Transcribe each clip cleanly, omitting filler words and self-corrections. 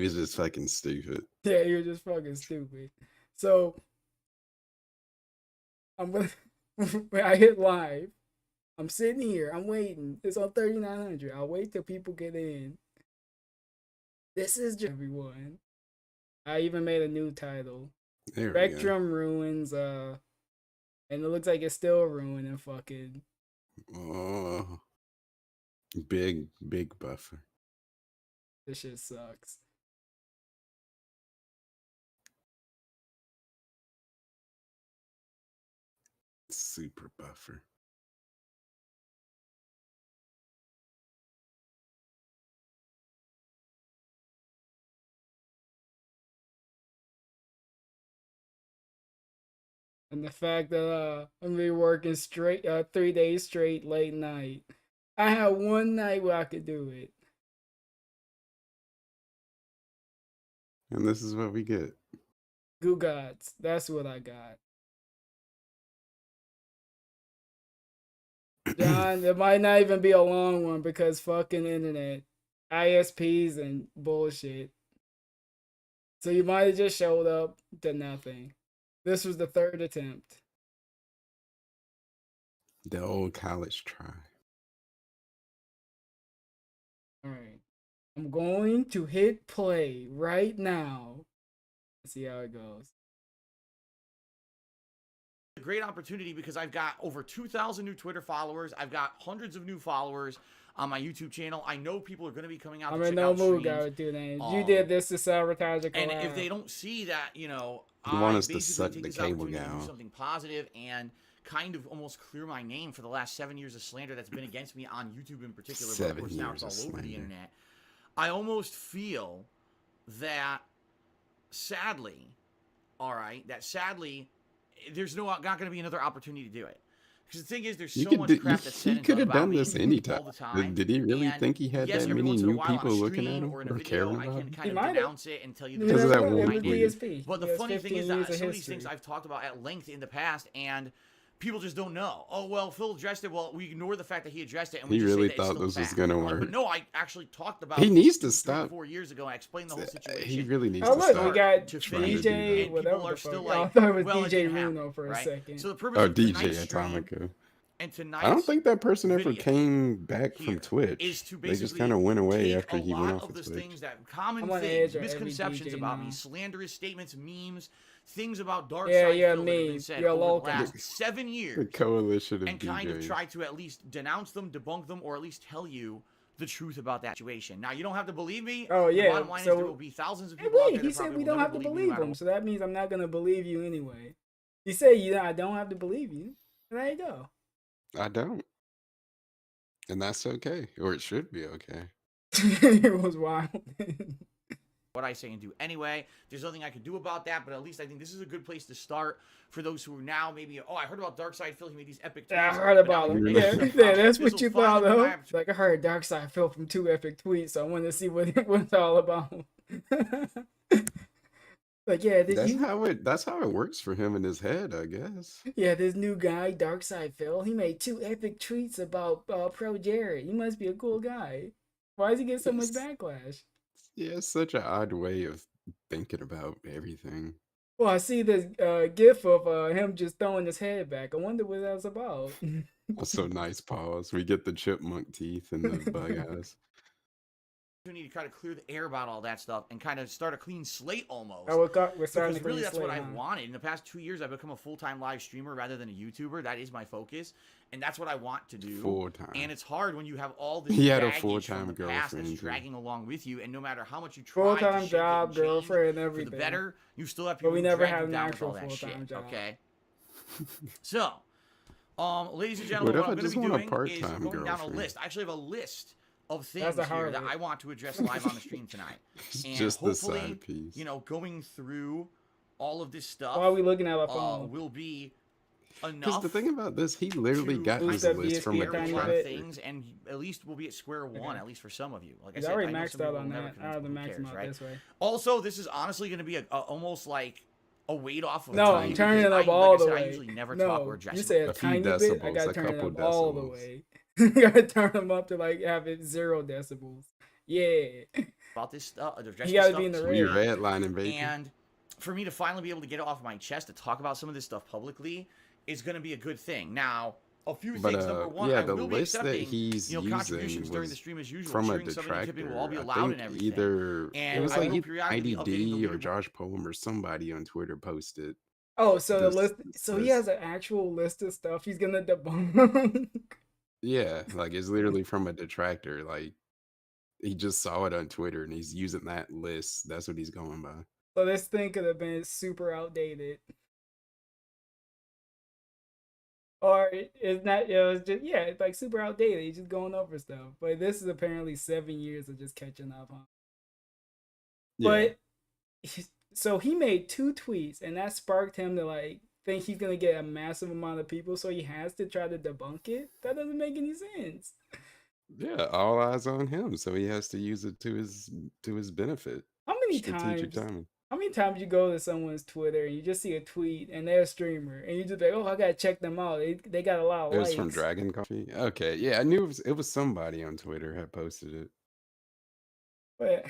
was just fucking stupid. Yeah, he was just fucking stupid. So I'm gonna when I hit live, I'm sitting here, I'm waiting. It's on 3900. I'll wait till people get in. This is just everyone. I even made a new title. There Spectrum ruins, and it looks like it's still ruining fucking. Oh, big buffer. This shit sucks. Super buffer. And the fact that I'm gonna be working straight 3 days straight late night. I had one night where I could do it. And this is what we get. Goo gods. That's what I got. John, it might not even be a long one because fucking internet. ISPs and bullshit. So you might have just showed up to nothing. This was the third attempt. The old college try. Alright. I'm going to hit play right now. Let's see how it goes. A great opportunity because I've got over 2,000 new Twitter followers. I've got hundreds of new followers on my YouTube channel. I know people are going to be coming out to check out streams. I'm in no mood, guy, do that. You did this to sabotage a collab. And if they don't see that, you know, you want us to suck the cable down. Do something positive and kind of almost clear my name for the last 7 years of slander that's been against me on YouTube in particular, but of course now it's all over the internet. I almost feel that sadly, there's not going to be another opportunity to do it. Because the thing is, there's so much crap that's said he could have done this anytime. All the time. Did he really think he had that many new people looking at him or caring about him? I can kind of denounce it and tell you because of that one tweet. But the funny thing is that some of these things I've talked about at length in the past, and people just don't know. Oh, well, Phil addressed it. Well, we ignore the fact that he addressed it, and we he just really say that thought this was going to work. But no, I actually talked about he needs to stop 4 years ago. I explained the whole situation. He really needs to stop. We got DJ, whatever the fuck. I thought it was DJ Runo for a second. So the purpose of DJ Atomica. And I don't think that person ever came back from Twitch. They just kind of went away after he went off of Twitch. Things that common things, misconceptions about me, slanderous statements, memes, things about dark side that have been said over the last 7 years. The coalition of and kind of try to at least denounce them, debunk them, or at least tell you the truth about that situation. Now, you don't have to believe me. Oh, yeah. The bottom line is there will be thousands of people out there he said we don't have to believe him, so that means I'm not going to believe you anyway. You say I don't have to believe you. There you go. I don't. And that's okay. Or it should be okay. It was wild. What I say and do anyway. There's nothing I could do about that, but at least I think this is a good place to start for those who are now maybe, oh, I heard about Darkside Phil. He made these epic tweets. Yeah, I heard about him. Yeah, that's what you thought, though. Like, I heard Darkside Phil from 2 epic tweets, so I wanted to see what it was all about. Like, yeah, that's how it works for him in his head, I guess. Yeah, this new guy, Darkside Phil, he made 2 epic tweets about Pro Jared. He must be a cool guy. Why does he get so much backlash? Yeah, it's such an odd way of thinking about everything. Well, I see this gif of him just throwing his head back. I wonder what that's about. That's so nice, pause. We get the chipmunk teeth and the bug eyes. We need to try to clear the air about all that stuff and kind of start a clean slate almost. We're starting because really that's what I've wanted. In the past 2 years, I've become a full-time live streamer rather than a YouTuber. That is my focus, and that's what I want to do. Full-time. And it's hard when you have all this he had a baggage full-time from the past girlfriend that's dragging along with you, and no matter how much you try full-time job, girlfriend, everything. For the better, you still have people but we never have an actual full-time job. Okay. So, ladies and gentlemen, what I'm going to be doing is going down a list. I actually have a list of things here that I want to address live on the stream tonight. And just hopefully, the side piece. You know, going through all of this stuff while we looking at our phone will be enough. Because the thing about this, he literally got his list from a things, and at least we'll be at square one, at least for some of you. Like I said, already maxed out on that. I already maxed out this way. Also, this is honestly going to be almost like a weight off of no, I'm turning it up all the way. I usually never talk or address you say a tiny bit, I gotta turn it up all the way. You gotta turn them up to like have it 0 decibels. Yeah. about this stuff, You gotta be in the too. ring. You're redlining, baby. And for me to finally be able to get it off my chest to talk about some of this stuff publicly is going to be a good thing. Now, a few things. Number one, yeah, I the will be list that accepting, he's contributions during was the stream as usual. from a Sharing, subbing, and tipping will all be detractor. allowed I and think everything. either And it was I like will periodically be updating the IDD or leaderboard. Josh Poem or somebody on Twitter posted. Oh, so the list. this So he list. has an actual list of stuff he's gonna debunk. Yeah, like it's literally from a detractor. Like he just saw it on Twitter and he's using that list. That's what he's going by. So this thing could have been super outdated. Or it's not, it was just, yeah, it's like super outdated. He's just going over stuff. But this is apparently 7 years of just catching up, huh? Yeah. But, so he made 2 tweets, and that sparked him to, like, think he's going to get a massive amount of people, so he has to try to debunk it? That doesn't make any sense. Yeah, all eyes on him, so he has to use it to his benefit. How many Strategic times? timing. How many times you go to someone's Twitter and you just see a tweet and they're a streamer and you just like, oh, I gotta check them out. They got a lot of It likes. was from Dragon Coffee. Okay, yeah, I knew it was somebody on Twitter had posted it. But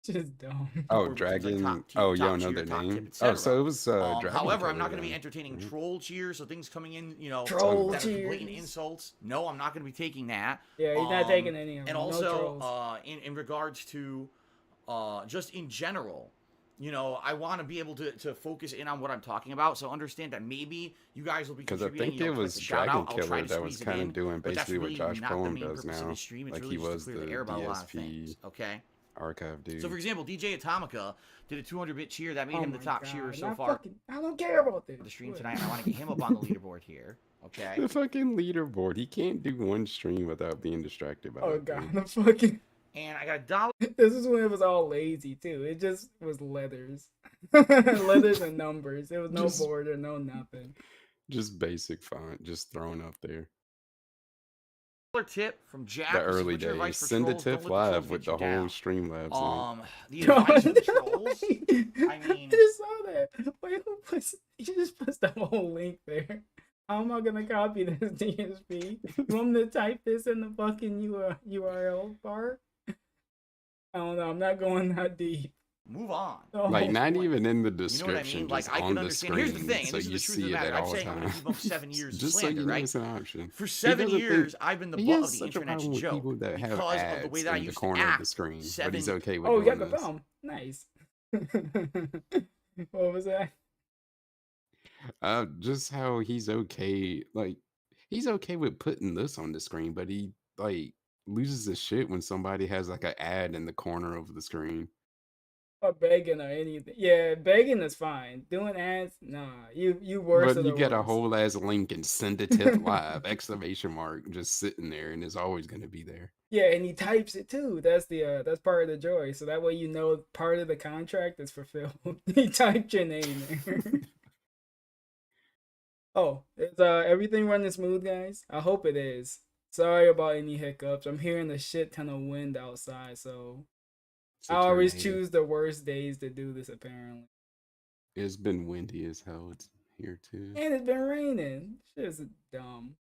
just dumb. Oh, Dragon. Like you don't know their name. Tip, oh, so it was Dragon. However, I'm not Killer going to be then. entertaining troll cheers, so things coming in, troll that are cheers. blatant insults. No, I'm not going to be taking that. Yeah, he's not taking any of them. And No also, trolls. in regards to, just in general, I want to be able to focus in on what I'm talking about. So understand that maybe you guys will be contributing. Because I think it was Dragon Killer that was kind of doing basically what Josh Poem does now. Like he was the DSP okay. archive dude. So for example, DJ Atomica did a 200-bit cheer that made him the top cheerer so Not far. I don't care about this. The stream tonight. I want to get him up on the leaderboard here. Okay. The fucking leaderboard. He can't do one stream without being distracted by Oh that god, thing. the fucking. And I got $1. This is when it was all lazy too. It just was letters, letters and numbers. There was no border, no nothing. Just basic font, just thrown up there. Tip from Jack. The early days. Send a tip live with the whole Streamlabs link. The advice of the trolls. I mean, I just saw that. Wait, who puts? You just puts the whole link there. How am I gonna copy this DSP? You want me to type this in the fucking URL bar? I don't know. I'm not going that deep. Move on. Like not even in the You know what I description, mean? Like just I on can the understand. screen, Here's the thing. so And this you is the truth of see the it matter. at I'm all saying I'm going times. to debunk 7 years of Just so slander, you know right? it's an option. For 7 doesn't years, think- I've been the He butt has of the such a internet's problem with joke people that have because of the ads way that I in the used to corner of the act. screen, but 7 he's okay with Oh, you doing got the this. thumb. Nice. What was that? Just how he's okay, like he's okay with putting this on the screen, but he like loses his shit when somebody has like an ad in the corner of the screen. Or begging or anything. Yeah, begging is fine. Doing ads, nah. You worse. But of you the get a worst. whole ass link and send a tip live exclamation mark just sitting there, and it's always gonna be there. Yeah, and he types it too. That's that's part of the joy. So that way you know part of the contract is fulfilled. He typed your name there. Oh, is everything running smooth, guys? I hope it is. Sorry about any hiccups. I'm hearing a shit ton of wind outside, so It's a I always tornado. choose the worst days to do this. Apparently, It's been windy as hell. It's here too. and it's been raining. Shit's dumb.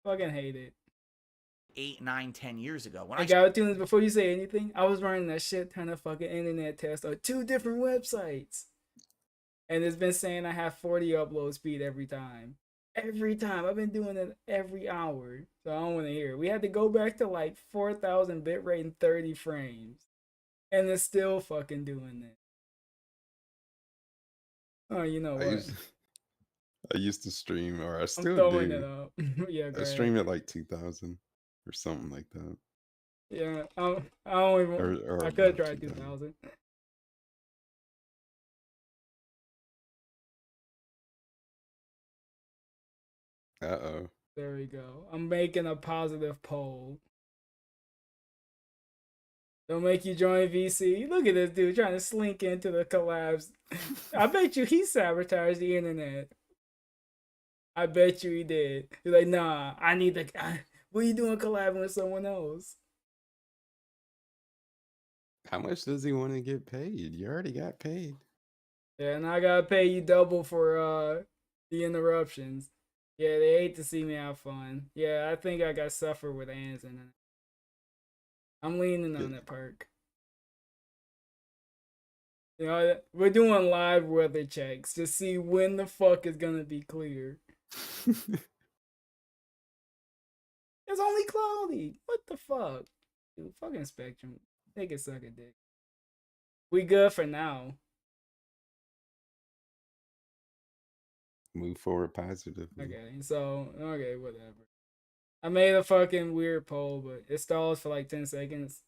Fucking hate it. 8, 9, 10 years ago. When I got to this before you say anything. I was running that shit ton of fucking internet tests on 2 different websites. And it's been saying I have 40 upload speed every time. Every time. I've been doing it every hour. So I don't want to hear it. We had to go back to like 4,000 bitrate and 30 frames. And it's still fucking doing it. Oh, you know what? I used to stream, or I I'm still throwing it do. up. Yeah, go I ahead. stream at like 2,000 or something like that. Yeah, I don't even. Or I could about try 2,000. 2,000. Uh-oh. There we go. I'm making a positive poll. Don't make you join VC. Look at this dude trying to slink into the collabs. I bet you he sabotaged the internet. I bet you he did. He's like, nah, I need the. What are you doing collabing with someone else? How much does he want to get paid? You already got paid. Yeah, and I gotta pay you double for the interruptions. Yeah, they hate to see me have fun. Yeah, I think I got suffer with Anson. I'm leaning on that perk. You know, we're doing live weather checks to see when the fuck is gonna be clear. It's only cloudy. What the fuck? Dude, fucking Spectrum. They can suck a dick. We good for now. Move forward positively. Okay, so, okay, whatever. I made a fucking weird poll, but it stalls for like 10 seconds.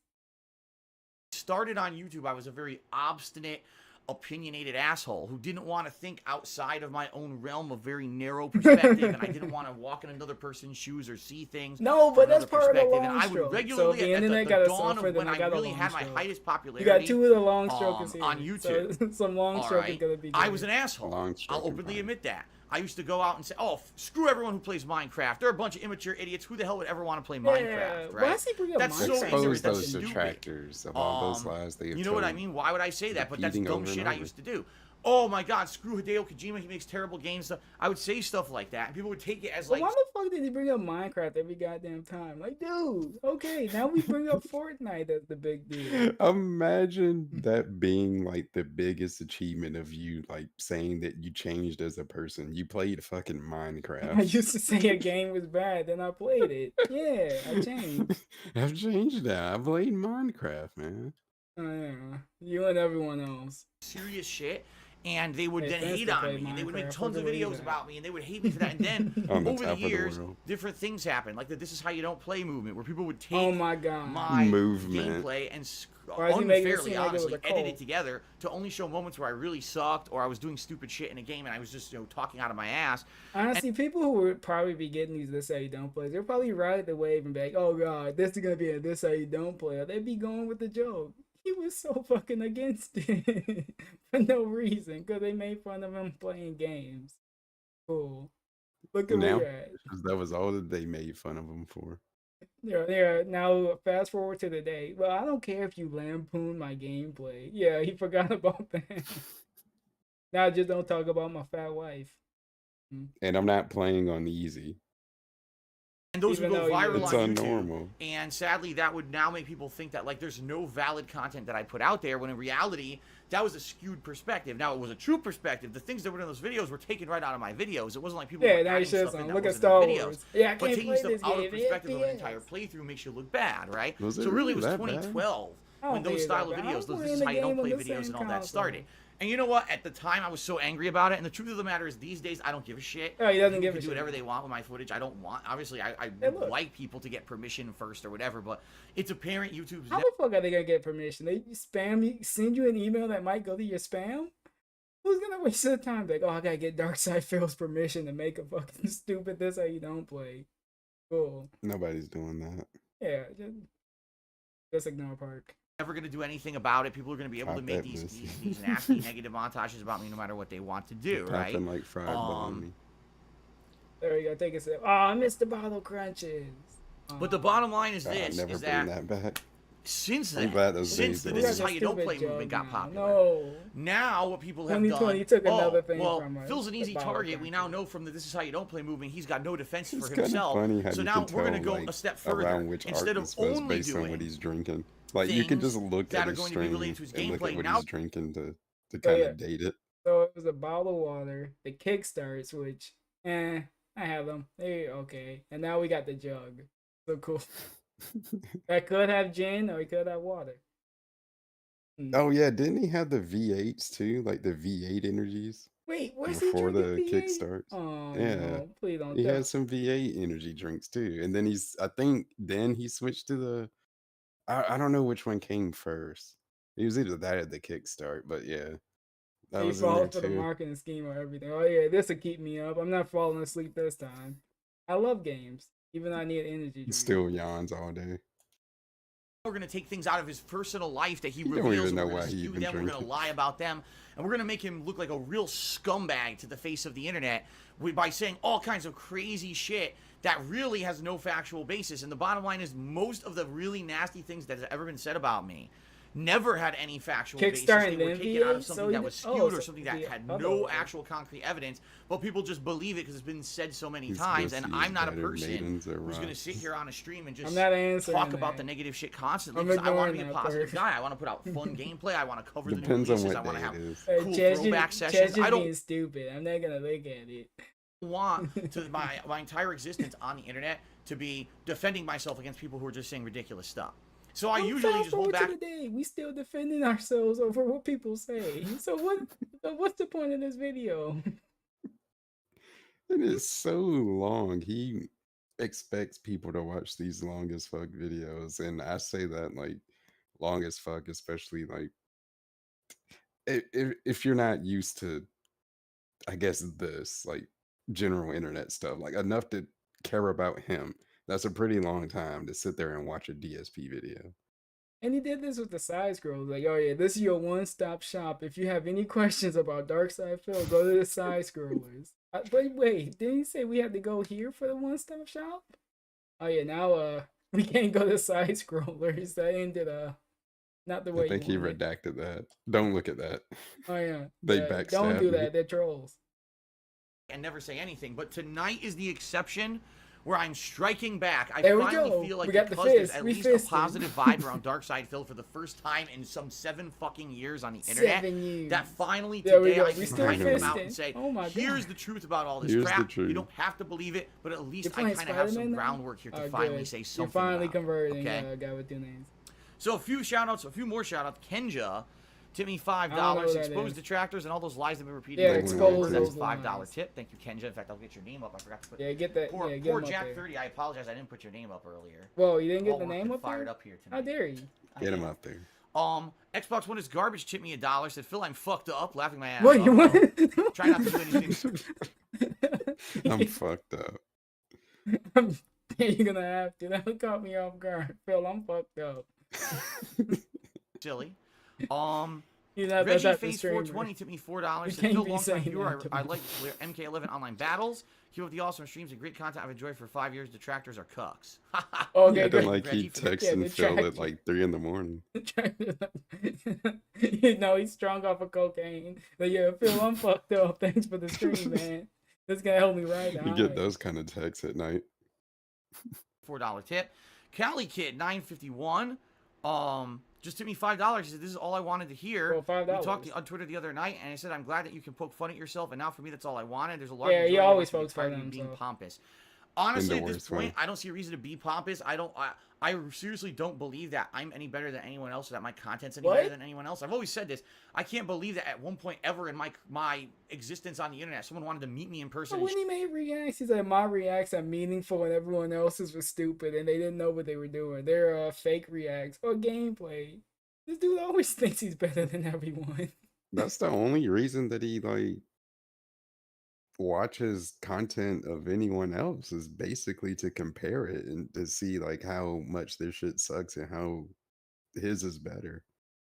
Started on YouTube, I was a very obstinate, opinionated asshole who didn't want to think outside of my own realm of very narrow perspective, and I didn't want to walk in another person's shoes or see things. No, but that's part of the long and I stroke. would regularly, so the at internet the got dawn of when I really had my highest popularity, you got two of the long strokers here on YouTube. So some long stroke is gonna be good. I was an asshole. I'll openly admit that. I used to go out and say, "Oh, screw everyone who plays Minecraft. They're a bunch of immature idiots. Who the hell would ever want to play Minecraft?" Right? Why does he bring up That's Minecraft? so Expose ignorant. That's those stupid. detractors of all those lies they have You know what I told, mean? Why would I say that? But that's repeating dumb over and shit I over. used to do. Oh my God, screw Hideo Kojima. He makes terrible games. I would say stuff like that, and people would take it as like. Why the fuck did he bring up Minecraft every goddamn time? Like, dude, okay, now we bring up Fortnite as the big deal. Imagine that being like the biggest achievement of you, like saying that you changed as a person. You played fucking Minecraft. I used to say a game was bad, then I played it. Yeah, I changed. I've changed that. I played Minecraft, man. Oh, yeah. You and everyone else. Serious shit, and they would then Fans hate can on play me, and they would make Minecraft. tons of What do you videos do? about me, and they would hate me for that. And then On the over the top of the years, world. different things happened, like the "This is how you don't play" movement, where people would take Oh my god. my Movement. gameplay and Why is he making it unfairly, seem like it was honestly, a edit cult? it together to only show moments where I really sucked or I was doing stupid shit in a game and I was just, talking out of my ass. Honestly, people who would probably be getting these "This How You Don't Play," they'll probably ride the wave and be like, "Oh god, this is gonna be a This How You Don't Play." Or they'd be going with the joke. He was so fucking against it for no reason because they made fun of him playing games. Cool. Look at Now, where you're at. that was all that they made fun of him for. Yeah. Now, fast forward to the day. Well, I don't care if you lampoon my gameplay. Yeah, he forgot about that. Now, just don't talk about my fat wife. And I'm not playing on easy. And those Even would go though viral It's on YouTube. unnormal. And sadly, that would now make people think that like there's no valid content that I put out there, when in reality, that was a skewed perspective. Now, it was a true perspective. The things that were in those videos were taken right out of my videos. It wasn't like people Yeah, were now you adding should stuff in that look at wasn't in Star the videos. Wars. Yeah, I But can't taking play stuff this out of game. perspective of an FPS. entire playthrough makes you look bad, right? Was it So really, it was really that bad? 2012 I don't when those think it's style that of bad. videos, those I'm "This is playing how the you don't game on play" the videos same and all that console. started. And you know what? At the time, I was so angry about it. And the truth of the matter is, these days, I don't give a shit. Oh, he doesn't People give can a do shit. whatever they want with my footage. I don't want. Obviously, I Hey, look. like people to get permission first or whatever. But it's apparent YouTube's How the fuck are they gonna get permission? They spam you, send you an email that might go to your spam? Who's gonna waste their time? Like, oh, I gotta get Darkside Phil's permission to make a fucking stupid "This How You Don't Play." Cool. Nobody's doing that. Yeah, just ignore Park. never going to do anything about it. People are going to be able to Pop make that these pussy. nasty negative montages about me no matter what they want to do, right? Popping like fried bologna. There you go. Take a sip. Oh, I missed the bottle crunches. But the bottom line is God, this: never is bring that that back. since I'm then, glad those since days the are "This over. is how you don't play" Stupid movement joke got now. popular. No. Now what people have 2020 done, took another thing well, from us. Phil's an The easy bottle target. We now crunches. know from the "This is how you don't play" movement, he's got no defense It's for kind of himself. funny how So you now can we're tell, going to go like, a step further. around which Instead of artist was only based on what doing he's drinking. Like, you can just things look that at are his going to be stream related to his and look gameplay at what now. he's drinking to So, kind yeah. of date it. So it was a bottle of water, the kickstarts, which, I have them. They okay. And now we got the jug. So cool. That could have gin or it could have water. Oh yeah, didn't he have the V8s too? Like the V8 energies Wait, where's he before the drinking V8? kickstarts? Oh Yeah. no, please don't He tell. had some V8 energy drinks too. And then I think then he switched to the I don't know which one came first. It was either that or the kickstart, but yeah. That He was in there falls for the too. marketing scheme or everything. Oh yeah, this will keep me up. I'm not falling asleep this time. I love games, even though I need energy. He drinks. still yawns all day. We're going to take things out of his personal life that he You don't reveals, even and know we're why going to he skew even them, we're going to drinking. lie about them, and we're going to make him look like a real scumbag to the face of the internet by saying all kinds of crazy shit that really has no factual basis. And the bottom line is, most of the really nasty things that has ever been said about me, never had any factual basis. Kickstarting They were the taken out NBA, of something so that was skewed oh, or so something that the had other no way. actual concrete evidence, but people just believe it because it's been said so many He's times. supposed And to I'm use not a better person maidens or who's going to rocks. sit here on a stream and just I'm not answering talk about the that. negative shit constantly I'm because I want to be a ignoring that positive part. guy. I want to put out fun gameplay. I want to cover Depends the on new releases. what I want to day have it is. cool Chaz throwback just sessions. I don't being stupid. I'm not gonna look at it. want to my entire existence on the internet to be defending myself against people who are just saying ridiculous stuff. So I usually just hold back. Today, we still defending ourselves over what people say. So what's the point of this video? It is so long. He expects people to watch these long as fuck videos, and I say that like long as fuck, especially like if you're not used to, I guess this like general internet stuff, like enough to care about him. That's a pretty long time to sit there and watch a DSP video. And he did this with the side scrolls. Like, oh yeah, this is your one-stop shop. If you have any questions about Darkside Phil, go to the side scrollers. But wait, didn't he say we had to go here for the one-stop shop? Oh yeah, now we can't go to side scrollers. That ended not the way. I think he redacted that. Don't look at that. Oh yeah, They yeah, backstabbed don't do me. that. They're trolls. And never say anything. But tonight is the exception where I'm striking back. I There we finally go. feel like We got the because there's fist. at We least a fisted. positive vibe around Darkside Phil for the first time in some 7 fucking years on the internet. 7 years. That finally There we today go. I We can still kind of come out fisting. and say, Oh my God. here's the truth about all this Here's the crap. truth. You don't have to believe it, but at least You're I playing kind of have some Spider-Man now? groundwork here to Oh, finally good. say something. You're finally about it, converting okay? a guy with 2 names. So a few more shout outs. Kenja tipped me I don't know $5. what that Exposed is. detractors and all those lies that have been repeated. Yeah, over and expose over. That's those a $5 lies. tip. Thank you, Kenja. In fact, I'll get your name up. I forgot to put. Yeah, get that. Poor, yeah, get poor him up Jack there. 30. I apologize. I didn't put your name up earlier. Whoa, you didn't get All the worked name and up fired there? up here tonight. How dare you? Get him out there. Xbox One is garbage. Tipped me $1. Said Phil, I'm fucked up. Laughing my ass What off. you want? Try not to do anything. I'm fucked up. You're gonna have to. That caught me off guard. Phil, I'm fucked up. Silly. You're not Reggie that Face streamer. 420 tipped me $4. You Said can't Phil, be long time saying viewer. that to I me. like MK11 online battles. Keep up the awesome streams and great content I've enjoyed for 5 years. Detractors are cucks. Okay, Acting good. like he Reggie for the- texting the Phil track- at like 3 in the morning. You know, he's strong off of cocaine. But yeah, Phil, I'm fucked up. Thanks for the stream, man. This gonna help me right now. You get those kind of texts at night. $4 tip. Cali Kid 951. Just tipped me $5. He said, "This is all I wanted to hear." Well, $5. We talked on Twitter the other night, and I said, "I'm glad that you can poke fun at yourself." And now for me, that's all I wanted. There's a large Yeah, he majority of always us who pokes are tired fun of at being himself. pompous. Honestly, In at the this worst way. point, I don't see a reason to be pompous. I seriously don't believe that I'm any better than anyone else, or that my content's any What? better than anyone else. I've always said this. I can't believe that at one point ever in my existence on the internet, someone wanted to meet me in person. But and when he made reacts, he said my reacts are meaningful and everyone else's was stupid and they didn't know what they were doing. They're fake reacts or gameplay. This dude always thinks he's better than everyone. That's the only reason that he like watches content of anyone else is basically to compare it and to see like how much their shit sucks and how his is better.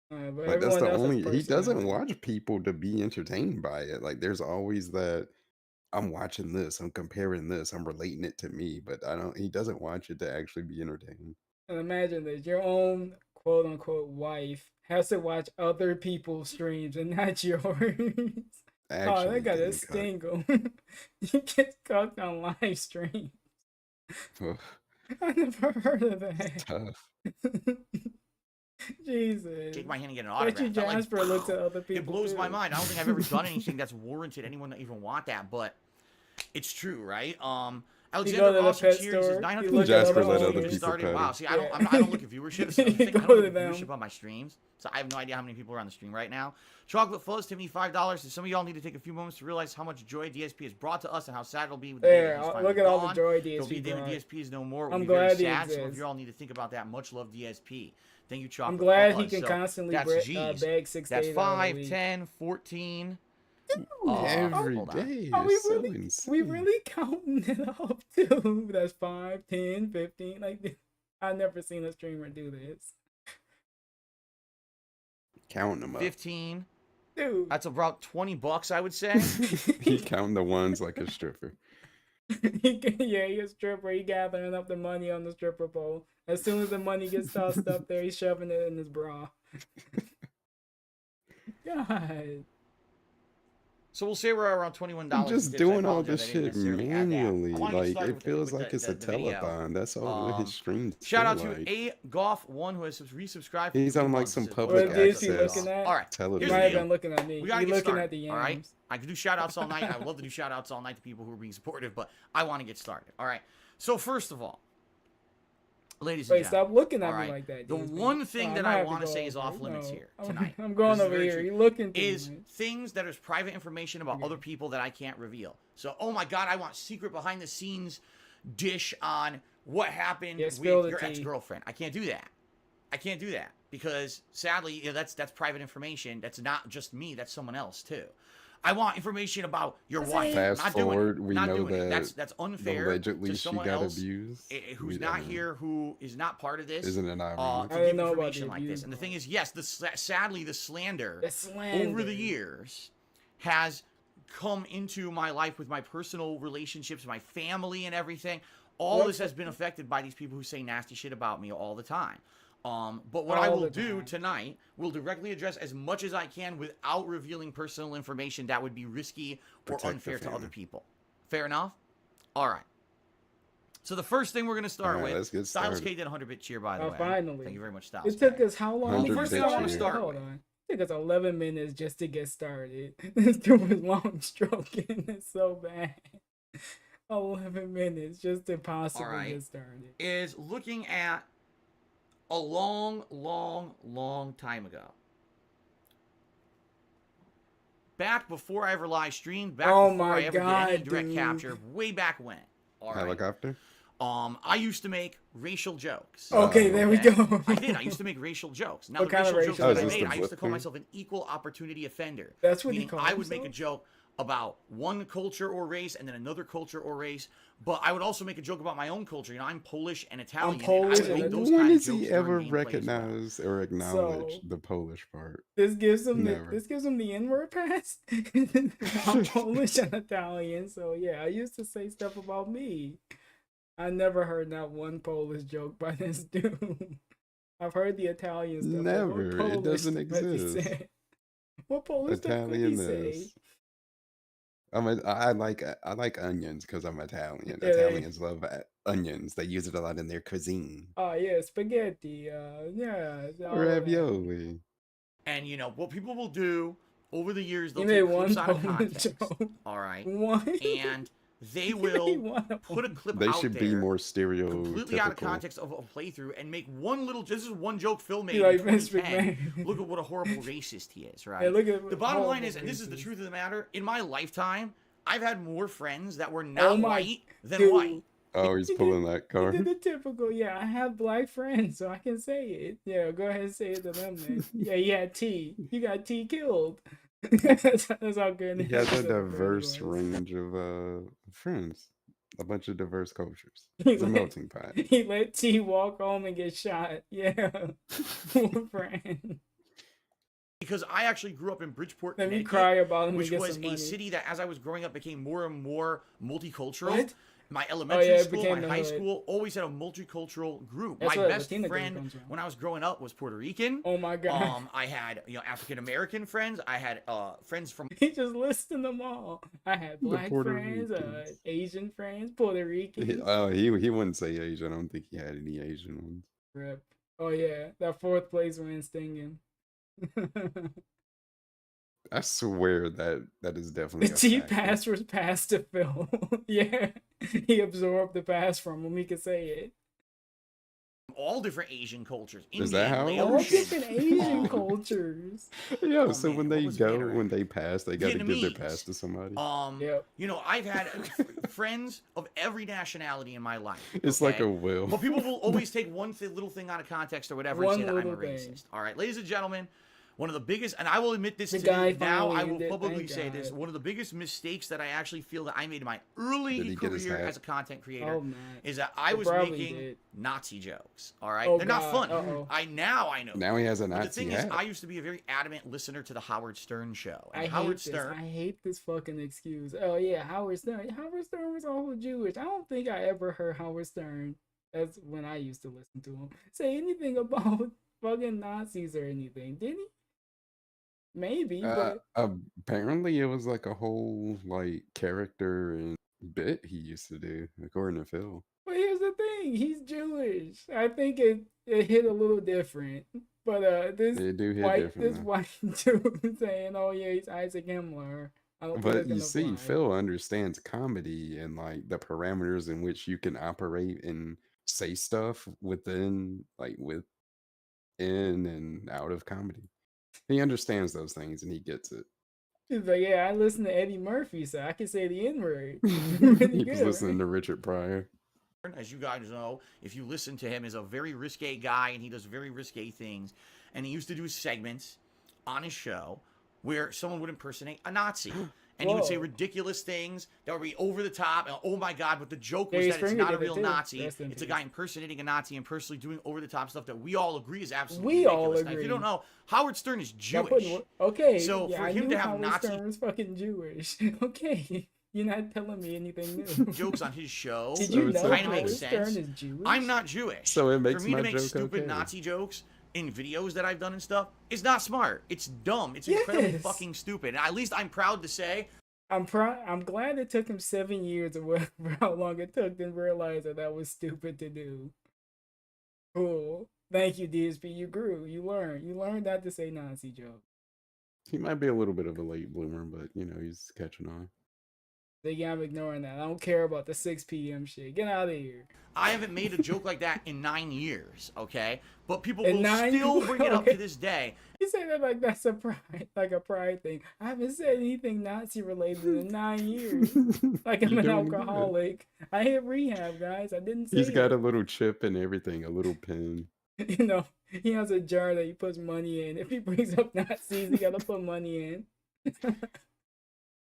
But Like that's everyone the else has only he doesn't personality. watch people to be entertained by it. Like there's always that I'm watching this, I'm comparing this, I'm relating it to me, but he doesn't watch it to actually be entertained. And imagine this, your own quote unquote wife has to watch other people's streams and not yours. Oh, Actually that got a getting cut. stingle. You get cucked on live stream. Ugh, I never heard of that. tough. Jesus. shake my hand and get an Bet autograph. you Felt like, Jasper looks at other people. it blows my too. mind. I don't think I've ever done anything that's warranted anyone to even want that, but it's true, right? go Alexander to the Awesome pet Cheers store, says you 900 look at Jasper other let other owners. people started. cut Wow, him. see, Yeah. I don't look at viewership. That's another You thing. I go don't to look at them. viewership on my streams, so I have no idea how many people are on the stream right now. Chocolate Fuzz tipped me $5. Some of y'all need to take a few moments to realize how much joy DSP has brought to us and how sad it'll be with the day There, that he's look finally at all the gone. joy There'll be a DSP day when brought. DSP is no more. It will I'm be very glad he sad. Some of exists. y'all need to think about that. Much love DSP. Thank you, Chocolate I'm glad he Fuzz. can So, constantly that's G's. beg 6 That's days out of the 5, week. 10, 14. Every hold on. day Are is we so really, insane. we really counting it up too? That's 5, 10, 15. Like, I've never seen a streamer do this. Counting them up. 15. Dude. That's about $20, I would say. He counting the ones like a stripper. Yeah, he's a stripper. He gathering up the money on the stripper pole. As soon as the money gets tossed up there, he's shoving it in his bra. God. So we'll say we're around $21. I'm just I doing all apologize, this I didn't shit necessarily add that. manually. I wanna get Like started it with feels with like it's a the video. telethon. That's all his streams Shout feel out to like. A Golf One who has resubscribed. for He's 3 on like months. some Says, public What is he access looking at? All right, He television. might have deal. been looking at me. We gotta He get looking started, at the yams. all right? I could do shout outs all night. I would love to do shout outs all night to people who are being supportive, but I want to get started. All right. So first of all, ladies and Wait, gentlemen. stop looking at all me right, like that. the James, one man. thing Oh, that might I have to want to go say is over. off limits No. here tonight. I'm going this is over very here. true, You looking too is much. things that is private information about other people that I can't reveal. So, oh my God, I want secret behind the scenes dish on what happened with your ex-girlfriend. I can't do that. I can't do that because sadly, that's private information. That's not just me. That's someone else too. I want information about your wife. Fast not forward, doing it. we Not know doing it. that That's unfair allegedly to she someone got else abused. Who's not here, who is not part of this. Isn't it obvious? To I give know about information the like this. abuse And the thing is, yes, sadly, the slander The over the years has come into my life with my personal relationships, my family, and everything. All this has been affected by these people who say nasty shit about me all the time. But what I will do tonight will directly address as much as I can without revealing personal information that would be risky or unfair to other people. Fair enough? All right. So the first thing we're going to start with, let's get Styles started. K did 100-bit cheer, by the way. Finally. Thank you very much, Styles It took K. us how long? The first thing I want to start Hold with. on. It took us 11 minutes just to get started. This dude was long stroking. It's so bad. 11 minutes just to possibly get started. Is looking at a long, long, long time ago. Back before I ever live streamed, back before I ever did any direct capture, way back when. All right. Helicopter? I used to make racial jokes. Okay, there we go. I did. I used to make racial jokes. Now, What the kind of racial jokes racial that I jokes? made, Oh, I used to call thing? myself an equal opportunity offender. That's what he Meaning called I would make a himself? joke about one culture or race and then another culture or race, but I would also make a joke about my own culture. You know, I'm Polish and Italian. Polish and I would make those When kind of does jokes he during ever gameplay as well. recognize or acknowledge So- the Polish part? This gives him Never. the N-word pass. I'm Polish and Italian, so yeah, I used to say stuff about me. I never heard not one Polish joke by this dude. I've heard the Italian stuff. but what Never. It Polish doesn't stuff has he exist. said? What Polish stuff could he Italian say? is. I like onions because I'm Italian. Yeah, Italians love onions. They use it a lot in their cuisine. Oh yeah, spaghetti. Yeah, all that. Ravioli. And you know what people will do over the years, they'll You made take one clips out of Polish context. joke. All right. One. And they You will made one put a clip They out should there be more completely out of stereotypical. context of a playthrough and make one little, this is one joke Phil made Be like in Vince 2010. McMahon. Look at what a horrible racist he is, right? Hey, look at The bottom line horrible is, and this is the racist. truth of the matter, in my lifetime, I've had more friends that were Oh not my white than dude. white. Oh, he's pulling that You card. did the typical, yeah, I have black friends, so I can say it. Yeah, go ahead and say it to them then. Yeah, you had T. You got T killed. That's how good He has a his friends diverse was. range of friends. A bunch of diverse cultures. He It's a let- melting pot. He let T walk home and get shot. Yeah. Poor friend. Because I actually grew up in Bridgeport, Let me Connecticut, cry about him and which get was some a money. city that, as I was growing up, became more and more multicultural. What? My elementary it school, became my the high hood. school always had a multicultural group. That's My where best Latina girl friend comes from. when I was growing up was Puerto Rican. Oh my god. I had African American friends. I had friends from He just listed them all. I had black Puerto friends, Ricans. Asian friends, Puerto Rican. He wouldn't say Asian. I don't think he had any Asian ones. Rip. Oh yeah, that fourth place ran stinging. I swear that is definitely The a T fact. pass was passed to Phil. Yeah, he absorbed the pass from him. He could say it. all different Asian cultures. Is that how it All works? different Asian cultures. Yeah, Oh, so man, when what they was go, Gatorade? when they pass, they got to give their Vietnamese. pass to somebody. Yep. You know, I've had friends of every nationality in my life. It's like okay? a will. But people will always take one little thing out of context or whatever One and say that I'm a little thing. racist. All right, ladies and gentlemen, one of the biggest, and I will admit this The today, guy now I finally will ended, publicly thank say this, God. one of the biggest mistakes that I actually feel that I made in my Did early he get his career hat? as a content creator Oh man. is that I He was probably making did. Nazi jokes. All right, Oh, they're not God. fun. Uh-oh. I know. Now he has a But the Nazi thing hat. is, I used to be a very adamant listener to the Howard Stern show. And I Howard hate this. Stern, I hate this fucking excuse. Oh yeah, Howard Stern. Howard Stern was also Jewish. I don't think I ever heard Howard Stern. That's when I used to listen to him. Say anything about fucking Nazis or anything, did he? Maybe, but Apparently it was like a whole like character and bit he used to do, according to Phil. here's the thing: he's Jewish. I think it hit a little different. But this They do hit white different, though. white dude saying, "Oh yeah, he's Isaac Himmler." I don't think But that's you gonna see, fly. Phil understands comedy and like the parameters in which you can operate and say stuff within and out of comedy. He understands those things and he gets it. He's like, "Yeah, I listen to Eddie Murphy, so I can say the N word." He was listening to Richard Pryor. As you guys know, if you listen to him, is a very risque guy, and he does very risque things. And he used to do segments on his show where someone would impersonate a Nazi. And he would say ridiculous things that would be over the top. And, oh my God, but the joke was that it's not a real Nazi. It's a guy impersonating a Nazi and personally doing over the top stuff that we all agree is absolutely ridiculous. Now, if you don't know, Howard Stern is Jewish. Okay. So yeah, for him to have Howard Nazi Stern's fucking Jewish. Okay. You're not telling me anything new. Jokes on his show. Did you know kind of Howard makes Stern sense. is Jewish? I'm not Jewish. So it makes for me my to make joke stupid okay. Nazi jokes in videos that I've done and stuff is not smart. It's dumb. It's incredibly fucking stupid. And at least I'm proud to say I'm glad it took him 7 years or whatever how long it took to realize that was stupid to do. Cool. Thank you, DSP. You grew. You learned. You learned not to say Nazi jokes. He might be a little bit of a late bloomer, but you know, he's catching on. Yeah, I'm ignoring that. I don't care about the 6 p.m. shit. Get out of here. I haven't made a joke like that in 9 years, okay? But people will still bring it up to this day. You say that like that's a pride thing. I haven't said anything Nazi related in 9 years. Like I'm an alcoholic. I hit rehab, guys. I didn't say He's got a little chip and everything, a little pin. You know, he has a jar that he puts money in. If he brings up Nazis, he gotta put money in.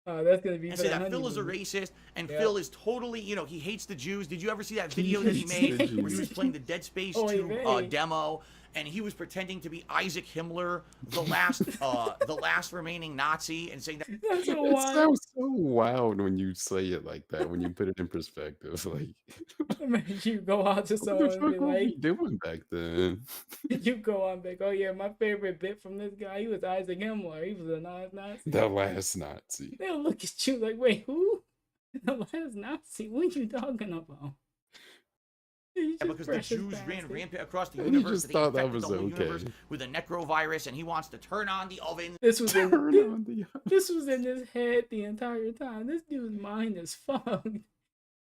That's gonna be. And say that Phil is a racist, and Phil is totally, you know, he hates the Jews. Did you ever see that video that he made where he was playing the Dead Space 2 demo, and he was pretending to be Isaac Himmler, the last remaining Nazi, and saying that? That's so It wild. sounds so wild when you say it like that. When you put it in perspective, like you go out to someone and be like, doing back then. You go on back. Oh yeah, my favorite bit from this guy. He was Isaac Himmler. He was a Nazi. The last Nazi. They'll look at you like, wait, who? The last Nazi? What are you talking about? Yeah, because the Jews ran rampant across the And universe. You just thought that was okay. With a necrovirus, and he wants to turn on the oven. This was in his head the entire time. This dude's mind is fucked.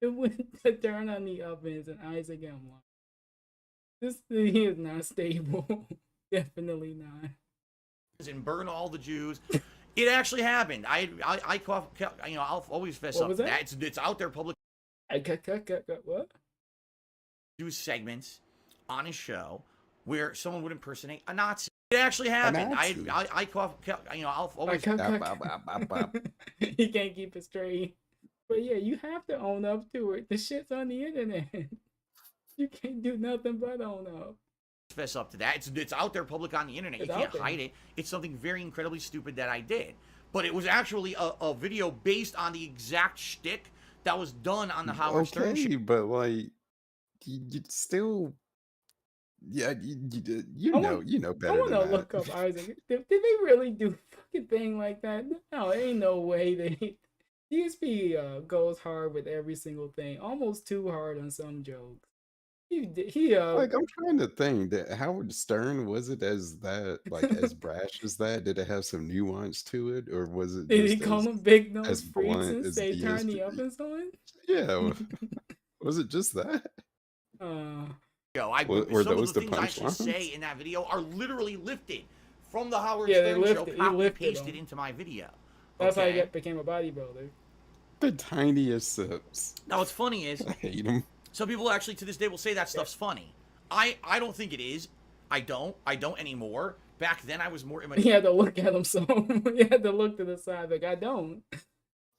It went to turn on the ovens and Isaac Himmler. This thing is not stable. Definitely not. And burn all the Jews. It actually happened. You know, I'll always fess up to that. It's out there public. What? Do segments on his show where someone would impersonate a Nazi. It actually happened. You know, I'll always. He can't keep it straight. But yeah, you have to own up to it. The shit's on the internet. You can't do nothing but own up. Fess up to that. It's out there public on the internet. You can't hide it. It's something very incredibly stupid that I did. But it was actually a video based on the exact shtick that was done on the Howard Stern show. But like, you still, yeah, you know better. I want to look up Isaac. Did they really do a fucking thing like that? No, ain't no way they. DSP goes hard with every single thing, almost too hard on some jokes. Like, I'm trying to think that Howard Stern, was it as that, like, as brash as that? Did it have some nuance to it, or was it? Did he call them big nose freaks blunt and as say turn the DSP? ovens on? Yeah, was it just that? Were some those of the things I should punchlines? say in that video are literally lifted from the Howard Stern show, copy pasted into my video. That's how he became a bodybuilder. The tiniest sips. Now what's funny is I hate him. Some people actually to this day will say that stuff's funny. I don't think it is. I don't anymore. Back then I was more immature. He had to look at him, so he had to look to the side like, I don't.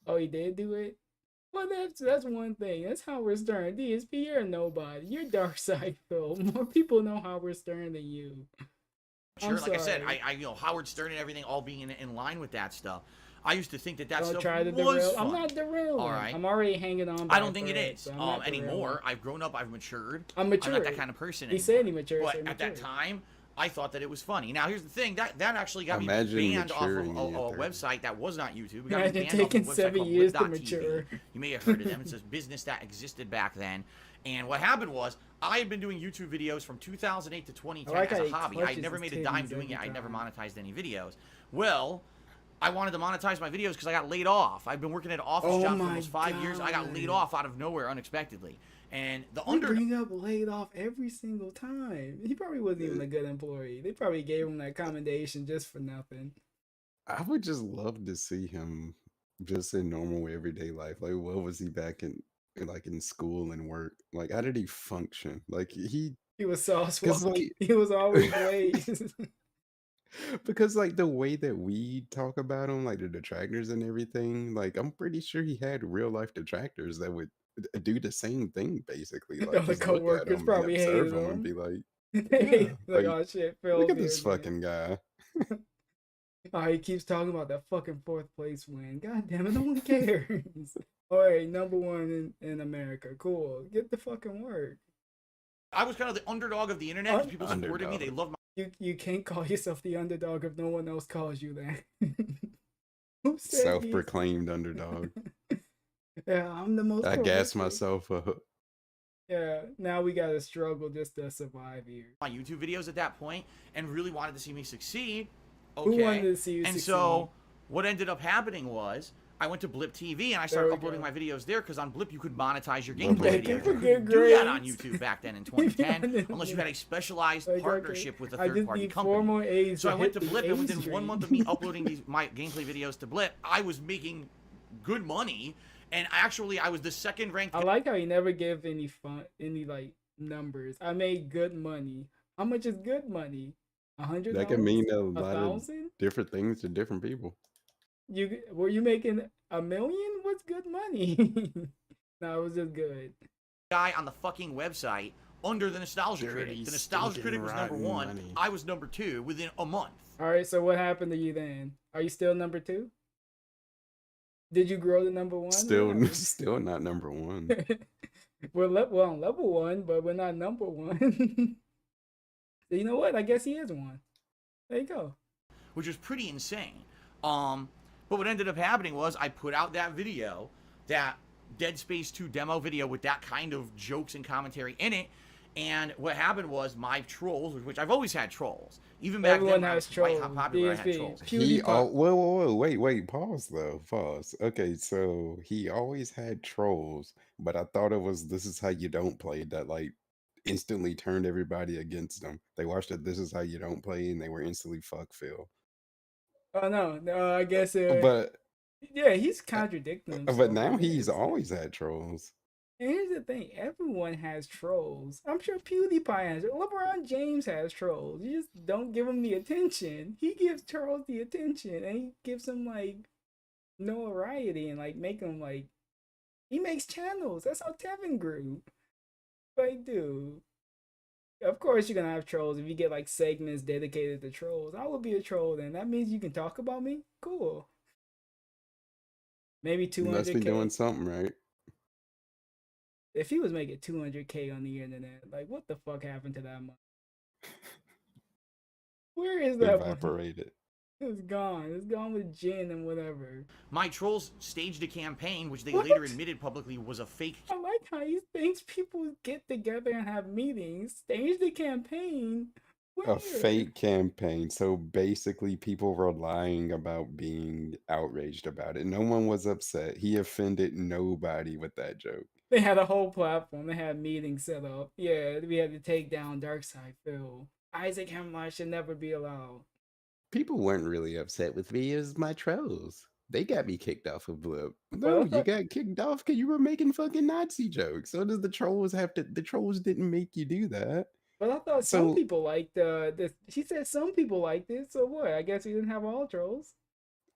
Oh, he did do it? Well, that's one thing. That's Howard Stern. DSP, you're nobody. You're dark side, Phil. More people know Howard Stern than you. Sure, like I said, I you know, Howard Stern and everything all being in line with that stuff. I used to think that stuff was fun. I'm not derailing. All right. I'm already hanging on. I don't think it is anymore. I've grown up. I've matured. I'm mature. I'm not that kind of person anymore. He said he matured. But at that time, I thought that it was funny. Now here's the thing, that actually got Imagine me banned off of maturing a in your 30s. website that was not YouTube. It got me Imagine banned off of taking a website 7 called years to Blip.tv. mature. You may have heard of them. It's a business that existed back then. And what happened was, I had been doing YouTube videos from 2008 to 2010 like as how a he hobby. I clutches had never his made a dime titties doing it. every I never time. monetized any videos. Well, I wanted to monetize my videos because I got laid off. I've been working at an office job for almost 5 years. I got laid God. off out of nowhere unexpectedly. And the We bring up laid off every single time. He probably wasn't even a good employee. They probably gave him that commendation just for nothing. I would just love to see him just in normal everyday life. Like, what was he back in school and work? Like, how did he function? Like, He was sauce because walking. like, He was always late. because like the way that we talk about him, like the detractors and everything, like I'm pretty sure he had real life detractors that would do the same thing, basically. Like, All the just look at coworkers him and probably observe hated him and him. be like, They yeah, like, like, oh shit, look Phil's at this here again. fucking guy. Oh, he keeps talking about that fucking 4th place win. God damn it, no one cares. Alright, #1 in America. Cool. Get the fucking work. I was kind of the underdog of the internet because people supported me. Underdog. They loved my You can't call yourself the underdog if no one else calls you that. Who said he's- Self-proclaimed underdog. Yeah, I'm the most I gassed prolific. myself up. Yeah, now we gotta struggle just to survive here. my YouTube videos at that point and really wanted to see me succeed. Who Okay. wanted to see you And succeed? so what ended up happening was I went to Blip TV and I started we uploading go. my videos there because on Blip you could monetize your Love gameplay it. videos. For You good couldn't do that on grades. YouTube back then in 2010 unless you had a specialized Like, okay, partnership with a I just third-party need company. 4 more A's. So I went to hit the Blip, and A within 1 stream. month of me uploading my gameplay videos to Blip, I was making good money. And actually, I was the second ranked. I like how he never give any like numbers. I made good money. How much is good money? $100? That can mean a lot of 1,000? different things to different people. Were you making $1 million? What's good money? No, it was just good. Guy on the fucking website under the Nostalgia Critic. Dirty, The Nostalgia Critic stinking, was number rotten 1. money. I was number 2 within a month. All right, so what happened to you then? Are you still number 2? Did you grow to number 1? Still not number one. we're on level 1, but we're not number 1. So you know what? I guess he is 1. There you go. Which was pretty insane. But what ended up happening was I put out that video, that Dead Space 2 demo video with that kind of jokes and commentary in it. And what happened was my trolls, which I've always had trolls. Even back Everyone then, when I has was quite trolls. popular, I had DSP. trolls. Whoa, wait, pause though, pause. Okay, so he always had trolls, but I thought it was This Is How You Don't Play that like instantly turned everybody against him. They watched it, This Is How You Don't Play, and they were instantly fuck Phil. Oh no, I guess. But Yeah, he's contradicting himself. but now I he's guess. always had trolls. And here's the thing: everyone has trolls. I'm sure PewDiePie has. LeBron James has trolls. You just don't give him the attention. He gives trolls the attention, and he gives them like notoriety and like make them like. He makes channels. That's how Tevin grew. Like, dude. Of course, you're gonna have trolls if you get like segments dedicated to trolls. I would be a troll then. That means you can talk about me. Cool. Maybe He must be 200K. doing something right. If he was making 200K on the internet, like what the fuck happened to that money? Where is that money? Evaporated. It's gone. It's gone with gin and whatever. My trolls staged a campaign, which they What? later admitted publicly was a fake. I like how he thinks people get together and have meetings, stage the campaign. Where? A fake campaign. So basically, people were lying about being outraged about it. No one was upset. He offended nobody with that joke. They had a whole platform. They had meetings set up. Yeah, we had to take down Darkside Phil. Isaac Hemlock should never be allowed. People weren't really upset with me as my trolls. They got me kicked off of Blip. Well, No, I you thought- got kicked off because you were making fucking Nazi jokes. So does the trolls have to? The trolls didn't make you do that. But I thought some So- people liked this. She said some people liked it. So what? I guess he didn't have all trolls.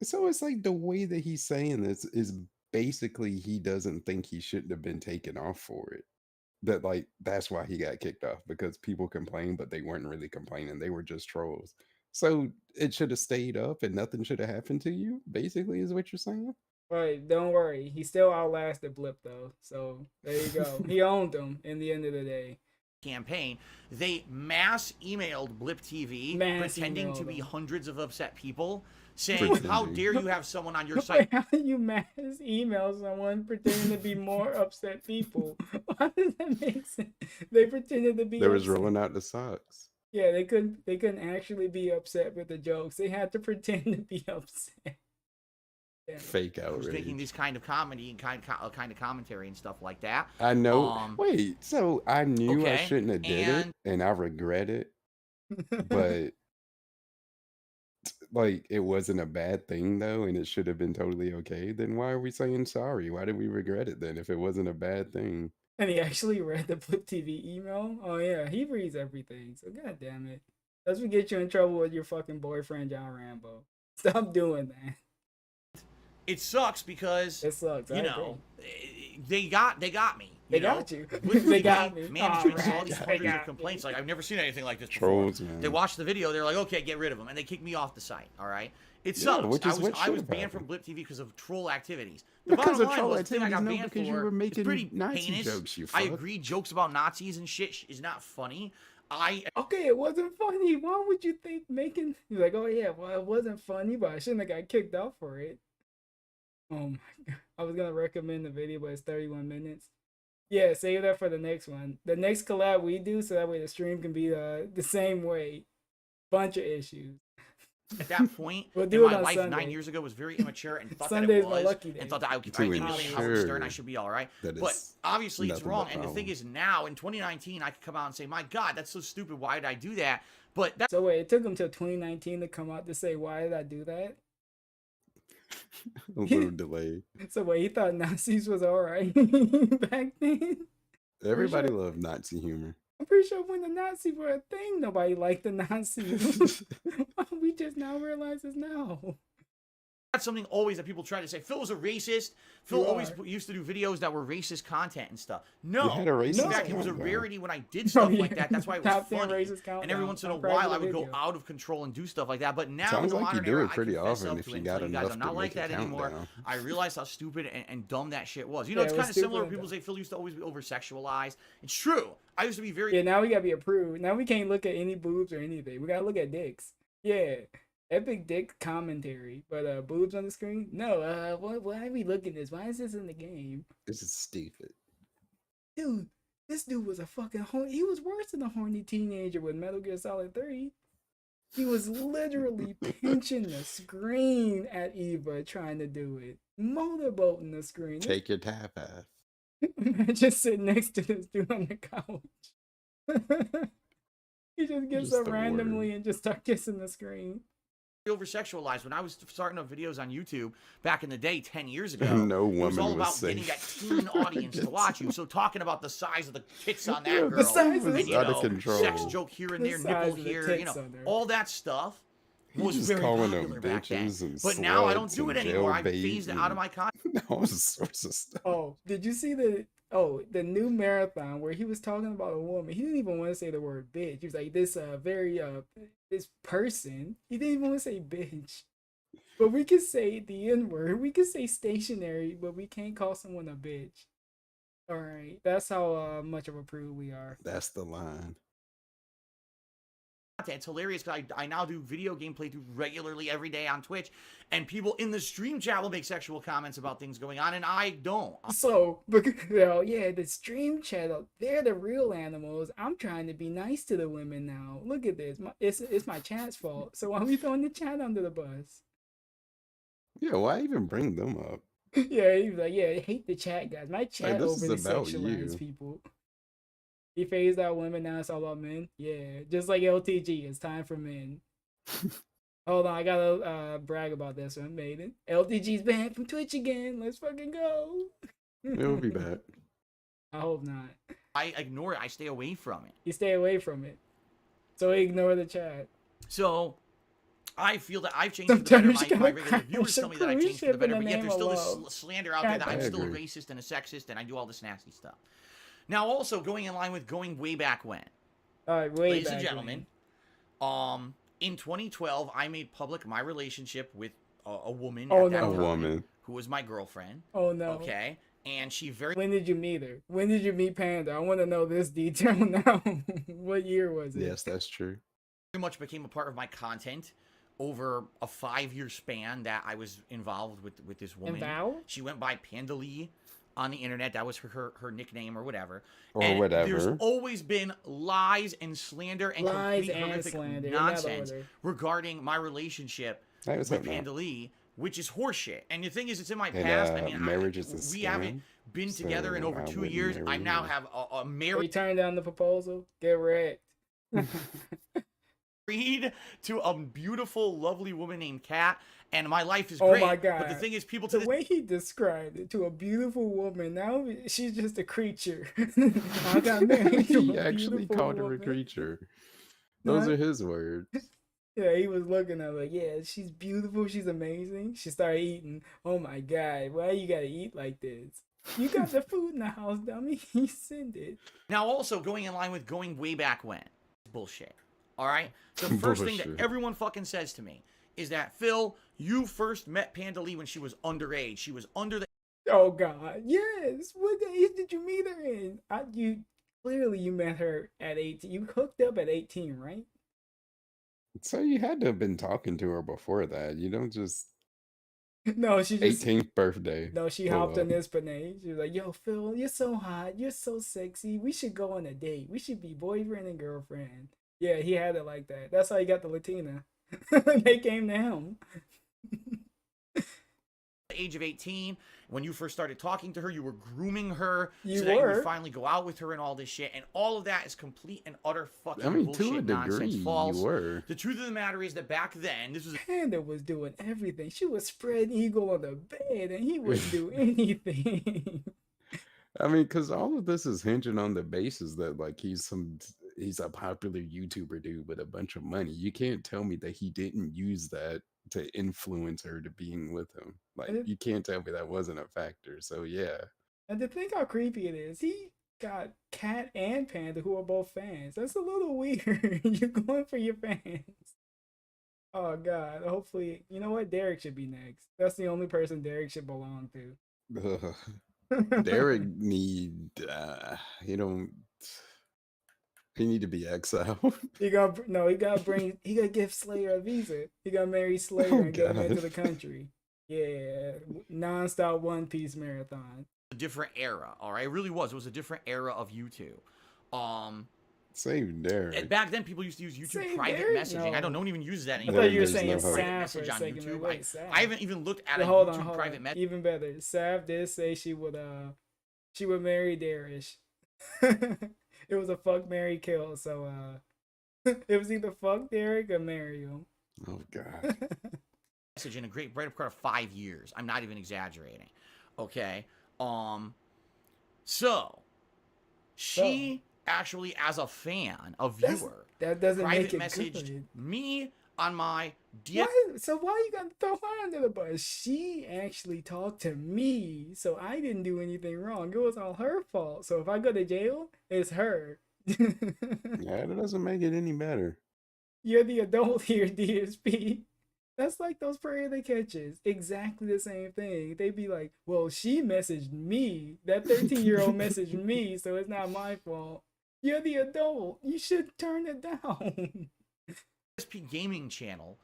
So it's like the way that he's saying this is basically he doesn't think he shouldn't have been taken off for it. That like that's why he got kicked off because people complained, but they weren't really complaining. They were just trolls. So it should have stayed up and nothing should have happened to you, basically, is what you're saying? Right, don't worry. He still outlasted Blip though. So there you go. He owned them in the end of the day. campaign, they mass emailed Blip TV pretending to be hundreds of upset people saying, how dare you have someone on your site? How do you mass email someone pretending to be more upset people? Why does that make sense? They pretended to be They was upset. rolling out the socks. Yeah, they couldn't actually be upset with the jokes. They had to pretend to be upset. Yeah. Fake outrage. Who's making this kind of comedy and kind of commentary and stuff like that. I know. Wait, so I knew I shouldn't have did it, and I regret it, but like it wasn't a bad thing though, and it should have been totally okay. Then why are we saying sorry? Why did we regret it then if it wasn't a bad thing? And he actually read the Blip TV email? Oh yeah, he reads everything. So god damn it. That's what get you in trouble with your fucking boyfriend John Rambo. Stop doing that. It sucks because it sucks. You know, they got me. They got you. They got me. Management saw these hundreds of complaints. Like, I've never seen anything like this before. Trolls, man. They watched the video. They're like, okay, get rid of them, and they kicked me off the site. All right, it sucks. I was banned from Blip TV because of troll activities. The because bottom of line troll was activities, I got no, banned because you were making pretty Nazi heinous. jokes. You fuck. I agree. Jokes about Nazis and shit is not funny. Okay, it wasn't funny. Why would you think making? He's like, oh yeah, well it wasn't funny, but I shouldn't have got kicked off for it. Oh my god. I was gonna recommend the video, but it's 31 minutes. Yeah, save that for the next one. The next collab we do, so that way the stream can be the same way. Bunch of issues. At that point, we'll do my life Sunday. 9 years ago was very immature and thought Sunday's that it was, lucky day. and thought that I think Howard Stern, I should be all right. But obviously it's wrong. And the thing is, now in 2019, I could come out and say, "My God, that's so stupid. Why did I do that?" But that's so wait, it took him till 2019 to come out to say, "Why did I do that?" A little delay. So wait, he thought Nazis was all right back then. Everybody loved Nazi humor. I'm pretty sure when the Nazis were a thing, nobody liked the Nazis. We just now realize this now. That's something always that people try to say. Phil was a racist. Phil always used to do videos that were racist content and stuff. No, in fact, it was a rarity when I did stuff like that. That's why it was funny. And every once in a while, I would go out of control and do stuff like that. But now, sounds in the like you modern do era, it pretty often if you got enough I'm not to like make that it count anymore. down. I realized how stupid and dumb that shit was. You know, it's kind of similar when people say Phil used to always be over-sexualized. It's true. I used to be very... Yeah, now we gotta be approved. Now we can't look at any boobs or anything. We gotta look at dicks. Yeah. Epic dick commentary, but boobs on the screen? No, why are we looking at this? Why is this in the game? This is stupid. Dude, this dude was a fucking horny. He was worse than a horny teenager with Metal Gear Solid 3. He was literally pinching the screen at Eva trying to do it. Motorboating the screen. Take your tap ass. Imagine sitting next to this dude on the couch. He just gets up randomly and just start kissing the screen. Over-sexualized. When I was starting up videos on YouTube back in the day 10 years ago, no woman it was all about safe. getting that teen audience to watch you. So talking about the size of the tits on that girl, the size of and, out of control. Sex joke here and there, nipple here, you know, all that stuff was very popular back then. But now I don't do it anymore. I phased it out of my content. All sorts of stuff. Oh, did you see the new marathon where he was talking about a woman? He didn't even want to say the word bitch. He was like, this this person. He didn't even want to say bitch. But we could say the N-word. We could say stationary, but we can't call someone a bitch. All right. That's how much of a prude we are. That's the line. It's hilarious because I now do video game playthrough regularly every day on Twitch, and people in the stream chat will make sexual comments about things going on, and I don't. So, yeah, the stream chat, they're the real animals. I'm trying to be nice to the women now. Look at this. It's my chat's fault. So why are we throwing the chat under the bus? Yeah, why even bring them up? Yeah, he was like, yeah, I hate the chat guys. My chat overly sexualized you. people. He phased out women, now it's all about men. Yeah, just like LTG, it's time for men. Hold on, I gotta brag about this one, Maiden. LTG's banned from Twitch again. Let's fucking go. It'll be back. I hope not. I ignore it. I stay away from it. You stay away from it. So ignore the chat. So I feel that I've changed for the better. My regular viewers tell me that I changed for the better, but yet there's still this slander out there that I'm still a racist and a sexist and I do all this nasty stuff. Now, also going in line with going way back when. All right, ladies and gentlemen, in 2012, I made public my relationship with a woman Oh, at that no. time, A woman who was my girlfriend. Oh no. Okay, and she very When did you meet her? When did you meet Panda? I want to know this detail now. What year was it? Yes, that's true. much became a part of my content over a 5-year span that I was involved with this woman. Involved? She went by Panda Lee on the internet. That was her nickname or whatever. Or and whatever. There's always been lies and slander and Lies complete and horrific slander, nonsense regarding my relationship Hey, what's with up, man? Panda Lee, which is horseshit. And the thing is, it's in my And, past. I mean, marriage is a we scam, haven't been together in so over I 2 wouldn't years. I marry now her. have a You married turned down the proposal? Get wrecked. to a beautiful, lovely woman named Kat, and my life is Oh great. my God. But the thing is, people to The this way he described it, to a beautiful woman, now she's just a creature. I got married to He a actually beautiful called her a woman. creature. Those Huh? are his words. Yeah, he was looking at her like, yeah, she's beautiful, she's amazing. She started eating. Oh my God, why you gotta eat like this? You got the food in the house, dummy. He sent it. now also going in line with going way back when. Bullshit. All right. The first thing that Bullshit. everyone fucking says to me is that, Phil, you first met Panda Lee when she was underage. She was under the Oh God, yes. What age did you meet her in? You clearly you met her at 18. You hooked up at 18, right? So you had to have been talking to her before that. You don't just No, she just 18th birthday. no, she pull hopped up. on this Panay. She was like, "Yo, Phil, you're so hot. You're so sexy. We should go on a date. We should be boyfriend and girlfriend." Yeah, he had it like that. That's how he got the Latina. They came to him. age of 18. When you first started talking to her, you were grooming her You so that you were. would finally go out with her and all this shit. And all of that is complete and utter fucking I mean, bullshit, to a nonsense, degree, false. you were. The truth of the matter is that back then, this was Panda was doing everything. She was spread eagle on the bed, and he wouldn't do anything. I mean, because all of this is hinging on the basis that like he's a popular YouTuber dude with a bunch of money. You can't tell me that he didn't use that to influence her to being with him. Like And it- you can't tell me that wasn't a factor. So yeah. And to think how creepy it is, he got Cat and Panda who are both fans. That's a little weird. You're going for your fans. Oh God. Hopefully, you know what? Derek should be next. That's the only person Derek should belong to. Derek need he need to be exiled. He gotta give Slayer a visa. He gotta marry Slayer Oh, and get him into God. the country. Yeah, non-stop One Piece marathon. a different era, all right? It really was. It was a different era of YouTube. Save Derek. Back then, people used to use YouTube Save private Derek? messaging. No. I don't. No one even uses that I anymore. thought you were There's saying no hope. Private Sav for a message on second. YouTube. Wait, Sav. I haven't even looked at a Hold YouTube on. private message. Even better. Sav did say she would marry Darish. It was a fuck, marry, kill. So it was either fuck Derek or marry him. Oh God. Message in a great right part of 5 years. I'm not even exaggerating. Okay. So she actually, as a fan, a viewer, That doesn't private make it messaged good. me on my DM. So why you gotta throw her under the bus? She actually talked to me, so I didn't do anything wrong. It was all her fault. So if I go to jail, it's her. Yeah, that doesn't make it any better. You're the adult here, DSP. That's like those prayer that catches. Exactly the same thing. They'd be like, well, she messaged me. That 13-year-old messaged me, so it's not my fault. You're the adult. You should turn it down. SP Gaming channel.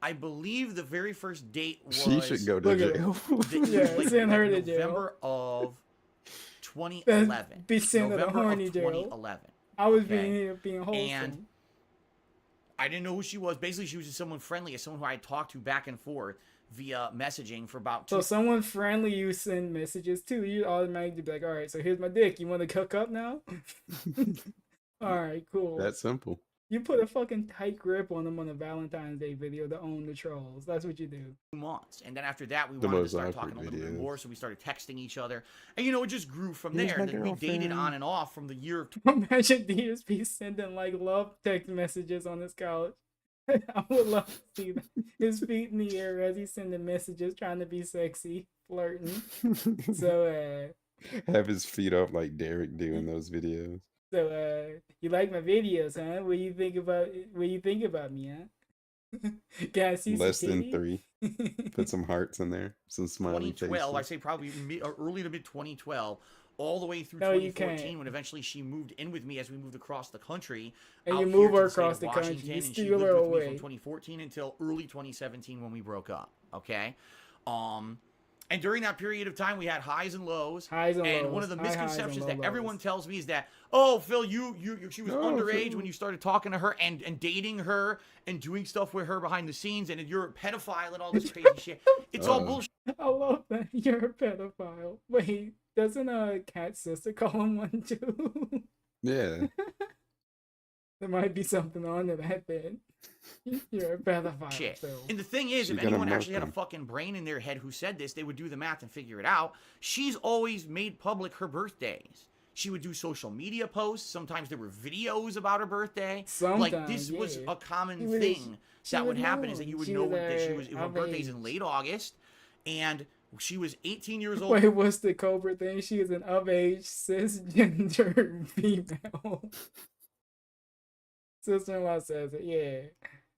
I believe the very first date was She should go to Look at jail. Yeah, send her to jail. November of 2011. Be sent to the November horny of jail. 2011. I was Okay. being wholesome. And I didn't know who she was. Basically, she was just someone friendly, someone who I had talked to back and forth via messaging for about So 2 someone friendly you send messages to, you automatically be like, all right, so here's my dick. You want to cook up now? All right, cool. That simple. You put a fucking tight grip on them on a Valentine's Day video to own the trolls. That's what you do. months. And then after that, we The wanted to most start awkward talking a little bit videos. more, so we started texting each other. And, it just grew from Here's there. my And then we dated girlfriend. on and off from the year of Imagine DSP sending like love text messages on his couch. I would love to see that. His feet in the air as he's sending messages, trying to be sexy, flirting. So, Have his feet up like Derek do in those videos. you like my videos, huh? What you think about me, huh? Can I see Less some than titty? 3. Put some hearts in there. Some smiley 2012, I faces. say probably early to mid 2012, all the way through No, you 2014, can't. when eventually she moved in with me as we moved across the country. And out you here move to her the state across of the Washington, country. You and she steal lived her with me from away. 2014 until early 2017 when we broke up. Okay, and during that period of time, we had highs and lows. Highs and and lows. one of the High highs and misconceptions low that lows. everyone tells me is that, oh, Phil, she was No, underage Phil. when you started talking to her and dating her and doing stuff with her behind the scenes, and you're a pedophile and all this crazy shit. It's all bullshit. I love that. You're a pedophile. Wait, doesn't Cat's sister call him one too? Yeah. There might be something on to that then. You're a pedophile. Shit. Phil. And the thing is, She if gonna anyone murk actually had a him. fucking brain in their head who said this, they would do the math and figure it out. She's always made public her birthdays. She would do social media posts. Sometimes there were videos about her birthday. Like, this Sometimes, was yeah. a common She was- thing she that would would happen, is know. that you would She know was, that she was, her of birthday's in age. late August, and she was 18 years old. Wait, what's the Cobra thing? She is an of-age cisgender female. Sister-in-law says it, yeah.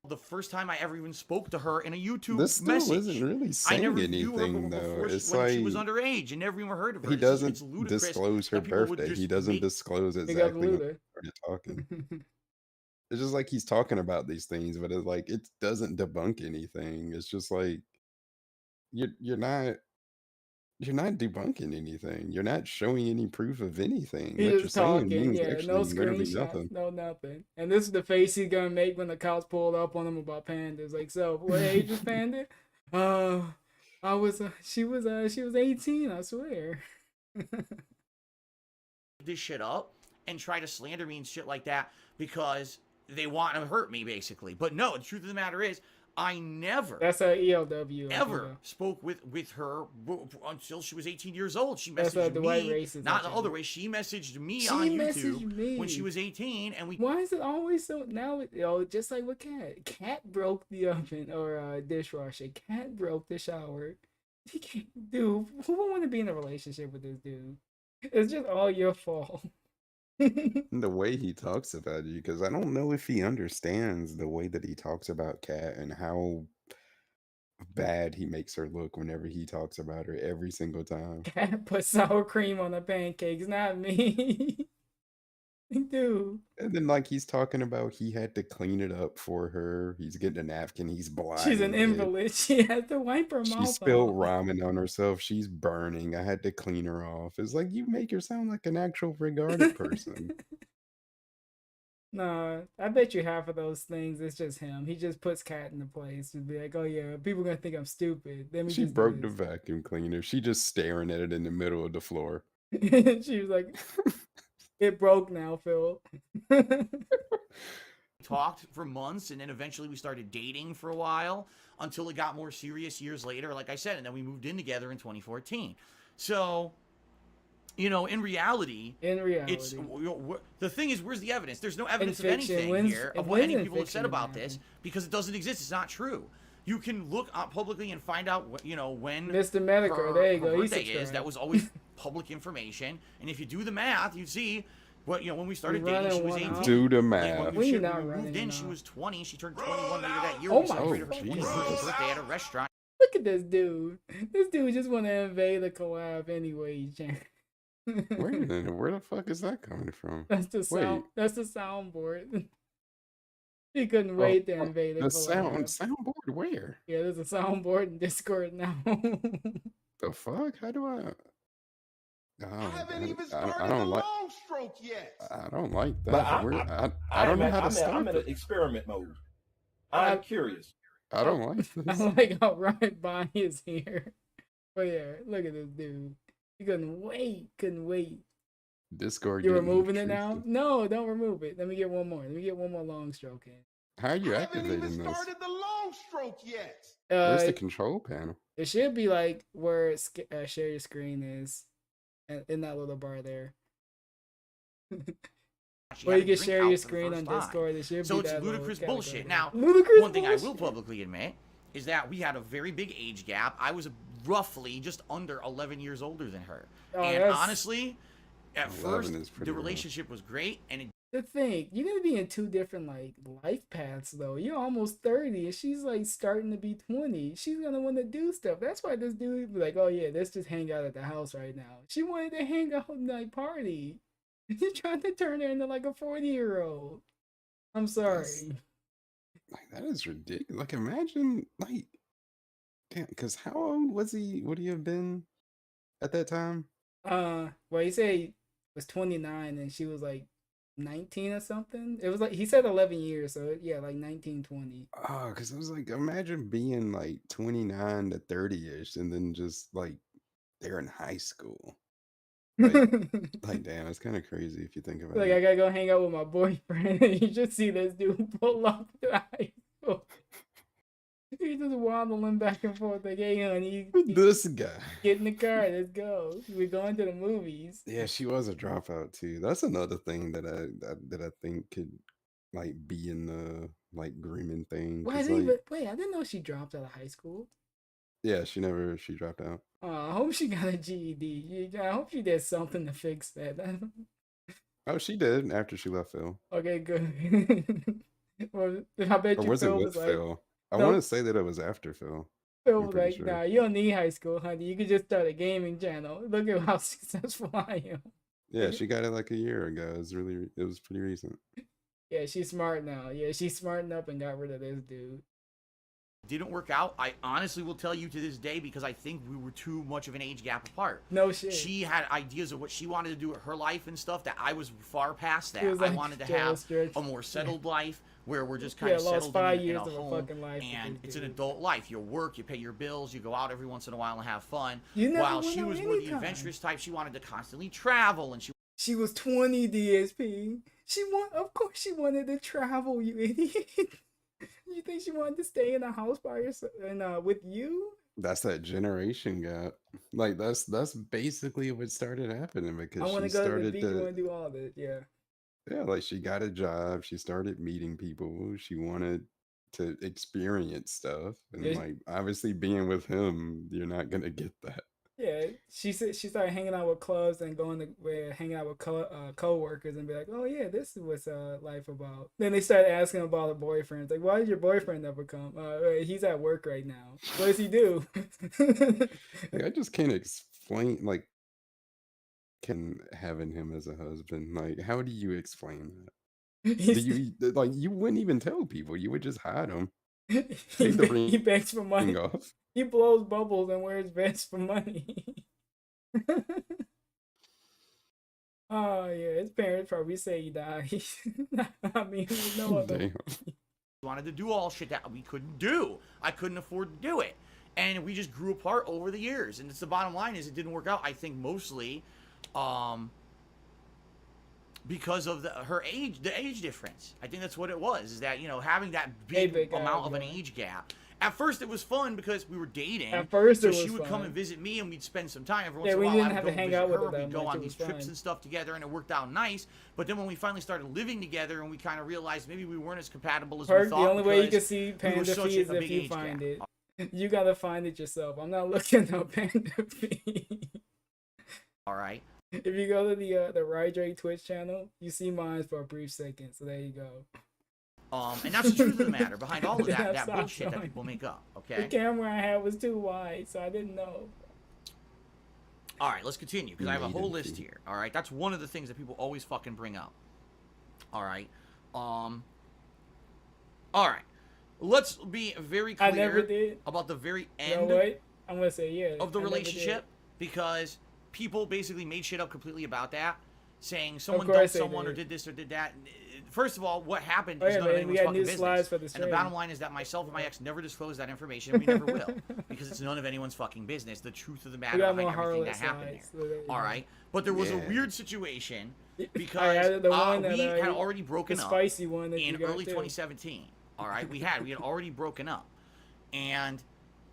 The first time I ever even spoke to her in a YouTube This still message. isn't really I saying never knew her anything, though. before It's when she like was underage and never even heard of her. he It's just- doesn't it's ludicrous disclose her that people would birthday. just He doesn't make- disclose Big up exactly when Luda. he started talking. It's just like he's talking about these things, but it's like it doesn't debunk anything. It's just like you're not debunking anything. You're not showing any proof of anything. He's What you're just saying talking, means yeah, no actually literally screenshots, nothing. no nothing. And this is the face he's gonna make when the cops pulled up on him about pandas. Like, so what age is Panda? She was 18, I swear. this shit up and try to slander me and shit like that because they want to hurt me, basically. But no, the truth of the matter is, I never That's a ELW. ever spoke with her until she was 18 years old. She That's messaged the white me, racists, not I the think. other way. She messaged me She on messaged YouTube me. when she was 18, and we. Why is it always so now? Just like with Cat. Cat broke the oven or dishwasher. Cat broke the shower. He can't, dude. Who would want to be in a relationship with this dude? It's just all your fault. And the way he talks about you, because I don't know if he understands the way that he talks about Kat and how bad he makes her look whenever he talks about her every single time. Cat put sour cream on the pancakes, not me. Dude. And then like he's talking about he had to clean it up for her. He's getting a napkin. He's blind. She's an invalid. She had to wipe her She mouth spilled off. ramen on herself. She's burning. I had to clean her off. It's like you make her sound like an actual regarded person. Nah, I bet you half of those things it's just him. He just puts Cat in the place to be like, oh yeah, people gonna think I'm stupid. Let me She just do broke the this. vacuum cleaner. She just staring at it in the middle of the floor. She was like, it broke now, Phil. Talked for months, and then eventually we started dating for a while until it got more serious years later, like I said, and then we moved in together in 2014. So, in reality, it's the thing is, where's the evidence? There's no evidence of anything here of what any people have said about this because it doesn't exist. It's not true. You can look up publicly and find out when Mr. Medical, there you her go. birthday is. That was always public information, and if you do the math, you see. When we started dating, she was 18. Do the And math. when we moved in, she was 20. She turned 21 later that year. Oh We my celebrated her Jesus. 21st birthday at a restaurant. Look at this dude. This dude just want to invade the collab anyway he can. Wait a minute, where the fuck is that coming from? That's the sound. That's the soundboard. He couldn't wait to invade the collab. Soundboard where? Yeah, there's a soundboard in Discord now. The fuck? How do I? Oh, I haven't even I started don't the like. long stroke yet. I don't like that. But I don't know how to start I'm in an it. experiment mode. I'm curious. I don't like I this. like how Ryan Bonnie is here. But yeah, look at this dude. He couldn't wait. Couldn't wait. Discord. You're getting removing it now? intrusive. No, don't remove it. Let me get one more. Let me get one more long stroke in. How are you I haven't even activating this? started the long stroke yet. Where's the control panel? It should be like where share your screen is, in that little bar there. She Where had you a can drink share out your for the screen on first time. Discord. It should So be it's that little ludicrous category. bullshit. Now, Ludicrous one thing I will bullshit. publicly admit is that we had a very big age gap. I was roughly just under 11 years older than her. Oh, And that's- honestly, at 11 first, is pretty the low. relationship was great, and it The thing, you're gonna be in two different like life paths though. You're almost 30 and she's like starting to be 20. She's gonna want to do stuff. That's why this dude be like, oh yeah, let's just hang out at the house right now. She wanted to hang out and like party. You're trying to turn her into like a 40-year-old. I'm sorry. Like, that is ridiculous. Like, imagine, like, damn, because how old was he? Would he have been at that time? Well, he said he was 29 and she was like 19 or something. It was like he said 11 years, so yeah, like 19, 20. Oh, because I was like, imagine being like 29 to 30-ish and then just like they're in high school. Like damn, it's kind of crazy if you think about Like it. I gotta go hang out with my boyfriend, and you just see this dude pull up to high school. He's just waddling back and forth like, hey, honey, This guy. get in the car, let's go. We're going to the movies. Yeah, she was a dropout too. That's another thing that I think could like be in the like grooming thing. Wait, I 'Cause, didn't like, wait, I didn't know she dropped out of high school. yeah, she dropped out. I hope she got a GED. I hope she did something to fix that. Oh, she did after she left Phil. Okay, good. Well, I bet Or you was it Phil with was like, Phil? I no. want to say that it was after Phil. Phil I'm was pretty like, sure. nah, you don't need high school, honey. You could just start a gaming channel. Look at how successful I am. Yeah, she got it like a year ago. It was pretty recent. Yeah, she's smart now. Yeah, she's smartened up and got rid of this dude. Didn't work out. I honestly will tell you to this day because I think we were too much of an age gap apart. No shit. She had ideas of what she wanted to do with her life and stuff that I was far past that. It was I like wanted to Joe have Stretch. a more settled life where we're just Yeah, kind of lost settled 5 in years a of a home, fucking life with and this it's an dude. adult life. You work, you pay your bills, you go out every once in a while and have fun. You never While went she out was more the anytime. adventurous type, she wanted to constantly travel, and She was 20 DSP. Of course she wanted to travel, you idiot. You think she wanted to stay in a house by herself and with you? That's that generation gap. Like that's basically what started happening I because want she to go to the started beach. I want to do all this. Yeah. yeah, like she got a job, she started meeting people, she wanted to experience stuff, and Yeah. like obviously being with him, you're not gonna get that. Yeah, she said she started hanging out with clubs and going to hanging out with co-workers and be like, oh yeah, this is what's life about. Then they started asking about her boyfriends, like, why did your boyfriend never come? He's at work right now. What does he do? Like I just can't explain like can having him as a husband. Like how do you explain that? Do you like you wouldn't even tell people, you would just hide him. Take the he begs for money. ring off. He blows bubbles and wears vests for money. Oh yeah, his parents probably say he died. I mean, there's no other. Damn. wanted to do all shit that we couldn't do. I couldn't afford to do it. And we just grew apart over the years. And it's the bottom line is it didn't work out, I think, mostly because of the age difference. I think that's what it was, is that, you know, having that big amount of an age gap. At first, it was fun because we were dating. At first, so it was she would fun. come and visit me, and we'd spend some time every once Yeah, in a we while. didn't I would have go to hang visit out with her. her that We'd go much, on it these was trips fun. and stuff together, and it worked out nice. But then when we finally started living together, and we kind of realized maybe we weren't as compatible as we The thought. only way you can because see we were Panda such Fee is a if big you age find gap. it. You gotta find it yourself. I'm not looking up Panda Fee. All right. If you go to the Rye Drake Twitch channel, you see mine for a brief second. So there you go. And that's the truth of the matter behind all of Yeah, that stop bullshit that showing people make up. The Okay. camera I had was too wide, so I didn't know. All right, let's continue because I have a whole Maiden list fee. here. All right, that's one of the things that people always fucking bring up. All right. All right. Let's be very I clear never did. about the very You know end what? I'm gonna say yeah. of the I never did. relationship because people basically made shit up completely about that, saying someone course dumped they someone or did. did this or did that. First of all, what happened Oh, is yeah, none of man, we anyone's got fucking new business. slides for the And the stream. bottom line is that myself and my ex never disclosed that information, and we never will, because it's none of anyone's fucking business. The truth of the matter We got behind more everything that Harlots happened slides. there. So there you All go. right, but there was a Yeah. weird situation I because added the one that we had I- already broken the up spicy one that you in got early too. 2017. All right, we had already broken up, and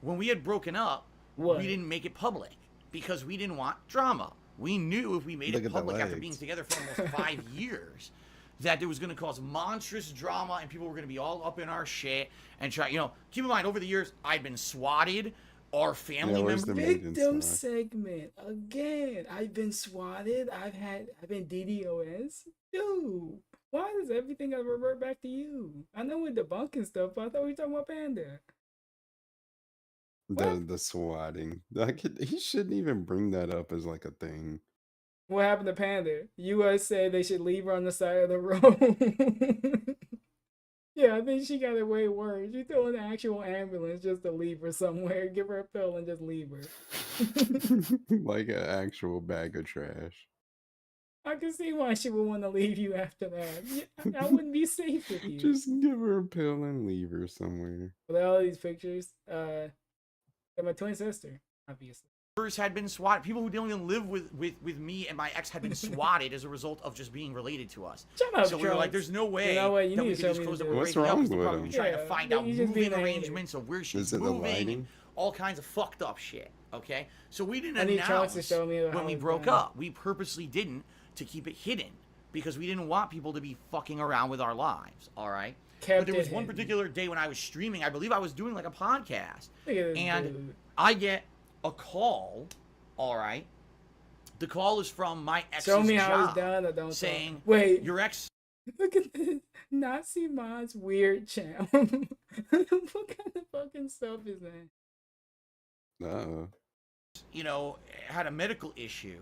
when we had broken up, What? we didn't make it public because we didn't want drama. We knew if we made Look it at the public after legs. being together for almost 5 years, that there was going to cause monstrous drama and people were going to be all up in our shit and try. You know, keep in mind over the years I'd been swatted our family where's members. the Maiden Victim swat? segment again. I've been swatted. I've been DDoS. Dude, why does everything gotta revert back to you? I know we're debunking stuff, but I thought we were talking about Panda. The swatting. Like he shouldn't even bring that up as like a thing. What happened to Panda? US said they should leave her on the side of the road. Yeah, I think she got it way worse. You throw an actual ambulance just to leave her somewhere, give her a pill and just leave her. Like an actual bag of trash. I can see why she would want to leave you after that. Yeah, I wouldn't be safe with you. Just give her a pill and leave her somewhere. With all these pictures, they're my twin sister, obviously. Had been swatted. People who don't even live with me and my ex had been swatted as a result of just being related to us. Shut up, So we were like, there's no way You know what? You that need we to could show just me close the up. video. What's We're wrong probably with him? trying to Yeah, find out you just being moving a hater. arrangements of where she's Is it the moving, and lighting? all kinds of fucked up shit. Okay, so we didn't I need Charles to announce show me when how we it's broke done. up. We purposely didn't, to keep it hidden, because we didn't want people to be fucking around with our lives. All right. But there was one particular day when I was streaming. I believe I was doing like a podcast, and I get a call. All right. The call is from my ex's Show me how job it's done or don't saying, talk. Wait, your ex. look at this Nazi Mod's weird channel. What kind of fucking stuff is that? Uh-oh. You know, had a medical issue,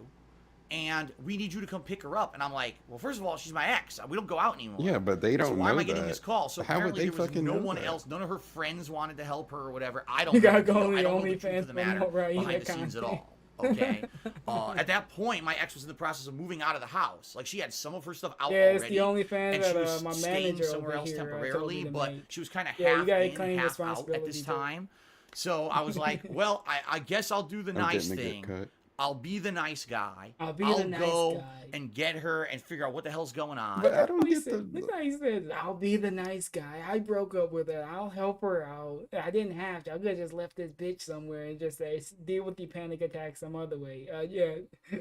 and we need you to come pick her up. And I'm like, well, first of all, she's my ex. We don't go out anymore. Yeah, but they don't so know why am I that. getting this call? So How would apparently they there was fucking no know one that? else. None of her friends wanted to help her or whatever. I don't You know. gotta go on I the don't know the truth OnlyFans of the matter right behind the scenes at all. Okay. At that point, my ex was in the process of moving out of the house. Like, she had some of her stuff out Yeah, it's already. the OnlyFans And she that was my staying manager somewhere over else here told me temporarily, to but make. she was kind of Yeah, you half gotta in, claim half out at responsibility this too. time. So I was like, well, I guess I'll do the I'm nice getting a good thing. cut. I'll be the nice guy. I'll be I'll the nice go guy. and get her and figure out what the hell's going on. But I don't He get said, the. look how he said, I'll be the nice guy. I broke up with her. I'll help her out. I didn't have to. I could have just left this bitch somewhere and just say, deal with the panic attack some other way. Yeah,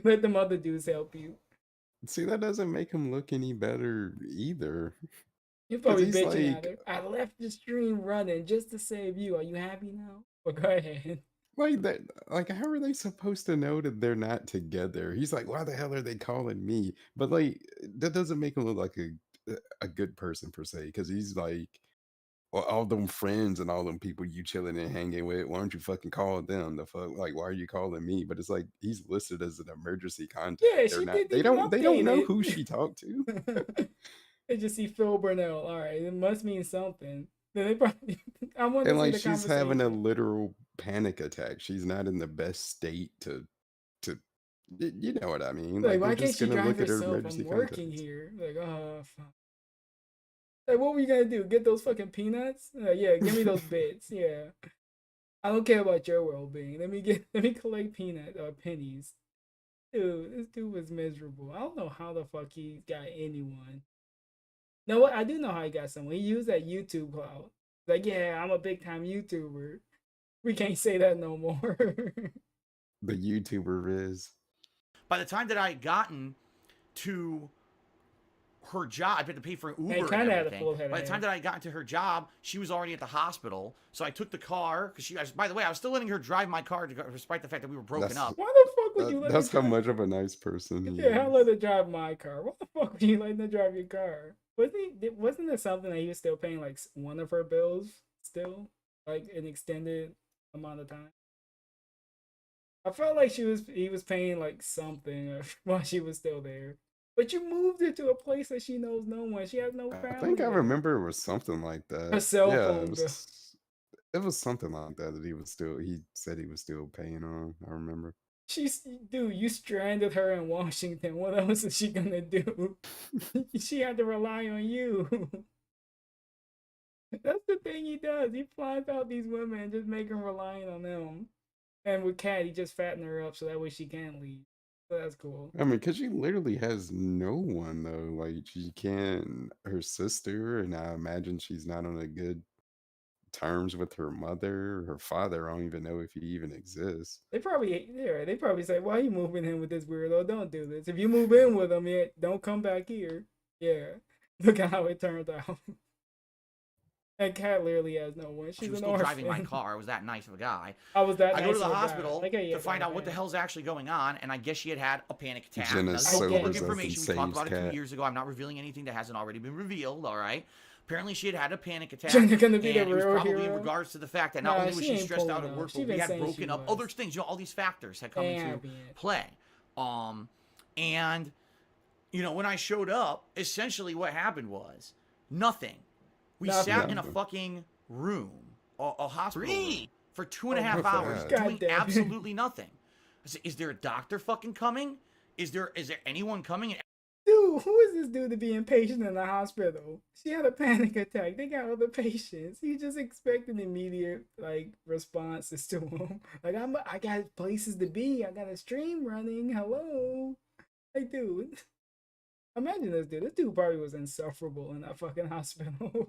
let them other dudes help you. See, that doesn't make him look any better either. You're 'Cause probably he's bitching like- at her. I left the stream running just to save you. Are you happy now? Well, go ahead. Like that, like how are they supposed to know that they're not together? He's like, why the hell are they calling me? But like, that doesn't make him look like a good person per se, because he's like, well, all them friends and all them people you chilling and hanging with, why don't you fucking call them? The fuck, like, why are you calling me? But it's like he's listed as an emergency contact. Yeah, They're she not. didn't They even don't. They don't know update who it. she talked to. They just see Phil Burnell. All right, it must mean something. Then they probably. I want to And see like the she's having a conversation. literal panic attack. She's not in the best state to you know what I mean? Like, Like why they're can't just she gonna drive look at her herself? emergency I'm working contacts. here. Like, fuck. Like, what were you gonna do? Get those fucking peanuts? Yeah, give me those bits. Yeah, I don't care about your well-being. Let me collect peanut pennies. Dude, this dude was miserable. I don't know how the fuck he got anyone. No, what I do know how he got someone. He used that YouTube clout. Like, yeah, I'm a big time YouTuber. We can't say that no more. The YouTuber is. By the time that I had gotten to her job, I had to pay for an Uber and kinda had a everything. full head of By the time hair. that I got into her job, she was already at the hospital. So I took the car because by the way, I was still letting her drive my car despite the fact that we were broken That's- up. Why the fuck would you let That's her how drive? much of a nice person he Yeah, I is. let her drive my car. What the fuck would you letting her drive your car? Wasn't there something that he was still paying like one of her bills still, like an extended amount of time? I felt like he was paying like something while she was still there. But you moved her to a place that she knows no one. She has no family. I think I there. remember it was something like that. Her cell Yeah, phone it bill. was something like that he said he was still paying on. I remember. Dude, you stranded her in Washington. What else is she gonna do? She had to rely on you. That's the thing he does. He flies out these women and just make them reliant on them. And with Kat, he just fatten her up so that way she can't leave. So that's cool. I mean, because she literally has no one though. Like she can't. Her sister, and I imagine she's not on a good terms with her mother. Her father, I don't even know if he even exists. They probably say, why are you moving in with this weirdo? Don't do this. If you move in with him, don't come back here. Yeah. Look at how it turned out. And Kat literally has no one. She She's was an still orphan. driving my car. I was that nice of a guy. I was that I nice go to the of a guy. hospital Like, yeah, to find out what the hell's actually going on, and I guess she had a panic attack. Jenna's Now, this is public sobers up information. and We talked saves about it Kat. 2 years ago. I'm not revealing anything that hasn't already been revealed, all right? Apparently, she had a panic attack. Jenna gonna be the and it was real probably in hero? regards to the fact that not Nah, only was she she ain't stressed out pulling at work, up. She but we been had saying she broken up was. other things. You know, all these factors had come into Ambient. play. And, you know, when I showed up, essentially what happened was nothing. We Nothing. sat in a fucking room, a hospital room, for 2.5 Oh my hours God. doing God damn it. absolutely nothing. I said, is there a doctor fucking coming? Is there anyone coming? Dude, who is this dude to be impatient in the hospital? She had a panic attack. They got other patients. You just expect an immediate like responses to him. Like I got places to be. I got a stream running. Hello, like dude. Imagine this dude. This dude probably was insufferable in that fucking hospital.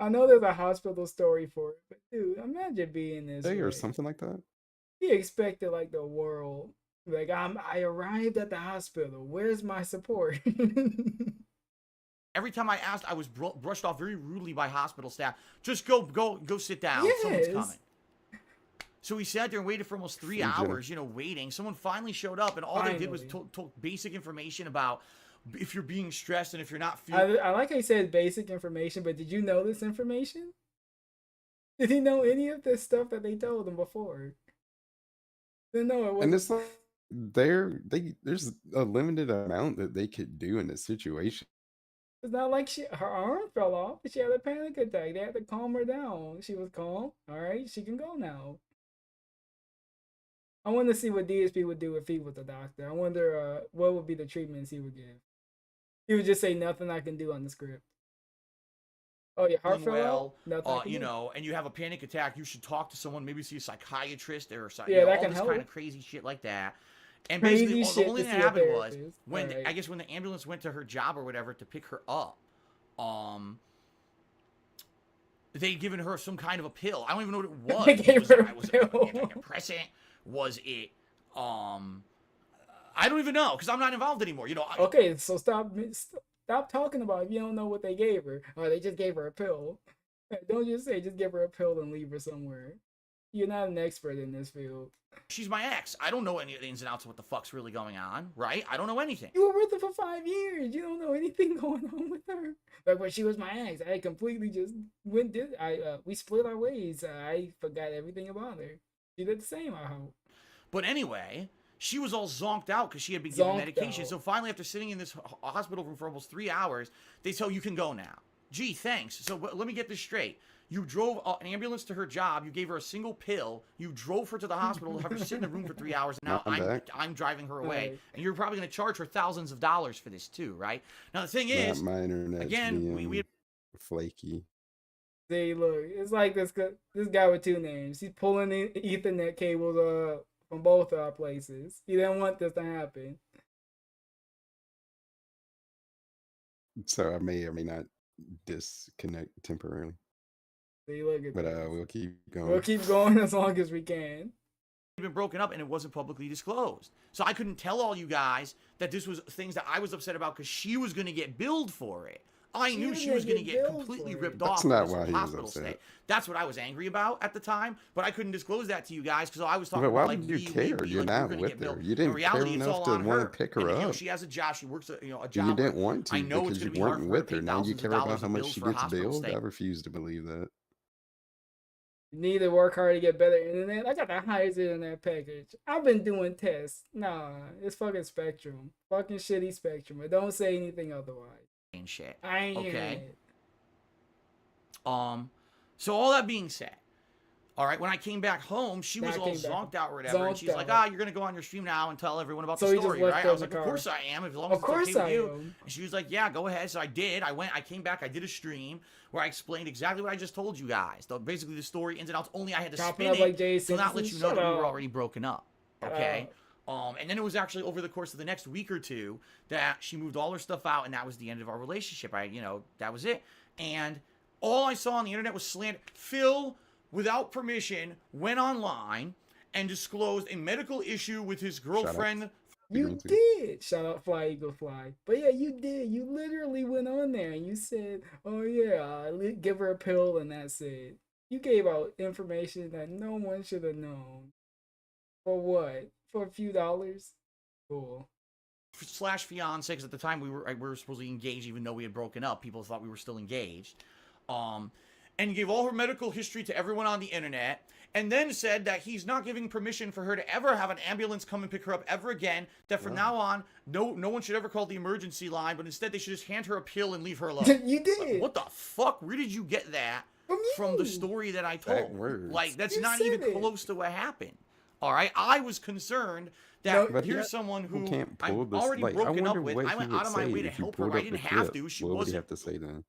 I know there's a hospital story for it, but dude, imagine being this Hey, or way. something like that. He expected like the world. Like I arrived at the hospital. Where's my support? Every time I asked, I was brushed off very rudely by hospital staff. Just go sit down. Someone's Yes. coming. So we sat there and waited for almost 3 hours, you know, waiting. Someone finally showed up, and all they did was told basic information about if you're being stressed and if you're not feeling. I like how he said basic information, but did you know this information? Did he know any of this stuff that they told him before? Didn't know it was. And it's like there's a limited amount that they could do in this situation. It's not like her arm fell off. She had a panic attack. They had to calm her down. She was calm. All right, she can go now. I want to see what DSP would do if he was a doctor. I wonder what would be the treatments he would give. He would just say nothing I can do on the script. Oh, your heart fell out? Nothing I can You do. know, and you have a panic attack, you should talk to someone, maybe see a psychiatrist or Yeah, you know, that all can this help. kind of crazy shit like that. And Crazy basically, shit the only to thing see that a happened was therapist. when Alright. I guess when the ambulance went to her job or whatever to pick her up, they'd given her some kind of a pill. I don't even know what it was. They gave her a was pill. it an antidepressant? Was it I don't even know because I'm not involved anymore. You know. Okay, so stop talking about it if you don't know what they gave her. Or they just gave her a pill. Don't just say just give her a pill and leave her somewhere. You're not an expert in this field. She's my ex. I don't know any of the ins and outs of what the fuck's really going on, right? I don't know anything. You were with her for 5 years. You don't know anything going on with her. Like when she was my ex, I completely just we split our ways. I forgot everything about her. She did the same, I hope. But anyway, she was all zonked out because she had been given Zonked medication. out. So finally, after sitting in this hospital room for almost 3 hours, they tell you can go now. Gee, thanks. So let me get this straight. You drove an ambulance to her job. You gave her a single pill. You drove her to the hospital, have her sit in the room for 3 hours. And now I'm driving her away. Right. And you're probably going to charge her thousands of dollars for this too, right? Now, the thing is, My internet's again, we had flaky. See, look, it's like this guy with two names. He's pulling the Ethernet cables from both our places. He didn't want this to happen. So I may or may not disconnect temporarily. See, look at But this. we'll keep going. We'll keep going as long as we can. been broken up and it wasn't publicly disclosed. So I couldn't tell all you guys that this was things that I was upset about because she was going to get billed for it. I knew she was going to get completely ripped off. That's not with this why he was hospital upset. stay. That's what I was angry about at the time, but I couldn't disclose that to you guys because I was talking But why about like would you we, care? we, You're like, not we're gonna with get her. billed. You In didn't reality, care it's enough all to on want her. to pick her And, you know, up. she has a job. She works a job. You didn't where want to I know because it's you going to be hard weren't for her with to her. pay Now you thousands of care about dollars how in much bills she for a gets hospital billed. stay. I refuse to believe that. You need to work hard to get better internet. I got the highest internet package. I've been doing tests. Nah, it's fucking Spectrum. Fucking shitty Spectrum. But don't say anything otherwise. And shit. I ain't Okay. hearing it. So all that being said, all right, when I came back home, she was Nah, I all came back zonked out or whatever, and zonked she's like, out. you're going to go on your stream now and tell everyone about So the he just story, left right? her I in was the like, car. of course I am, as long Of as it's course okay with I you. am. And she was like, yeah, go ahead. So I did. I came back, I did a stream where I explained exactly what I just told you guys. Basically the story, ins and outs, only I had to Chopping spin up like it Jay to not let Simpson. you know Shut that we were up. already broken up, okay? And then it was actually over the course of the next week or two that she moved all her stuff out, and that was the end of our relationship. That was it. And all I saw on the internet was slander. Phil, without permission, went online and disclosed a medical issue with his girlfriend You did. Shout out Fly Eagle Fly. But yeah, you did. You literally went on there and you said, oh yeah, give her a pill and that's it. You gave out information that no one should have known. For what? For a few dollars? Cool. Slash fiance, because at the time we were supposedly engaged, even though we had broken up. People thought we were still engaged. And gave all her medical history to everyone on the internet, and then said that he's not giving permission for her to ever have an ambulance come and pick her up ever again, that from now on, no one should ever call the emergency line, but instead they should just hand her a pill and leave her alone. You did. Like, what the fuck? Where did you get that from the story that I told? Like, that's not even close to what happened. All right? I was concerned that here's someone who I'm already broken up with. I went out of my way to help her. I didn't have to. She wasn't. What would he have to say then?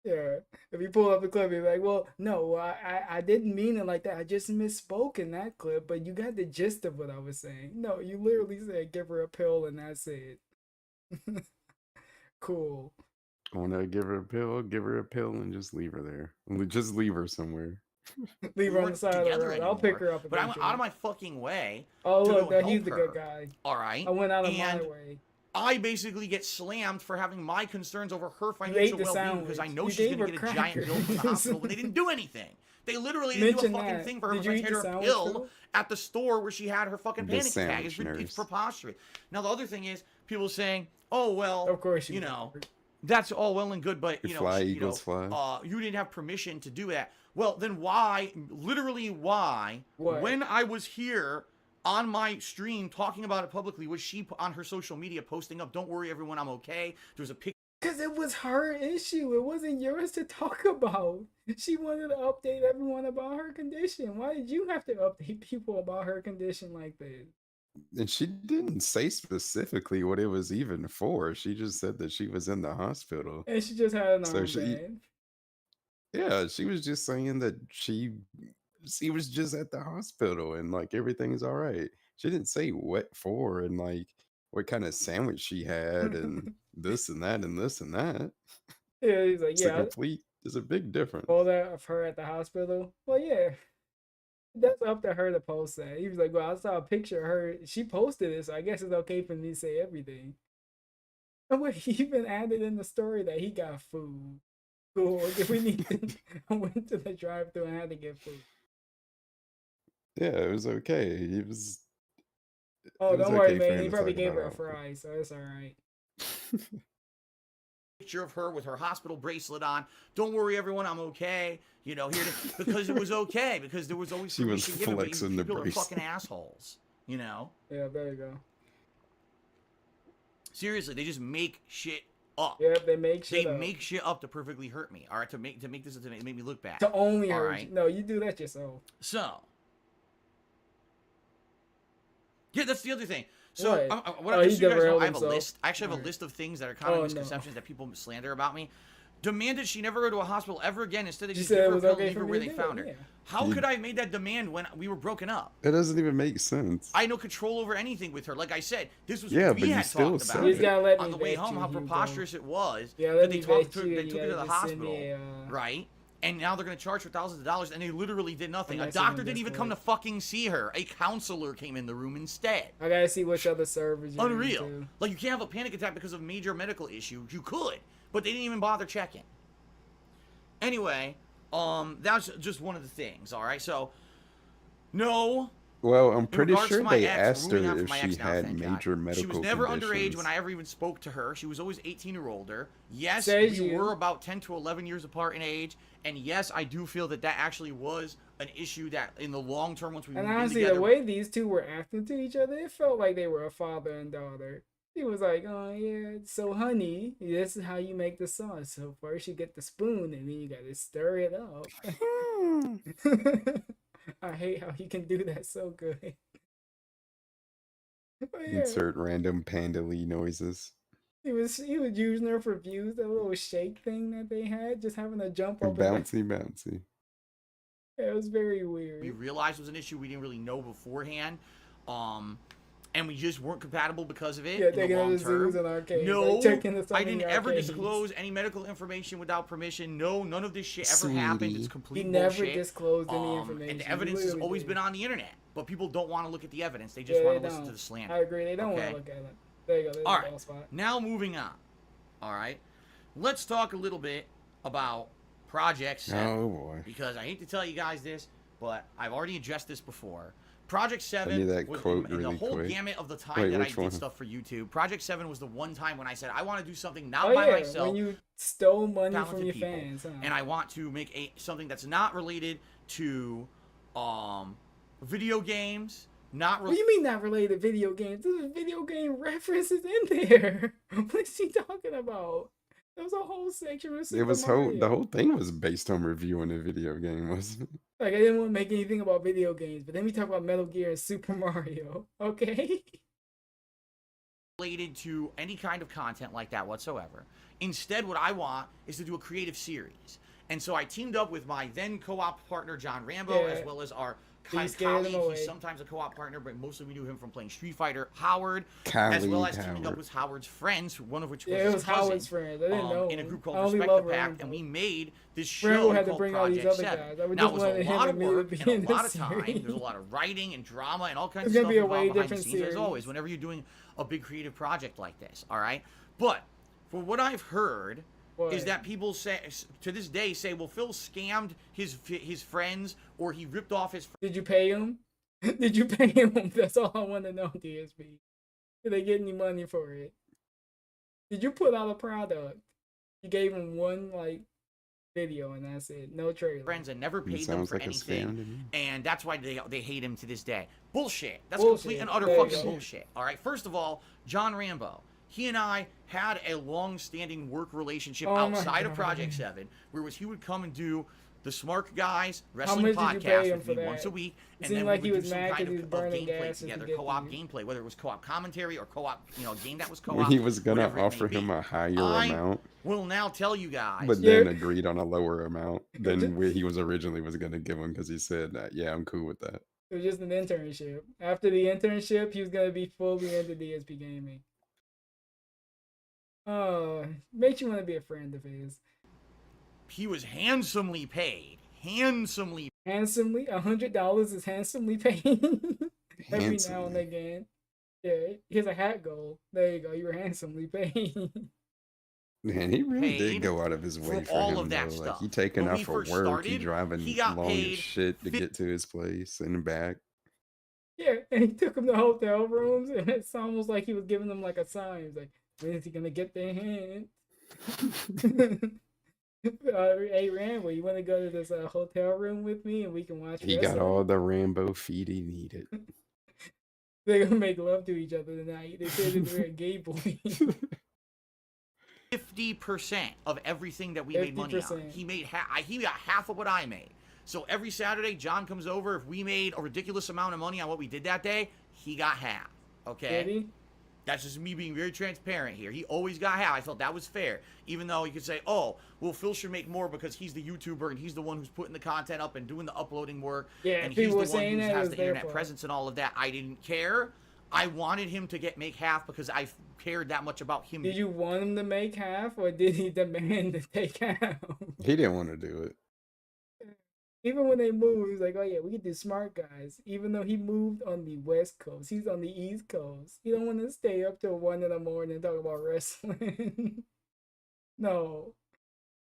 Yeah, if you pull up the clip, you're like, well, no, I didn't mean it like that. I just misspoke in that clip, but you got the gist of what I was saying. No, you literally said give her a pill and that's it. Cool. I want to give her a pill and just leave her there. Just leave her somewhere. Leave her on the side of the road. Anymore. I'll pick her up eventually. But I went out of my fucking way. Oh, look, he's the good guy. All right. I went out of my way. I basically get slammed for having my concerns over her financial well-being because I know she's going to get a giant bill from the hospital when they didn't do anything. They literally didn't do a fucking thing for her besides hand her a pill at the store where she had her fucking panic attack. It's preposterous. Now, the ottle thing is, people saying, oh, well, of course you know, that's all well and good, but, you didn't have permission to do that. Well, then why, literally why, when I was here on my stream talking about it publicly, was she on her social media posting up, don't worry everyone, I'm okay? There was a picture. Because it was her issue. It wasn't yours to talk about. She wanted to update everyone about her condition. Why did you have to update people about her condition like this? And she didn't say specifically what it was even for. She just said that she was in the hospital. And she just had an armband. Yeah, she was just saying that she was just at the hospital and like everything's all right. She didn't say what for and like what kind of sandwich she had and this and that and this and that. Yeah, he's like, there's a big difference. All that of her at the hospital. Well, yeah, that's up to her to post that. He was like, well, I saw a picture of her. She posted it, so I guess it's okay for me to say everything. And he even added in the story that he got food. Cool. If we need to, I went to the drive-thru and had to get food. Yeah, it was okay. He was. Oh, don't worry, man. He probably gave her a fry, so it's all right. Picture of her with her hospital bracelet on. Don't worry, everyone. I'm okay. You know, because it was okay. Because there was always she was flexing the bracelet. People are fucking assholes. You know. Yeah, there you go. Seriously, they just make shit up. Yep, they make shit up. They make shit up to perfectly hurt me. All right, to make me look bad. To only hurt you. No, you do that yourself. So. Yeah, that's the other thing. So, I have a list. I actually have a list of things that are common misconceptions that people slander about me. Demanded she never go to a hospital ever again. Instead, they just gave her a pill and leave her where they found her. How could I have made that demand when we were broken up? It doesn't even make sense. I had no control over anything with her. Like I said, this was what we had talked about on the way home, how preposterous it was that they took her to the hospital, right? And now they're going to charge her thousands of dollars, and they literally did nothing. A doctor didn't even come to fucking see her. A counselor came in the room instead. I gotta see which other servers you're Unreal. Into. Like, you can't have a panic attack because of major medical issue. You could, but they didn't even bother checking. Anyway, that's just one of the things, all right? So, no. Well, I'm pretty sure they asked her if she had major medical She was never conditions. underage when I ever even spoke to her. She was always 18 or older. Yes, we were about 10 to 11 years apart in age. And yes, I do feel that actually was an issue that in the long term, once we moved in together. And honestly, the way these two were acting to each other, it felt like they were a father and daughter. He was like, oh, yeah, so honey, this is how you make the sauce. So first you get the spoon and then you got to stir it up. I hate how he can do that so good. Yeah. Insert random panda-ly noises. He was using her for views, that little shake thing that they had, just having to jump up. Bouncy. Yeah, it was very weird. We realized it was an issue we didn't really know beforehand. And we just weren't compatible because of it. Yeah, taking the zoos and arcades. No, like I didn't ever disclose any medical information without permission. No, none of this shit ever happened. It's complete bullshit. He never disclosed any information. And the evidence has always been on the internet. but people don't want to look at the evidence. They just want to listen to the slander. I agree. They don't want okay? to look at it. There you go. There's All the ball right. spot. Now moving on. All right. Let's talk a little bit about Project 7. Oh boy. Because I hate to tell you guys this, but I've already addressed this before. Project 7 I need that was quote in the really whole quick. gamut of the time Wait, that I which did one? stuff for YouTube. Project 7 was the one time when I said I want to do something not Oh by yeah, myself, when you stole money from talented your people, fans, huh? and I want to make something that's not related to video games, not What do you mean not related to video games? There's video game references in there. What is he talking about? There was a whole section of Super It was Mario. the whole thing was based on reviewing a video game, wasn't it? Like, I didn't want to make anything about video games, but then we talk about Metal Gear and Super Mario. Okay? related to any kind of content like that whatsoever. Instead, what I want is to do a creative series. And so I teamed up with my then co-op partner, John Rambo, as well as our colleague. He's sometimes a co-op partner, but mostly we knew him from playing Street Fighter, Howard, as well as teaming up with Howard's friends, one of which was his cousin, Howard's friends. I didn't know in a group called I Respect the Pact, and we made this show called Project 7. Now, it was a lot of work and a lot of time. There's a lot of writing and drama and all kinds of stuff involved behind the scenes, as always, whenever you're doing a big creative project like this, all right? But for what I've heard is that people say, to this day, say, well, Phil scammed his friends, or he ripped off his friends. Did you pay him? Did you pay him? That's all I want to know, DSP. Did they get any money for it? Did you put out a product? You gave him one, like, video, and that's it. No trailer. Friends and never paid them for anything. And that's why they hate him to this day. Bullshit. That's complete and utter fucking bullshit. All right? First of all, John Rambo. He and I had a long-standing work relationship outside of Project 7, where he would come and do the Smart Guys Wrestling Podcast with me once a week, and then we would do some kind of gameplay together, co-op gameplay, whether it was co-op commentary or co-op, game that was co-op. He was gonna offer him a higher amount. Will now tell you guys, but then agreed on a lower amount than he was originally gonna give him, because he said that, yeah, I'm cool with that. It was just an internship. After the internship, he was gonna be fully into DSP gaming. Makes you want to be a friend of his. He was handsomely paid. Handsomely, $100 is handsomely paid. Every now and again. Yeah, he has a hat goal. There you go. You were handsomely paid. Man, he really did go out of his way for all him, of that though. stuff. Like, he taking off for work, he driving long as shit to get to his place and back. Yeah, and he took him to hotel rooms, and it's almost like he was giving them like a sign. He was like, when is he gonna get their hand? Hey Rambo, you want to go to this hotel room with me and we can watch He wrestling? got all the Rambo feet he needed. They're gonna make love to each other tonight. They said that they're a gay boy. 50% of everything that we made money on. He made he got half of what I made. So every Saturday, John comes over. If we made a ridiculous amount of money on what we did that day, he got half. Okay? Did he? That's just me being very transparent here. He always got half. I felt that was fair. Even though you could say, oh, well, Phil should make more because he's the YouTuber and he's the one who's putting the content up and doing the uploading work. Yeah, and he's the one who has the internet presence and all of that. I didn't care. I wanted him to make half because I cared that much about him. Did you want him to make half, or did he demand to take half? He didn't want to do it. Even when they moved, he was like, oh yeah, we can do Smart Guys. Even though he moved on the West Coast, he's on the East Coast. He don't want to stay up till 1 in the morning and talk about wrestling. No.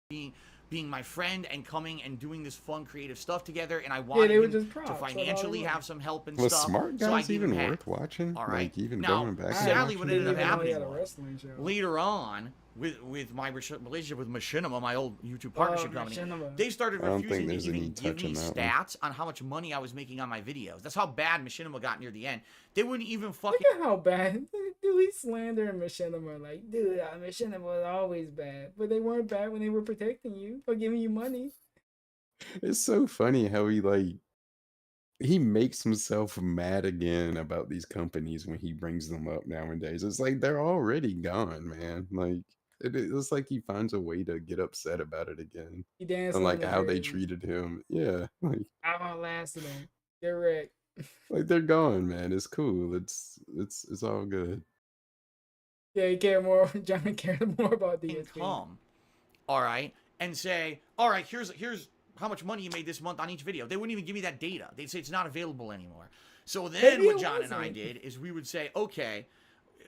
Being my friend and coming and doing this fun creative stuff together, and I wanted him to financially have some help and stuff. Was Smart Guys even worth watching? All right. Like, even now, going back. Sadly, what ended up happening later on, with my relationship with Machinima, my old YouTube partnership company, they started refusing to even give me stats on how much money I was making on my videos. That's how bad Machinima got near the end. They wouldn't even fucking... Look at how bad. Dude, he's slandering Machinima. Like, dude, Machinima was always bad. But they weren't bad when they were protecting you or giving you money. It's so funny how he makes himself mad again about these companies when he brings them up nowadays. It's like they're already gone, man. Like, it's like he finds a way to get upset about it again. He dances and like how they treated him. Yeah. Like, I outlasted them. They're wrecked. Like, they're gone, man. It's cool. It's all good. Yeah, he cared more. John cared more about DSP. Come, all right, and say, all right, here's how much money you made this month on each video. They wouldn't even give me that data. They'd say it's not available anymore. So then Maybe what it John and I wasn't. did is we would say, okay,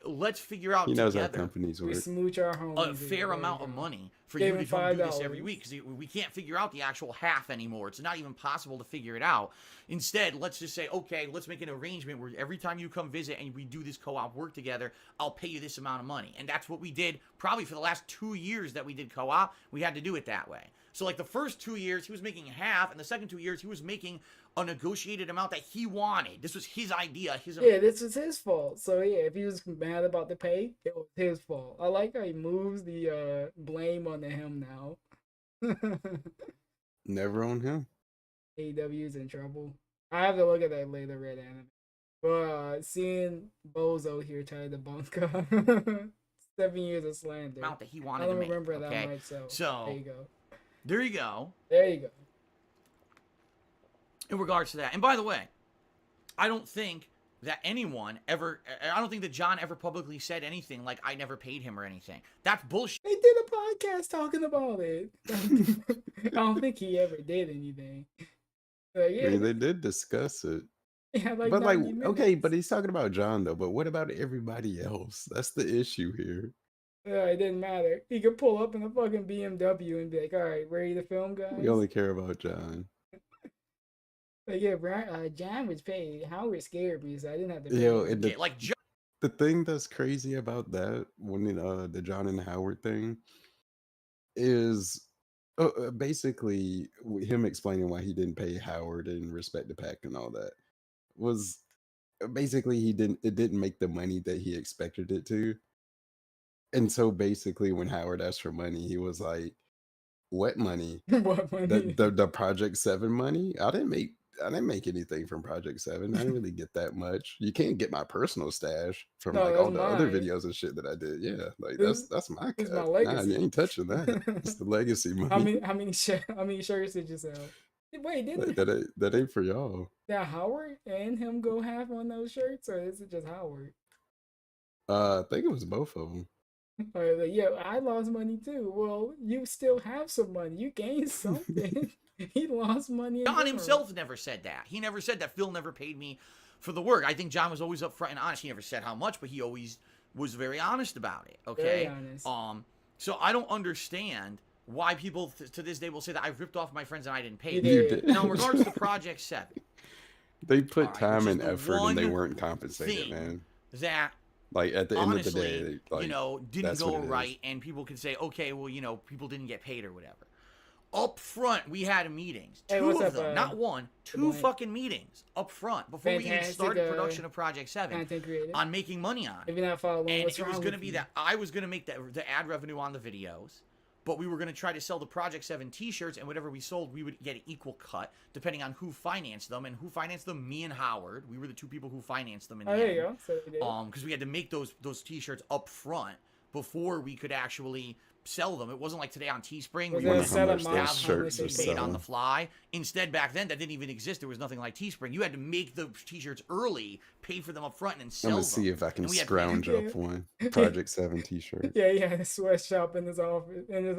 let's figure out He knows how together companies We work. smooch our homies. a fair amount of money for Gave you to him come do this every $5. week because we can't figure out the actual half anymore. It's not even possible to figure it out. Instead, let's just say, okay, let's make an arrangement where every time you come visit and we do this co-op work together, I'll pay you this amount of money. And that's what we did probably for the last 2 years that we did co-op. We had to do it that way. So like the first 2 years, he was making half, and the second 2 years, he was making a negotiated amount that he wanted. This was his idea. Yeah, this was his fault. So yeah, if he was mad about the pay, it was his fault. I like how he moves the blame onto him now. Never on him. AEW's in trouble. I have to look at that later, Red Anime. But seeing Bozo here try to debunk 7 years of slander. amount that he I wanted don't to make. remember Okay? that much, so So there you go. there you go. There you go. In regards to that. And by the way, I don't think that I don't think that John ever publicly said anything like I never paid him or anything. That's bullshit. They did a podcast talking about it. I don't think he ever did anything. But yeah, I mean, they did discuss it. yeah, like But like, 90 okay, minutes. but he's talking about John though. But what about everybody else? That's the issue here. It didn't matter. He could pull up in a fucking BMW and be like, "All right, ready to film, guys." We only care about John. Like, yeah, John was paid. Howard scared me, so I didn't have to pay Yo, him. and the, Like John the thing that's crazy about that, when the John and Howard thing, is basically him explaining why he didn't pay Howard and respect the pack and all that was basically it didn't make the money that he expected it to. And so basically when Howard asked for money, he was like, "What money? What money? The Project 7 money? I didn't make anything from Project 7. I didn't really get that much. You can't get my personal stash from No, like that's all the other mine. videos and shit that I did. Yeah, like This- that's my this cut. my Nah, legacy. you ain't touching that. It's the legacy money. How many shirts did you sell? Wait, Like, didn't that ain't for y'all. Howard and him go half on those shirts, or is it just Howard? I think it was both of them. Or like, yeah, I lost money too. Well, you still have some money. You gained something. He lost money. in John general. himself never said that. He never said that Phil never paid me for the work. I think John was always upfront and honest. He never said how much, but he always was very honest about it. Okay. Very honest. So I don't understand why people to this day will say that I ripped off my friends and I didn't pay You them. You did. did. Now, in regards to Project 7, They put Alright, time which is and the effort and they one weren't compensated, thing man. that Like at the end of the honestly, day, like, didn't that's go what it is. right, and people could say, okay, well, people didn't get paid or whatever. Up front, we had meetings, Hey, two what's of up, them, not one, two Blank? fucking meetings up front before we even Fantastic, started production of Project 7 Content creator. on making money on it. If you're not following, And what's it was wrong going to with be you? that I was going to make the ad revenue on the videos, but we were going to try to sell the Project 7 t-shirts, and whatever we sold, we would get an equal cut, depending on who financed them. And who financed them? Me and Howard. We were the two people who financed them in the Oh, there end. you go. So they did. Because we had to make those t-shirts up front before we could actually sell them. It wasn't like today on Teespring Was where there you a had set of those miles thousands shirts to are be made on selling? the fly. Instead, back then, that didn't even exist. There was nothing like Teespring. You had to make the t-shirts early, pay for them up front, and then sell I'm them. gonna see if I can And we had- scrounge up one Project 7 t-shirt. Yeah, he had a sweatshop in his office, in his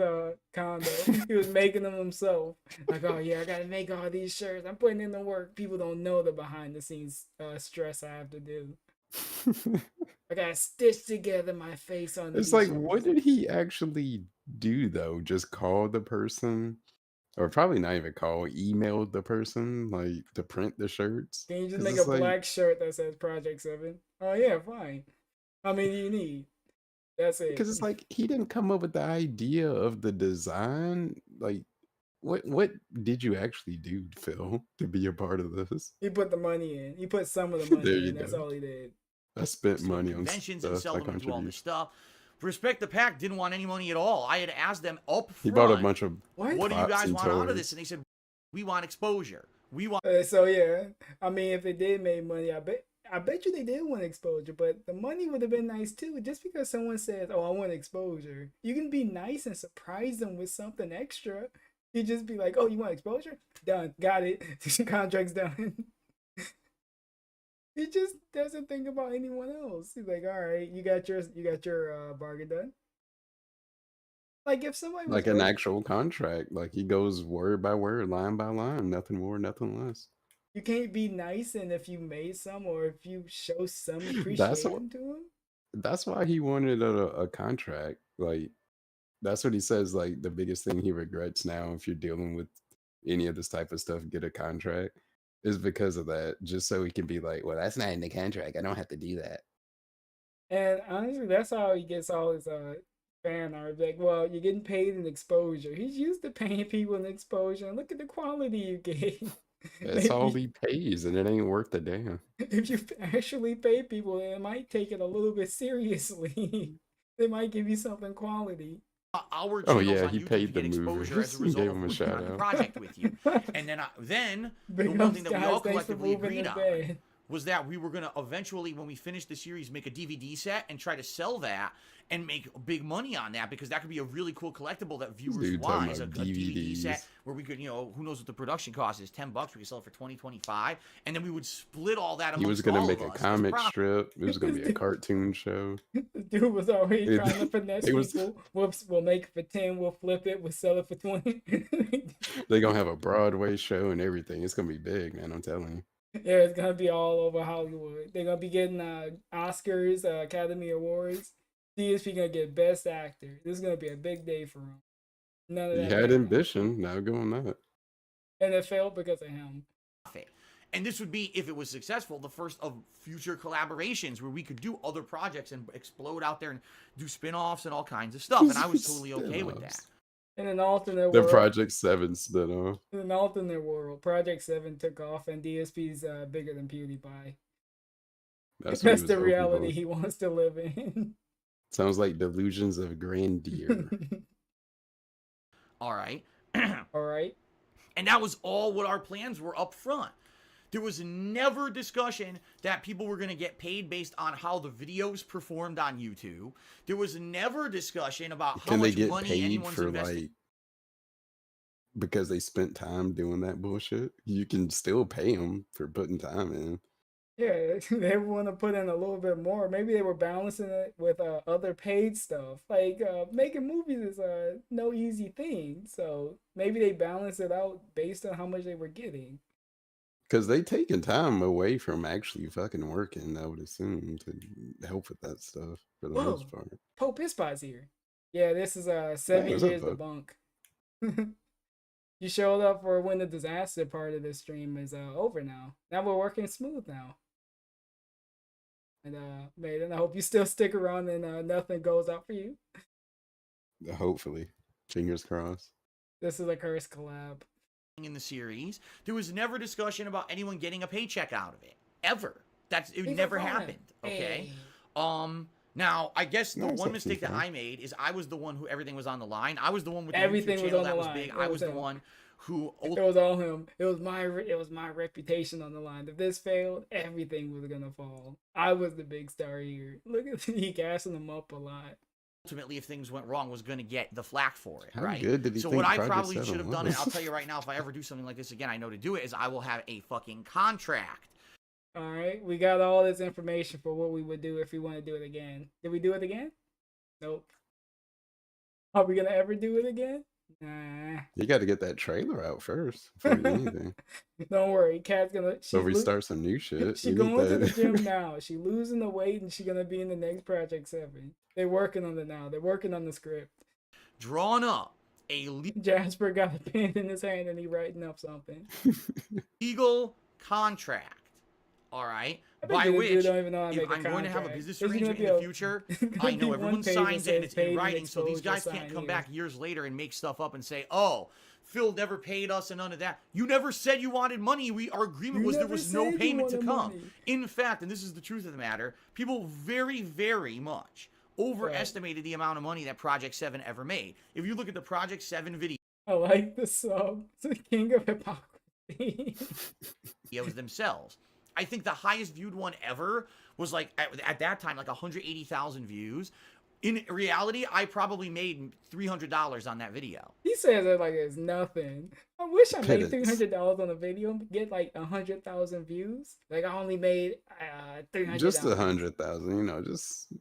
condo. He was making them himself. Like, oh yeah, I gotta make all these shirts. I'm putting in the work. People don't know the behind the scenes stress I have to do. I gotta stitch together my face on. It's these like, shirts. what did he actually do though? Just call the person, or probably not even call, emailed the person like to print the shirts? Can you just 'Cause make a it's like- black shirt that says Project 7? Oh yeah, fine. How many do you need? That's it. Because it's like he didn't come up with the idea of the design. Like, what did you actually do, Phil, to be a part of this? He put the money in. He put some of the money There you in. That's go. all he did. I spent Sell money on conventions and stuff. sell I them and do all this contributed. stuff. Respect the Pack didn't want any money at all. I had asked them up front, He bought a bunch of What? what do you pots guys and want out of toys. this? And they said, we want exposure. We want So yeah, I mean, if they did make money, I bet you they did want exposure, but the money would have been nice too. Just because someone says, "Oh, I want exposure," you can be nice and surprise them with something extra. You just be like, "Oh, you want exposure? Done, got it. Contract's done." He just doesn't think about anyone else. He's like, "All right, you got your bargain done." Like if somebody was Like an worth- actual contract. Like he goes word by word, line by line, nothing more, nothing less. You can't be nice, and if you made some or if you show some That's what. appreciation to him. That's why he wanted a contract. Like that's what he says. Like the biggest thing he regrets now, if you're dealing with any of this type of stuff, get a contract, is because of that. Just so he can be like, well, that's not in the contract. I don't have to do that. And honestly, that's how he gets all his fan art. Like, well, you're getting paid in exposure. He's used to paying people in exposure. And look at the quality you gave. That's all Maybe he pays, and it ain't worth a damn. if you actually pay people, they might take it a little bit seriously. They might give you something quality. Our Oh channels yeah, on he YouTube paid the get exposure as a movers. He result gave of him a working shout on the out. project with you. And then the Big one ups, thing that we all guys. Thanks for collectively moving agreed the on bed. was that we were going to eventually, when we finish the series, make a DVD set and try to sell that and make big money on that, because that could be a really cool collectible that viewers Dude talking wise, a about DVD set DVDs. where we could, who knows what the production cost is, $10, we could sell it for 20, 25, and then we would split all that amongst He was gonna all make of a us as comic profit. strip. It was gonna be a cartoon show. The dude was already It- trying to finesse it was- people. Whoops, we'll make it for 10, we'll flip it, we'll sell it for 20. They're gonna have a Broadway show and everything. It's gonna be big, man. I'm telling you. Yeah, it's gonna be all over Hollywood. They're gonna be getting Oscars, Academy Awards. DSP gonna get Best Actor. This is gonna be a big day for him. None of He that. had happened. ambition. Now go on that. And it failed because of him. And this would be, if it was successful, the first of future collaborations where we could do other projects and explode out there and do spin-offs and all kinds of stuff. And I was totally okay with that. Spin-offs. In an alternate The world, Project 7 spin-off. in an alternate world, Project 7 took off and DSP's bigger than PewDiePie. That's, That's what the he was reality hoping he wants to live in. for. Sounds like delusions of grandeur. All right. All right. And that was all what our plans were up front. There was never discussion that people were going to get paid based on how the videos performed on YouTube. There was never discussion about how Can they much get money paid anyone's for invested. like because they spent time doing that bullshit? You can still pay them for putting time in. Yeah, they want to put in a little bit more. Maybe they were balancing it with other paid stuff. Like making movies is no easy thing. So maybe they balance it out based on how much they were getting. Because they taking time away from actually fucking working, I would assume, to help with that stuff for the Whoa. most part. Pope Pisspot's here. Yeah, this is 7 Hey, what's up, years Pope? debunk. You showed up for when the disaster part of this stream is over now. Now we're working smooth now. And Maiden, I hope you still stick around and nothing goes out for you. Hopefully. Fingers crossed. This is a cursed collab. In the series, there was never discussion about anyone getting a paycheck out of it. Ever. It Even never fun. happened. Okay. Hey. Now, I guess the No, it's one not mistake that FIFA. I made is I was the one who everything was on the line. I was the one with the Everything YouTube was channel on that the was line. big. It I was was the him. one who It was all him. It was my reputation on the line. If this failed, everything was gonna fall. I was the big star here. Look at he gassing them up a lot. ultimately, if things went wrong, was going to get the flack for it, How right? good did he So think what I Project probably 7 should have done, and was? I'll tell you right now, if I ever do something like this again, I know to do it, is I will have a fucking contract. All right, we got all this information for what we would do if we want to do it again. Did we do it again? Nope. Are we gonna ever do it again? Nah. You got to get that trailer out first before you do anything. Don't worry, Kat's gonna. So we start some new shit. She We going need to the that. gym now. She losing the weight, and she gonna be in the next Project 7. They're working on it now. They're working on the script. Drawn up a Jasper got a pen in his hand, and he writing up something. legal contract. All right, I bet by you the dude which don't even know how to if make a I'm going to have a contract. business There's gonna arrangement be in the a- future, there's gonna I know be everyone one page that signs it and says it's paid in in writing, so these exposure, guys can't sign come here. back years later and make stuff up and say, "Oh, Phil never paid us and none of that." You never said you wanted money. Our agreement You was there never was no said you payment to wanted come. money. In fact, and this is the truth of the matter, people very, very much overestimated the amount of money that Project 7 ever made. If you look at the Project 7 video, I like the sub. It's the king of hypocrisy. videos themselves. I think the highest viewed one ever was like at that time like 180,000 views. In reality, I probably made $300 on that video. He says it like it's nothing. I wish I made Pittance. $300 on a video and get like 100,000 views. Like I only made $300. Just 100,000, just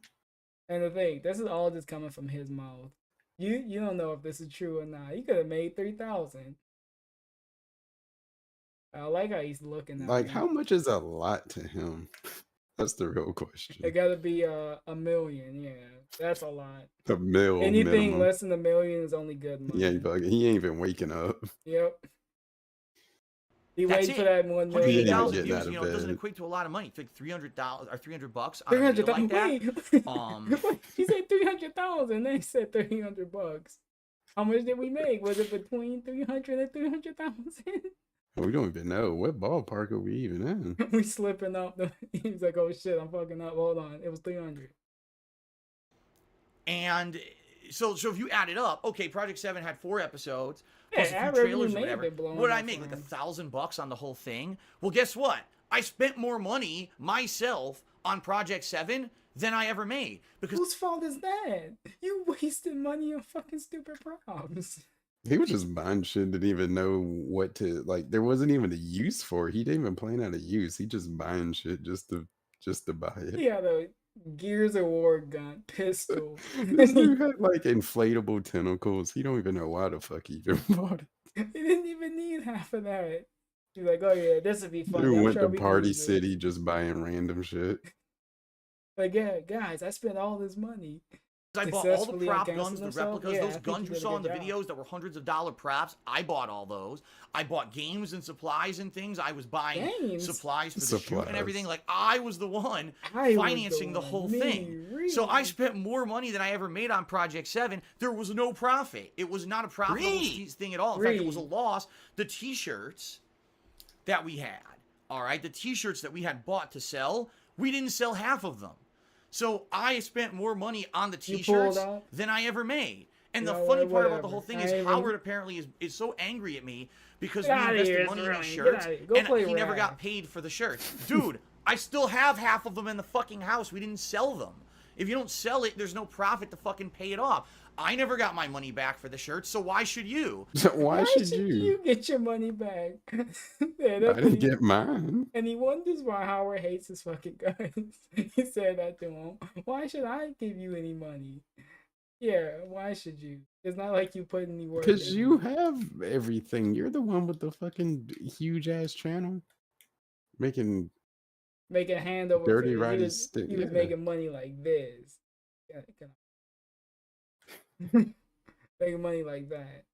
And the thing, this is all just coming from his mouth. You don't know if this is true or not. He could have made 3,000. I like how he's looking at Like, me. how much is a lot to him? That's the real question. It gotta be a million, yeah. That's a lot. A mil Anything minimum. less than a million is only good money. He ain't even waking up. Yep. He That's waiting for it. that 1 million. 180,000 getting out views, of you know, it doesn't bed. equate to a lot of money. It's like $300 or $300 on a video 300,000. like that. Wait, he said 300,000. Then he said $300. How much did we make? Was it between 300 and 300,000? We don't even know. What ballpark are we even in? We slipping up. He's like, oh shit, I'm fucking up. Hold on. It was 300. And so if you add it up, okay, Project 7 had 4 episodes, plus Yeah, a few trailers or made whatever. it blowing What did I up make? Like around. $1,000 on the whole thing? Well, guess what? I spent more money myself on Project 7 than I ever made. Because Whose fault is that? You wasted money on fucking stupid props. He was just buying shit, didn't even know what to like. There wasn't even a use for it. He didn't even plan out a use. He just buying shit just to buy it. He had a Gears of War gun, pistol. This dude had like inflatable tentacles. He don't even know why the fuck he even bought it. He didn't even need half of that. He's like, oh yeah, this would be fun. Dude I'm went sure to we can Party use it." City just buying random shit. Like, yeah, guys, I spent all this money. I bought all the Successfully prop against guns, the himself? replicas, Yeah, I those think guns you you did a saw in the good job. videos that were hundreds of dollar props. I bought all those. I bought games and supplies and things. I was buying Games? supplies for the shoot and Supplies. everything. Like, I was the one I was financing the one. whole Me, thing. Ree. So I spent more money than I ever made on Project 7. There was no profit. It was not a profitable thing at all. In fact, it was a Ree. loss. The t-shirts that we had, all right, the t-shirts that we had bought to sell, we didn't sell half of them. So I spent more money on the You t-shirts pulled out? than I ever made. And the Yeah, funny part about the whatever. whole thing I is even- Howard apparently is so angry at me because Get we outta invested here, money in Sterling. these Get shirts outta here. Go and play he never rap. got paid for the shirts. Dude, I still have half of them in the fucking house. We didn't sell them. If you don't sell it, there's no profit to fucking pay it off. I never got my money back for the shirts, so why should you? So why should you? you get your money back? Yeah, I that's didn't get mine. And he wonders why Howard hates his fucking guns. He said that to him. Why should I give you any money? Yeah, why should you? It's not like you put any work. Because in you it. have everything. You're the one with the fucking huge ass channel. Making Making hand over Dirty fist. Roddy He was, stick, he was yeah. making money like this. Making money like that.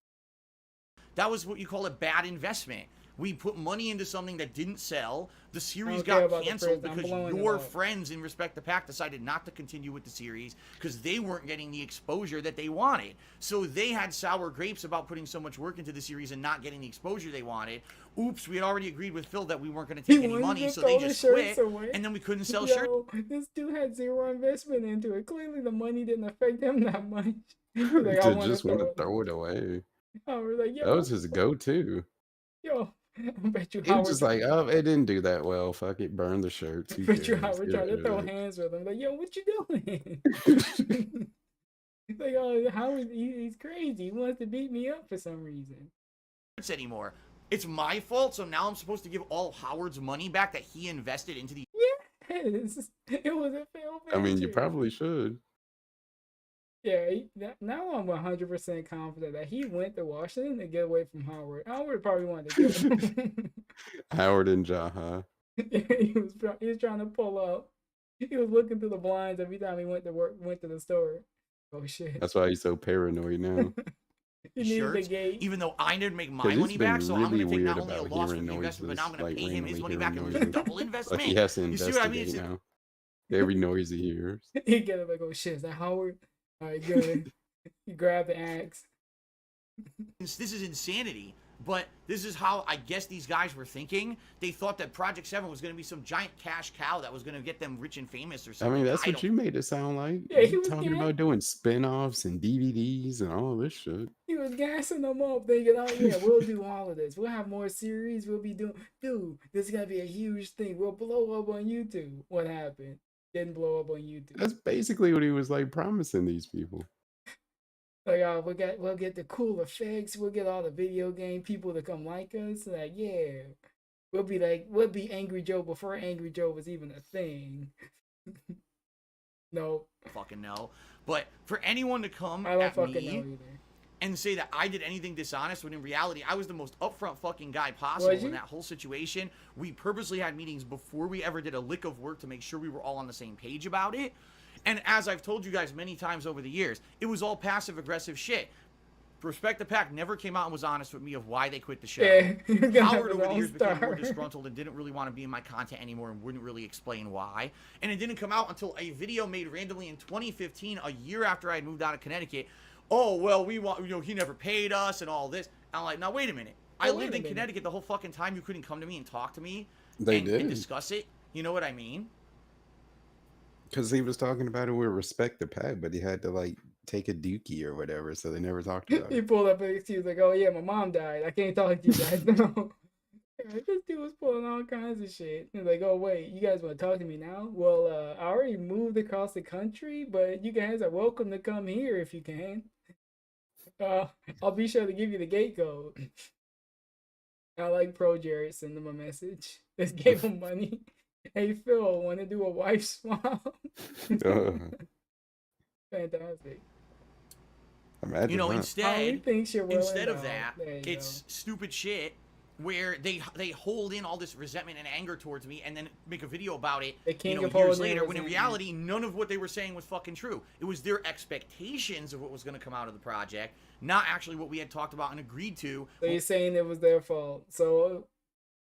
That was what you call a bad investment. We put money into something that didn't sell. The series don't care got about the canceled prison. I'm because blowing it your up. friends in Respect the Pack decided not to continue with the series because they weren't getting the exposure that they wanted. So they had sour grapes about putting so much work into the series and not getting the exposure they wanted. Oops, we had already agreed with Phil that we weren't going to take any wanted money, to so throw they the just shirts quit, away. and then we couldn't sell shirts. Yo, this dude had zero investment into it. Clearly, the money didn't affect him that much. He's like, I to want just want to to throw it away. I was like, yo, That was his go-to. yo, I bet you He was Howard. just like, oh, it didn't do that well. Fuck it, burn the shirts. Who Bet you cares? Howard Get tried to rid throw of it. hands with him. Like, yo, what you doing? He's like, oh, Howard, he's crazy. He wants to beat me up for some reason. Anymore. It's my fault, so now I'm supposed to give all Howard's money back that he invested into the. Yes, it was a failed I mean, you venture. probably should. Yeah, now I'm 100% confident that he went to Washington to get away from Howard. Howard probably wanted to kill him. Howard and Jaha. Yeah, he was trying to pull up. He was looking through the blinds every time he went to the store. Oh shit! That's why he's so paranoid now. He needed the shirts, gate. even though I didn't make my 'Cause he's money back, been so I'm really going to take not weird only a about loss hearing from the investment, but now I'm noises, going to like pay him his randomly money back hearing and lose a noises. double investment. Like he has to You see what I mean? investigate It's- now. Every noise he hears. He get up like, oh shit, is that Howard? All right, good. He grabbed the axe. This is insanity, but this is how I guess these guys were thinking. They thought that Project 7 was going to be some giant cash cow that was going to get them rich and famous or I something. mean, that's what don't- you made it sound like. Yeah, he You was talking getting- about doing spin-offs and DVDs and all this shit. He was gassing them up, thinking, oh yeah, we'll do all of this. We'll have more series. We'll be doing, dude, this is gonna be a huge thing. We'll blow up on YouTube. What happened? Didn't blow up on YouTube. That's basically what he was like promising these people. Like, we'll get the cool effects. We'll get all the video game people to come like us. Like, yeah, we'll be Angry Joe before Angry Joe was even a thing. No, fucking know. But for anyone to come I don't at fucking me know either. and say that I did anything dishonest when in reality I was the most upfront fucking guy possible in that whole situation. We purposely had meetings before we ever did a lick of work to make sure we were all on the same page about it. And as I've told you guys many times over the years, it was all passive aggressive shit. Respect the Pack never came out and was honest with me of why they quit the show. Yeah, Howard over the years became more disgruntled and didn't really want to be in my content anymore and wouldn't really explain why. And it didn't come out until a video made randomly in 2015, a year after I had moved out of Connecticut. Oh, well, we want, he never paid us and all this. And I'm like, now wait a minute. I lived in Connecticut the whole fucking time. You couldn't come to me and talk to me and discuss it. You know what I mean? Because he was talking about it with Respect the Pack, but he had to like take a dookie or whatever, so they never talked about it. He pulled up an excuse like, "Oh yeah, my mom died. I can't talk to you guys now." This dude was pulling all kinds of shit. He's like, "Oh wait, you guys want to talk to me now? Well, I already moved across the country, but you guys are welcome to come here if you can. I'll be sure to give you the gate code." I like Pro Jared send him a message. Just gave him money. Hey Phil, want to do a wife swap? Fantastic. Imagine you know, that. instead of that, it's stupid shit where they hold in all this resentment and anger towards me and then make a video about it, years later, when in reality, none of what they were saying was fucking true. It was their expectations of what was going to come out of the project, not actually what we had talked about and agreed to. So you're saying it was their fault. So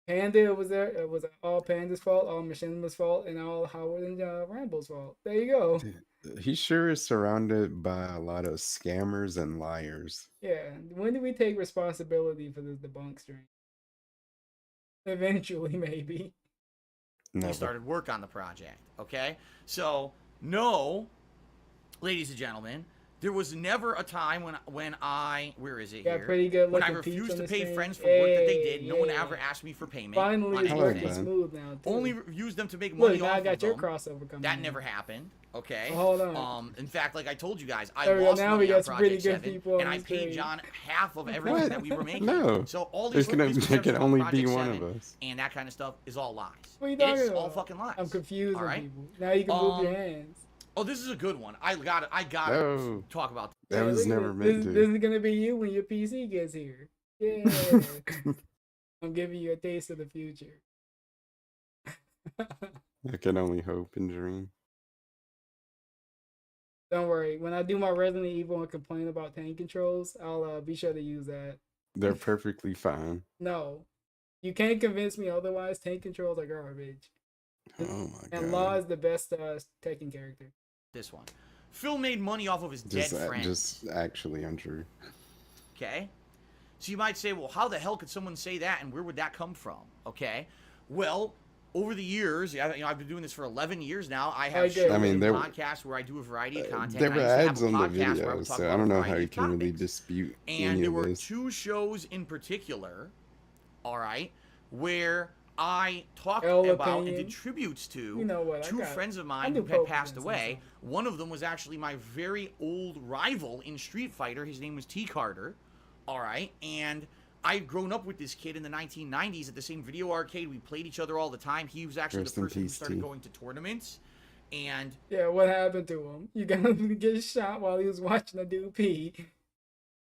Panda was there. It was all Panda's fault, all Machinima's fault, and all Howard and Ramble's fault. There you go. He sure is surrounded by a lot of scammers and liars. Yeah. When do we take responsibility for this debunk stream? Eventually, maybe. We started work on the project. Okay, so no, ladies and gentlemen. There was never a time when I, where is it here? Pretty good when I refused to pay friends for work that they did. No one ever asked me for payment. Finally, it's working smooth now, too. Only used them to make money off I got of your them. crossover coming. That never happened. Okay. Hold on. In fact, like I told you guys, I lost money on Project 7, and I paid John half of everything that we were making. No. So all these there can only be one of us. And that kind of stuff is all lies. What are you talking it's about? all fucking lies. I'm confused. All right. People. Now you can move your hands. Oh, this is a good one. I got to talk about that. That was never meant to. This is gonna be you when your PC gets here. Yeah. I'm giving you a taste of the future. I can only hope and dream. Don't worry. When I do my Resident Evil and complain about tank controls, I'll be sure to use that. They're perfectly fine. No. You can't convince me otherwise. Tank controls are garbage. Oh my god. And Law is the best Tekken character. This one. Phil made money off of his dead friends. Just actually untrue. Okay? So you might say, well, how the hell could someone say that and where would that come from? Okay? Well, over the years, I've been doing this for 11 years now. I have podcasts where I do a variety of content. There were ads on the videos, so I don't know how you can really dispute and there were two shows in particular, all right, where I talked about and did tributes to two friends of mine who had passed away. One of them was actually my very old rival in Street Fighter. His name was T. Carter. All right. And I'd grown up with this kid in the 1990s at the same video arcade. We played each other all the time. He was actually the person who started going to tournaments. And yeah, what happened to him? You got him to get shot while he was watching a dude pee.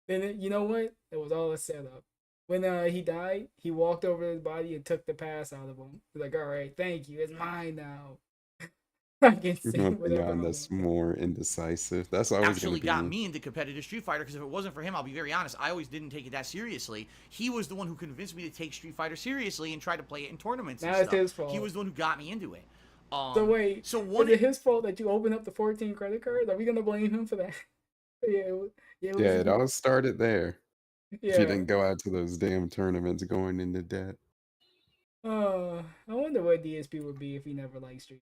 Then you know what? It was all a setup. When he died, he walked over his body and took the pass out of him. He's like, all right, thank you. It's mine now. I can see that's more indecisive. That's always actually got me into competitive Street Fighter, because if it wasn't for him, I'll be very honest, I always didn't take it that seriously. He was the one who convinced me to take Street Fighter seriously and try to play it in tournaments and stuff. His fault. He was the one who got me into it. So wait, is it his fault that you opened up the 14 credit cards? Are we going to blame him for that? It all started there. Yeah. If you didn't go out to those damn tournaments going into debt. I wonder what DSP would be if he never liked Street.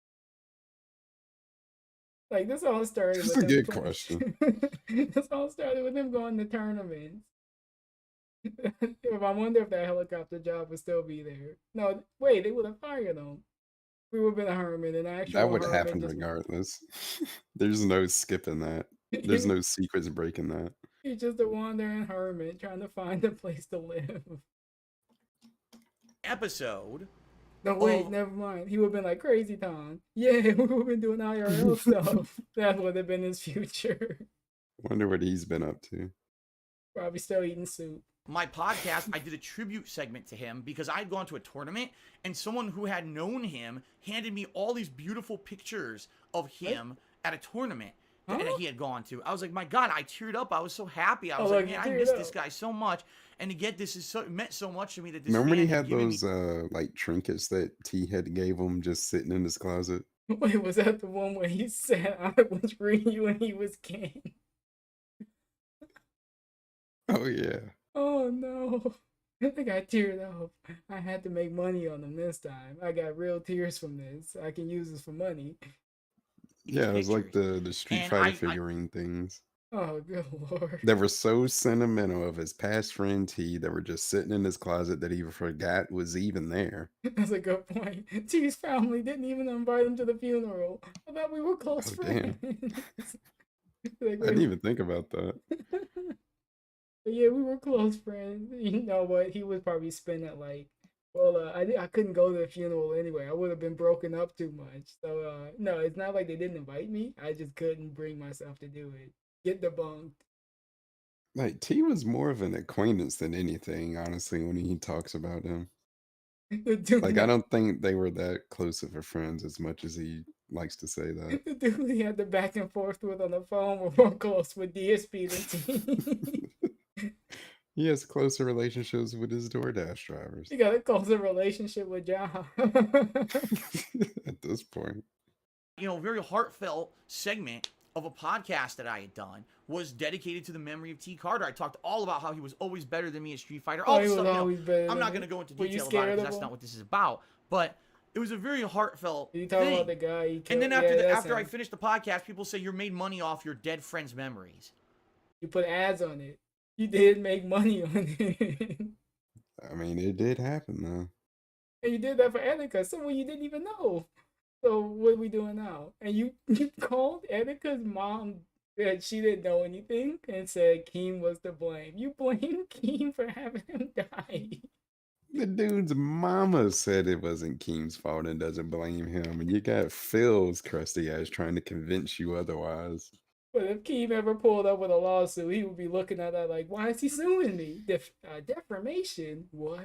Like, this all started with a good question. This all started with him going to tournaments. I wonder if that helicopter job would still be there. No, wait, they would have fired him. We would have been a hermit, and actually that would happen regardless. There's no skipping that. There's no secrets breaking that. He's just a wandering hermit trying to find a place to live. Episode. No, wait, never mind. He would have been like, Crazy Town. Yeah, we would have been doing IRL stuff. That would have been his future. Wonder what he's been up to. Probably still eating soup. My podcast, I did a tribute segment to him because I'd gone to a tournament and someone who had known him handed me all these beautiful pictures of him at a tournament that he had gone to. I was like, my God, I teared up. I was so happy. I was like, man, I miss this guy so much. And to get this is meant so much to me that this Remember when he fan had given those like trinkets that T had gave him just sitting in his closet? Wait, was that the one where he said I was Ryu and he was King? Oh yeah. Oh no. I got teared up. I had to make money on them this time. I got real tears from this. I can use this for money. Yeah, it was like pictures. the Street And Fighter figurine things Oh, good lord. that were so sentimental of his past friend T that were just sitting in his closet that he forgot was even there. That's a good point. T's family didn't even invite him to the funeral. I thought we were close Oh, damn. friends. I didn't even think about that. Yeah, we were close friends. You know what? He was probably spending like, well, I couldn't go to the funeral anyway. I would have been broken up too much. So no, it's not like they didn't invite me. I just couldn't bring myself to do it. Get debunked. Like T was more of an acquaintance than anything, honestly, when he talks about him. The dude, Like I don't think they were that close of a friends as much as he likes to say that. the dude he had the back and forth with on the phone were more close with DSP than T. He has closer relationships with his DoorDash drivers. He got a closer relationship with John. At this point. Very heartfelt segment of a podcast that I had done was dedicated to the memory of T. Carter. I talked all about how he was always better than me at Street Fighter. All he this was stuff, always better I'm than not you? going to go into Were you detail about it scared because of that's him? not what this is about. But it was a very heartfelt You talking thing. about the guy he killed? And then Yeah, that's after I him. finished the podcast, people say you're made money off your dead friends' memories. You put ads on it. You did make money on it. I mean, it did happen though. And you did that for Annika, someone you didn't even know. So what are we doing now? And you called Annika's mom that she didn't know anything and said Keem was to blame. You blame Keem for having him die. The dude's mama said it wasn't Keem's fault and doesn't blame him. And you got Phil's crusty ass trying to convince you otherwise. But if Keem ever pulled up with a lawsuit, he would be looking at that like, why is he suing me? Defamation? What?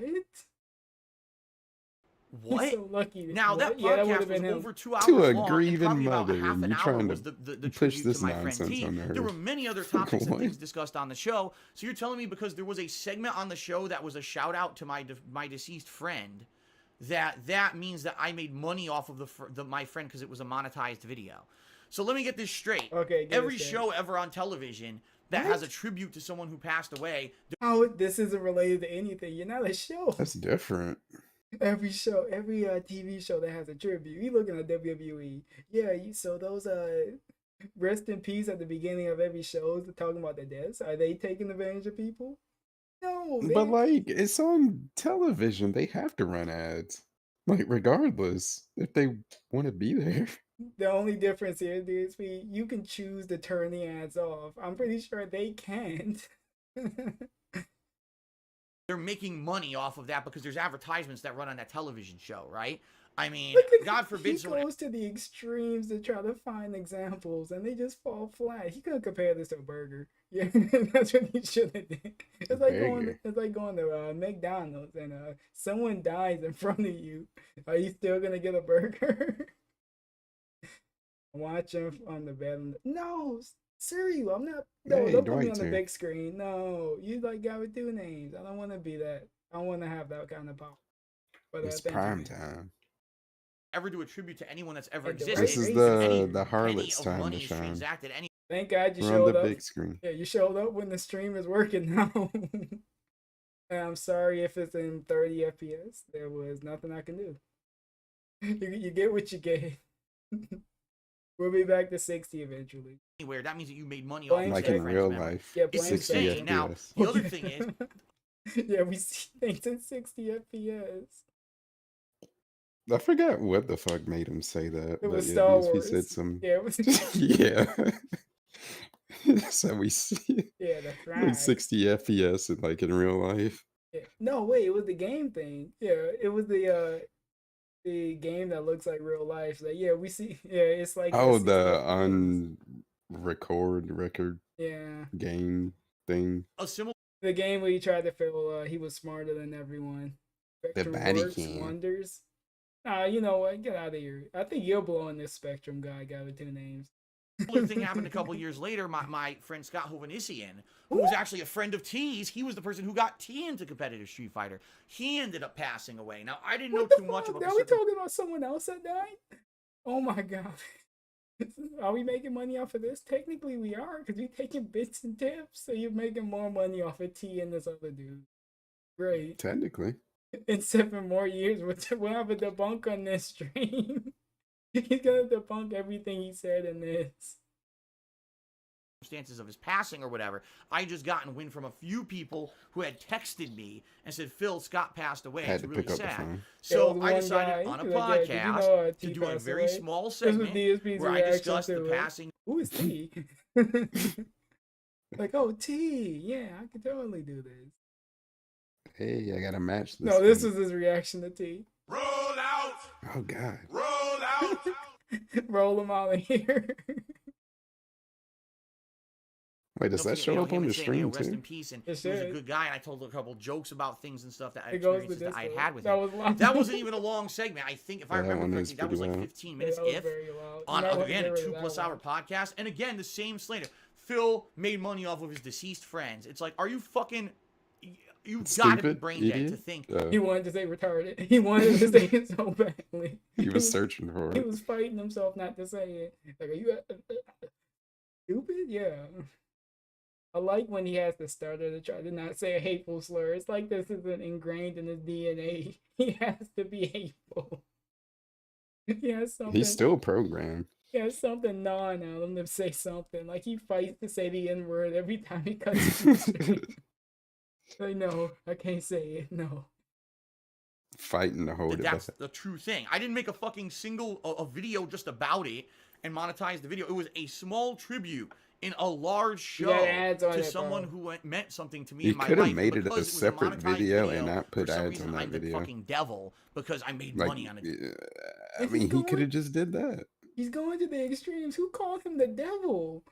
What? He's so lucky. Now that Yeah, podcast would've was been him. over 2 hours To a long, grieving and probably about mother, half and an you hour trying was to the push tribute this to my friend nonsense T. on her. There were many other topics and What? things discussed on the show. So you're telling me because there was a segment on the show that was a shout out to my deceased friend, that means that I made money off of my friend because it was a monetized video. So let me get this straight. Okay. Every show ever on television that has a tribute to someone who passed away. How this isn't related to anything? You're not a show. That's different. Every show, every TV show that has a tribute. You looking at WWE? Yeah. So those rest in peace at the beginning of every show is talking about the deaths. Are they taking advantage of people? No. But like, it's on television. They have to run ads. Like, regardless, if they want to be there. The only difference here, DSP, you can choose to turn the ads off. I'm pretty sure they can't. They're making money off of that because there's advertisements that run on that television show, right? I mean, Look at God forbid he someone. goes to the extremes to try to find examples, and they just fall flat. He could compare this to a burger. Yeah, that's what he should have did. It's like going to McDonald's and someone dies in front of you. Are you still gonna get a burger? Watch him on the bed. No, cereal. I'm not. No, Hey, don't put me Dwight's on the here. big screen. No, you like guy with two names. I don't want to be that. I want to have that kind of power. But It's thank prime you. time. Ever do a tribute to anyone that's ever At the existed. right This is age. Any the penny Harlots of time money to is shine. transacted. Any Thank God you We're on showed the up. big screen. Yeah, you showed up when the stream is working now. And I'm sorry if it's in 30 FPS. There was nothing I can do. You get what you get. We'll be back to 60 eventually. anywhere, that means that you made money Blame off Like of in your friend's real memory. life. Yeah, It's blame 60 insane. Now, FPS. the other thing is, yeah, we see things in 60 FPS. I forgot what the fuck made him say that. It But was yeah, Star he Wars. said some. Yeah, it was. Yeah. So we see Yeah, that's like right. 60 FPS in real life. Yeah. No, wait, it was the game thing. Yeah, it was the game that looks like real life. So yeah, we see. Yeah, it's like Oh, 60 the FPS. record Yeah. game thing. a similar The game where he tried to feel he was smarter than everyone. Spectrum works Vatican. wonders. Nah, you know what? Get out of here. I think you're blowing this Spectrum guy with 2 names. Similar thing happened a couple years later. My friend Scott Hovanissian, who was actually a friend of T's, he was the person who got T into competitive Street Fighter. He ended up passing away. Now, I didn't know too much about Now we talking about someone else that died? Oh my god. Are we making money off of this? Technically, we are, because we're taking bits and tips. So you're making more money off of T and this other dude. Great. Technically. In 7 more years, we'll have a debunk on this stream. He's gonna debunk everything he said in this. Circumstances of his passing or whatever. I just gotten wind from a few people who had texted me and said, Phil, Scott passed away. It's really sad. So I decided on a podcast to do a very small segment where I discussed the passing. Who is T? Like, oh, T. Yeah, I could totally do this. Hey, I gotta match this. No, this was his reaction to T. Roll out! Oh god. Roll out! Roll him out of here. Wait, does that show up on the stream rest too? in peace, and he was a good guy, and I told a couple jokes about things and stuff that I had with that him. That wasn't even a long segment. I think, if I remember correctly, that was like 15 minutes, on, again, a 2+ hour podcast. And again, the same slander. Phil made money off of his deceased friends. It's like, are you fucking... You've got to be brain dead to think. He wanted to say retarded. He wanted to say it so badly. He was searching for it. He was fighting himself not to say it. Like, are you stupid? Yeah. I like when he has to stutter to try to not say a hateful slur. It's like this isn't ingrained in his DNA. He has to be hateful. He has something. He's still programmed. He has something gnawing on him to say something. Like he fights to say the N-word every time he cuts the stream. Like, no, I can't say it. No. Fighting to hold it. That's the true thing. I didn't make a fucking single a video just about it and monetize the video. It was a small tribute in a large show to someone who meant something to me in my life. You could have made it a separate video and not put ads on that I'm video. The fucking devil because I made money on it. I mean, he could have just did that. He's going to the extremes. Who called him the devil?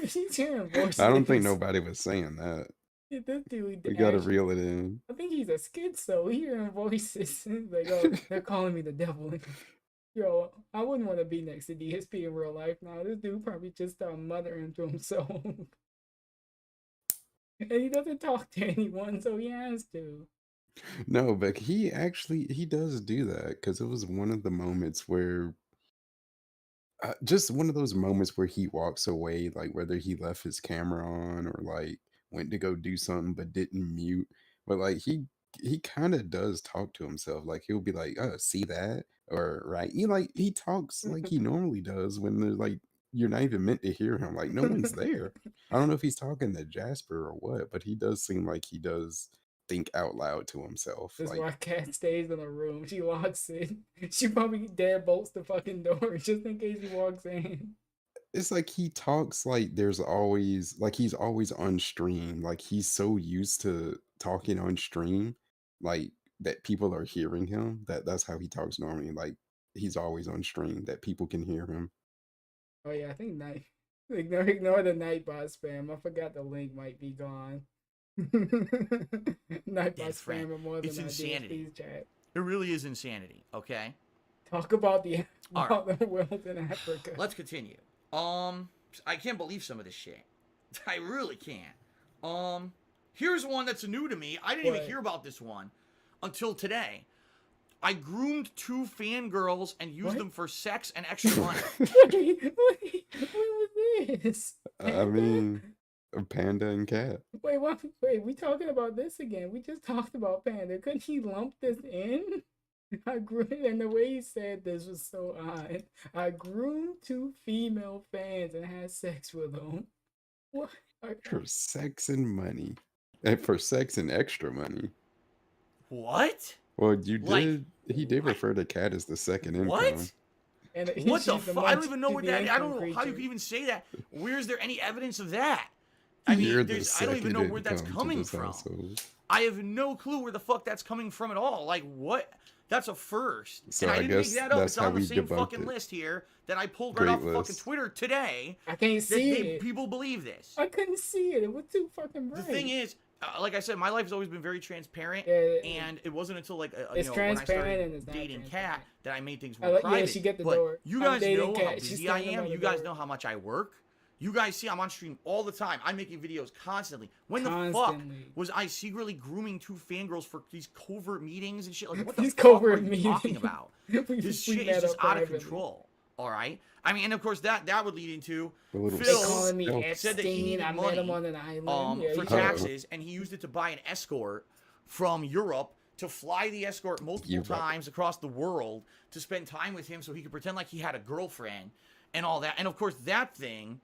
He's hearing voices. I don't think nobody was saying that. Yeah, this dude, we gotta reel it in. I think he's a schizo. Hearing voices. Like, oh, they're calling me the devil. Yo, I wouldn't want to be next to DSP in real life now. This dude probably just started muttering to himself. And he doesn't talk to anyone, so he has to. No, but he does do that, because it was one of the moments where just one of those moments where he walks away, like whether he left his camera on or like went to go do something but didn't mute. But like he kind of does talk to himself. Like he'll be like, "Oh, see that?" Or right. He talks like he normally does when there's like you're not even meant to hear him. Like no one's there. I don't know if he's talking to Jasper or what, but he does seem like he does think out loud to himself. That's like, why Kat stays in the room. She locks it. She probably deadbolts the fucking door just in case he walks in. It's like he talks like there's always like he's always on stream. Like he's so used to talking on stream, like that people are hearing him. That's how he talks normally. Like he's always on stream that people can hear him. Oh yeah, I think night. Ignore the Nightbot spam. I forgot the link might be gone. Nightbot spam are more than it's insanity. Chat. It really is insanity. Okay. Talk about the world in Africa. Let's continue. I can't believe some of this shit. I really can't. Here's one that's new to me. I didn't even hear about this one until today. I groomed 2 fangirls and used them for sex and extra money. What was this? I mean, a Panda and Cat. Wait, we talking about this again? We just talked about Panda. Couldn't he lump this in? I groomed, and the way he said this was so odd. I groomed 2 female fans and had sex with them. What? For sex and money. And for sex and extra money. What? Well, he did refer to Cat as the second income. What? And what the fuck? I don't even know what that. I don't know how you can even say that. Where is there any evidence of that? I mean, I don't even know where that's coming from. Household. I have no clue where the fuck that's coming from at all. Like, what? That's a first. So and I didn't guess make that up. that's It's how on the we same debunked fucking it. list here that I pulled right off Great fucking list. Twitter today. I can't see it. People believe this. I couldn't see it. It was too fucking bright. The thing is, like I said, my life has always been very transparent, Yeah, and it wasn't until like it's when I transparent and started it's not dating transparent. Kat that I made things more Yeah, private. she get the But door. you I'm guys dating know how Kat. She's busy I standing am. by You the guys door. know how much I work. You guys see I'm on stream all the time. I'm making videos constantly. When the fuck Constantly. was I secretly grooming two fangirls for these covert meetings and shit? Like, what These the fuck are covert you meetings. talking about? We This shit met is just up out of privately. control. All right. I mean, and of course that would lead into A little They Phil calling me stealth. said that he Epstein. needed I met money him on an island. Yeah, for he- taxes, and he used it to buy an escort from Europe to fly the escort multiple Europe. times across the world to spend time with him so he could pretend like he had a girlfriend and all that. And of course, that thing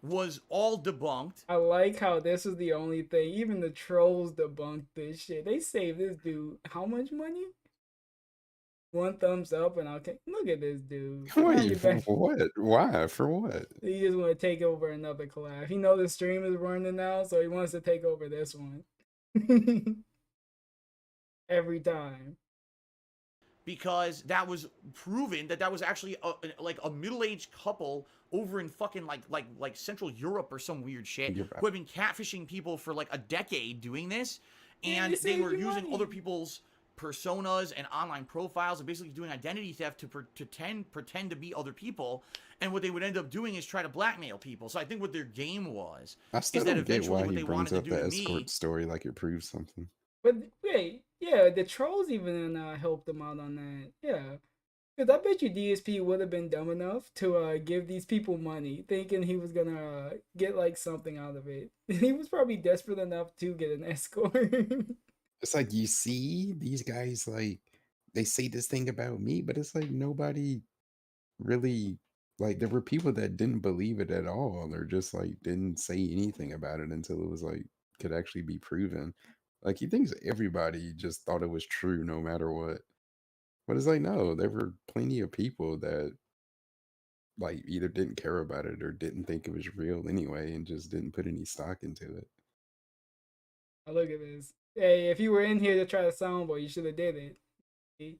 was all debunked. I like how this was the only thing. Even the trolls debunked this shit. They saved this dude how much money? 1 thumbs up, and I'll take. Look at this dude. Now Wait, you're for back- what? Why? For what? He just want to take over another collab. He know the stream is running now, so he wants to take over this one. Every time. Because that was proven that was actually a middle-aged couple over in fucking like Central Europe or some weird shit You're right. who had been catfishing people for like a decade doing this, Yeah, and they they were saved you using money. other people's personas and online profiles and basically doing identity theft to pretend to be other people. And what they would end up doing is try to blackmail people. So I think what their game was I still is that don't get eventually why what he they brings wanted up to do the to me. escort story like it proves something. But wait, yeah, the trolls even helped them out on that. Yeah. Because I bet you DSP would have been dumb enough to give these people money, thinking he was going to get like something out of it. He was probably desperate enough to get an escort. It's like you see these guys like they say this thing about me, but it's like nobody really like there were people that didn't believe it at all or just like didn't say anything about it until it was like could actually be proven. Like he thinks everybody just thought it was true no matter what. But it's like no, there were plenty of people that like either didn't care about it or didn't think it was real anyway and just didn't put any stock into it. Oh, look at this. Hey, if you were in here to try to soundboard, you should have did it. See?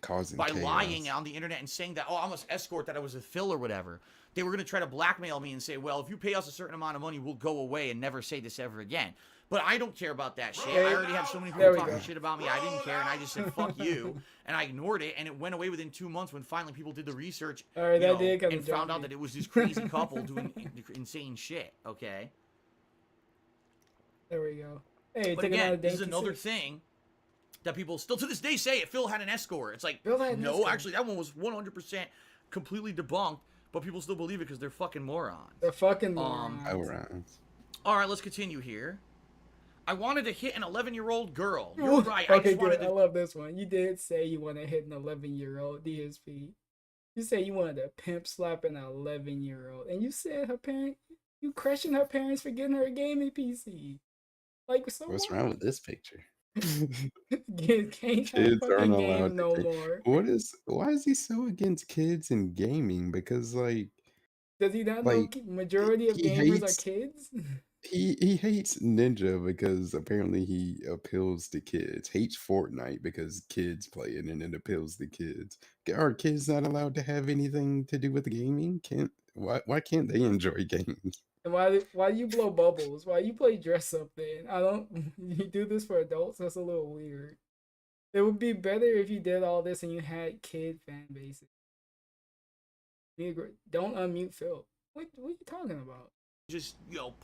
Causing By chaos. lying on the internet and saying that, oh, I'm an escort, that I was a fill or whatever. They were going to try to blackmail me and say, well, if you pay us a certain amount of money, we'll go away and never say this ever again. But I don't care about that shit. I already had so many There people we talking go. shit about me. I didn't care, and I just said, fuck you. And I ignored it, and it went away within 2 months when finally people did the research All right, you that know, did kind and of found jump out me. that it was this crazy couple doing insane shit, okay? There we go. Hey, But took another again, this is dainty another sip. thing that people still to this day say Phil had an escort. It's like, Phil had an no, escort. actually, that one was 100% completely debunked, but people still believe it because they're fucking morons. The fucking morons. Oh, right. All right, let's continue here. I wanted to hit an 11-year-old girl. You're right. I Okay, just wanted good. I to. love this one. You did say you want to hit an 11-year-old DSP. You said you wanted to pimp slap an 11-year-old, and you said her parent, you crushing her parents for getting her a gaming PC. Like, so What's what? wrong with this picture? Can't Kids fucking aren't allowed game to no game. more. Why is he so against kids and gaming? Because Does he not know like majority of he gamers are hates kids? he hates Ninja because apparently he appeals to kids. Hates Fortnite because kids play it and it appeals to kids. Are kids not allowed to have anything to do with gaming? Why can't they enjoy games? And why do you blow bubbles? Why you play dress up then? I don't. You do this for adults? That's a little weird. It would be better if you did all this and you had kid fan bases. Don't unmute Phil. What are you talking about? Just,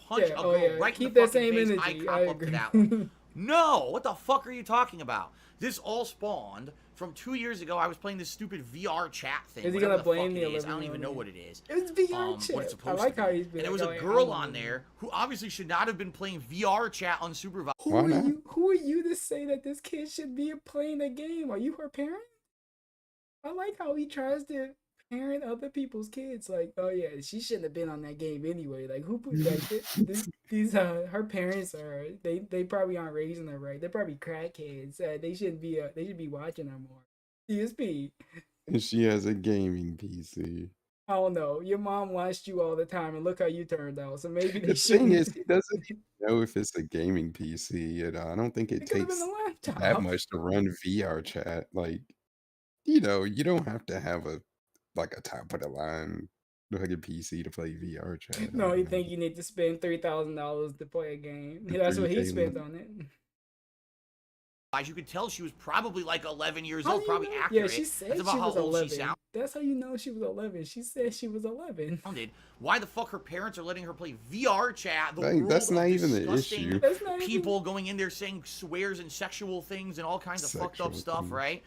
punch Yeah, a oh girl yeah. right Keep in the that fucking same face. energy. I I cop up to agree. that one. No, what the fuck are you talking about? This all spawned from 2 years ago. I was playing this stupid VR chat thing. Is he whatever gonna blame the the fuck it is. I don't 11-year-old even know man? what it is. It's VR What chat. it's I supposed like to how be. he's been. And there was a going, girl I'm on there who obviously should not have been playing VR chat unsupervised. Who Why are not? you? Who are you to say that this kid should be playing a game? Are you her parent? I like how he tries to parent other people's kids. Like, oh yeah, she shouldn't have been on that game anyway. Like, who put that? These her parents are they probably aren't raising her right. They're probably crackheads. They shouldn't be. They should be watching her more. DSP. And she has a gaming PC. I don't know. Your mom watched you all the time, and look how you turned out. So maybe they The thing shouldn't. is, he doesn't even know if it's a gaming PC. And I don't think it It could have been takes a laptop. that much to run VR chat. Like, you don't have to have a top of the line like a PC to play VR chat. I No, don't he know. think you need to spend $3,000 to play a game. That's what he 3K spent limit. on it. As you could tell, she was probably like 11 years How old, do you probably know? accurate. Yeah, she said That's she about how was old 11. she That's how you know she was 11. She said she was 11. sounded. Why the fuck her parents are letting her play VR chat? The Like, world that's of not even the disgusting issue. That's not even- people going in there saying swears and sexual things and all kinds of fucked up Sexual stuff, things. right?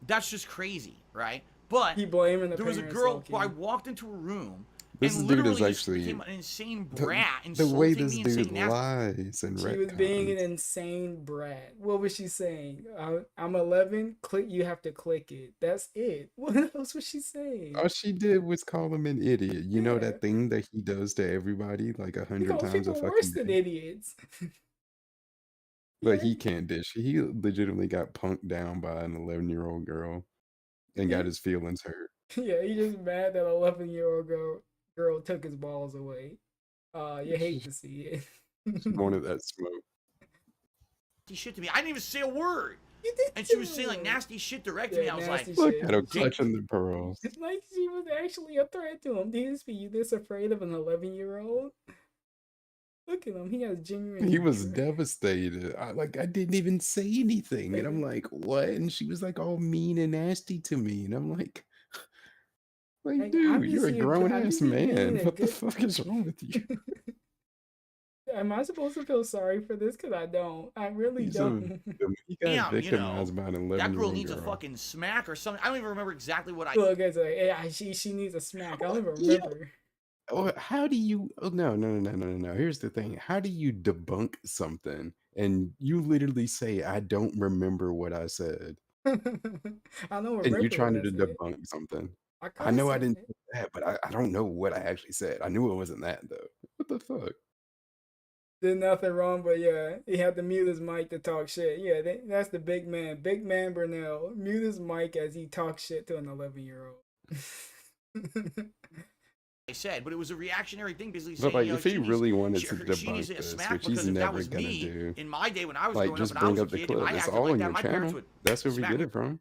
That's just crazy, right? But He blaming the there was a parents, girl low-key. who I walked into a room This and dude literally is just actually became an insane the brat, way insulting this me and dude saying nasty. lies and She was being an retcons. insane brat. What was she saying? I'm 11. Click. You have to click it. That's it. What else was she saying? All she did was call him an idiot. You know Yeah. that thing that he does to everybody like He 100 calls times a people worse fucking than day. idiots. But Yeah. he can't dish. He legitimately got punked down by an 11-year-old girl and got his feelings hurt. Yeah, he just mad that 11-year-old girl took his balls away. You hate to see it. She wanted that smoke. Shit to me. I didn't even say a word. You did And she was saying like too. nasty shit direct to me. Yeah, I was like, nasty Look shit. at him clutching the pearls. It's like she was actually a threat to him. DSP, you this afraid of an 11-year-old? Look at him. He has genuine. He was hatred. devastated. I didn't even say anything. And I'm like, what? And she was like all mean and nasty to me. And I'm like, Like, dude, you're a obviously, grown ass obviously being man. a What the good- fuck is wrong with you? Am I supposed to feel sorry for this? Because I don't. I really He's don't. He got Damn, you know, victimized by an 11-year-old that girl needs a girl. fucking smack or something. I don't even remember exactly what I. Look, it's like, yeah, she needs a smack. I don't even Yeah. remember. Oh, how do you? Oh, no. Here's the thing. How do you debunk something and you literally say, I don't remember what I said? I don't remember. And you're trying what to I said. debunk something. I kinda know I said didn't it. say that, but I don't know what I actually said. I knew it wasn't that, though. What the fuck? Did nothing wrong, but yeah, he had to mute his mic to talk shit. Yeah, that's the big man Burnell. Mute his mic as he talks shit to an 11-year-old. said, but it was a reactionary thing, basically But saying, like, you know, if he really wanted to she needs debunk a this, smack which he's because if that never was gonna me do, in my day when I was like, growing just up and I bring was a up the kid, clip. if I It's acted all like on that, your my parents channel. would That's where we smack get me. it from.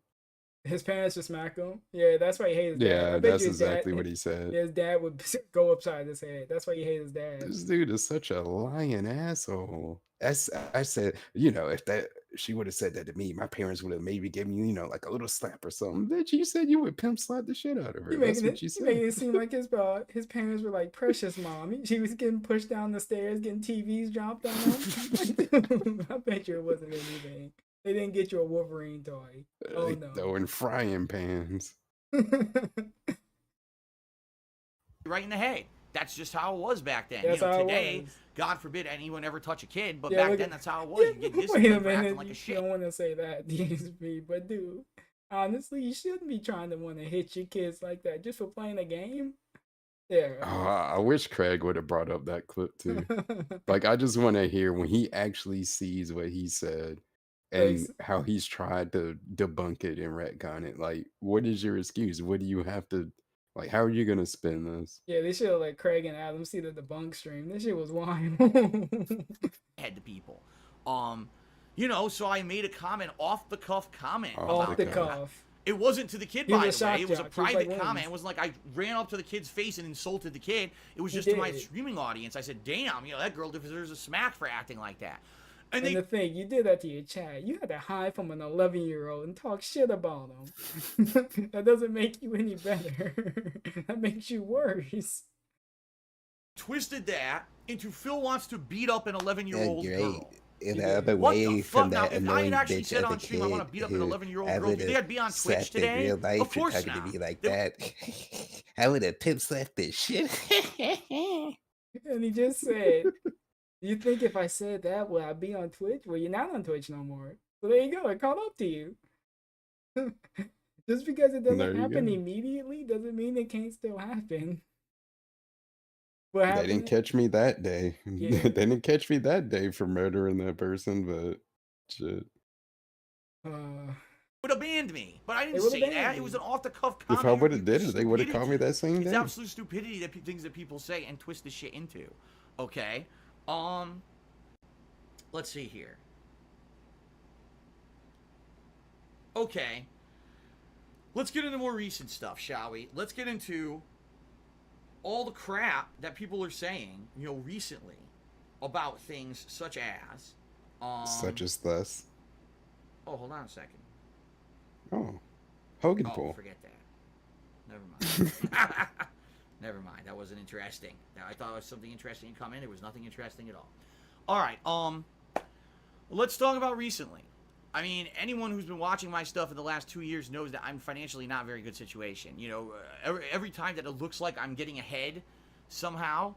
His parents just smack him. Yeah, that's why he hates his dad. I Yeah, bet that's you his dad- exactly what he said. Yeah, his dad would go upside his head. That's why he hates his dad. This dude is such a lying asshole. I said, if that she would have said that to me, my parents would have maybe given you, like a little slap or something. Bitch, you said you would pimp slap the shit out of her. You That's making what you it, you making said. it seem like his parents were like precious mom. She was getting pushed down the stairs, getting TVs dropped on him. I bet you it wasn't anything. They didn't get you a Wolverine toy. Oh Like no. throwing frying pans. right in the head. That's just how it was back then. That's you know, how it today, was. God forbid anyone ever touch a kid, but Yeah, back look then at- that's how it was. You get Wait a disciplined for acting minute, like a you shit. don't want to say that, DSP, but dude, honestly, you shouldn't be trying to want to hit your kids like that just for playing a game. Yeah. I wish Craig would have brought up that clip too. Like, I just want to hear when he actually sees what he said and Thanks. how he's tried to debunk it and retcon it. Like, what is your excuse? What do you have to, like, how are you going to spin this? Yeah, they should have let Craig and Adam see the debunk stream. This shit was wild. Head to people. So I made a comment, off the cuff comment. Off Off about the that. cuff. It wasn't to the kid, He was by a the shock way. It was a jock. He was private like comment. Williams. It wasn't like I ran up to the kid's face and insulted the kid. It was He just to my did. streaming audience. I said, damn, that girl deserves a smack for acting like that. And And they the thing, you did that to your chat. You had to hide from an 11-year-old and talk shit about him. That doesn't make you any better. That makes you worse. twisted that into Phil wants to beat up an 11-year-old girl. In Yeah. the other What the way fuck? from Now, that if I annoying had actually bitch said of on a stream I want to kid beat up an who 11-year-old I girl, do you would think I'd be on have Twitch slapped in today? real life Of for course talking not. to me like that. I would have pimp slapped this shit. And he just said, you think if I said that, would I be on Twitch? Well, you're not on Twitch no more. So there you go. It caught up to you. Just because it There doesn't you happen go. immediately doesn't mean it can't still happen. What They happened? didn't catch me that day. Yeah. They didn't catch me that day for murdering that person, but shit. Would have banned me, but I They didn't would've say banned that. you. It was an off-the-cuff If comment. I would have It's did it, they would have called me stupidity. that same It's day. absolute stupidity that things that people say and twist the shit into. Okay. Let's see here. Okay. Let's get into more recent stuff, shall we? Let's get into all the crap that people are saying, you know, recently about things such as Such as thus. oh, hold on a second. Oh. Hogan Oh, pool. forget that. Never mind. Never mind. That wasn't interesting. I thought it was something interesting to come in. It was nothing interesting at all. All right. Let's talk about recently. I mean, anyone who's been watching my stuff in the last 2 years knows that I'm financially not a very good situation. You know, every time that it looks like I'm getting ahead somehow,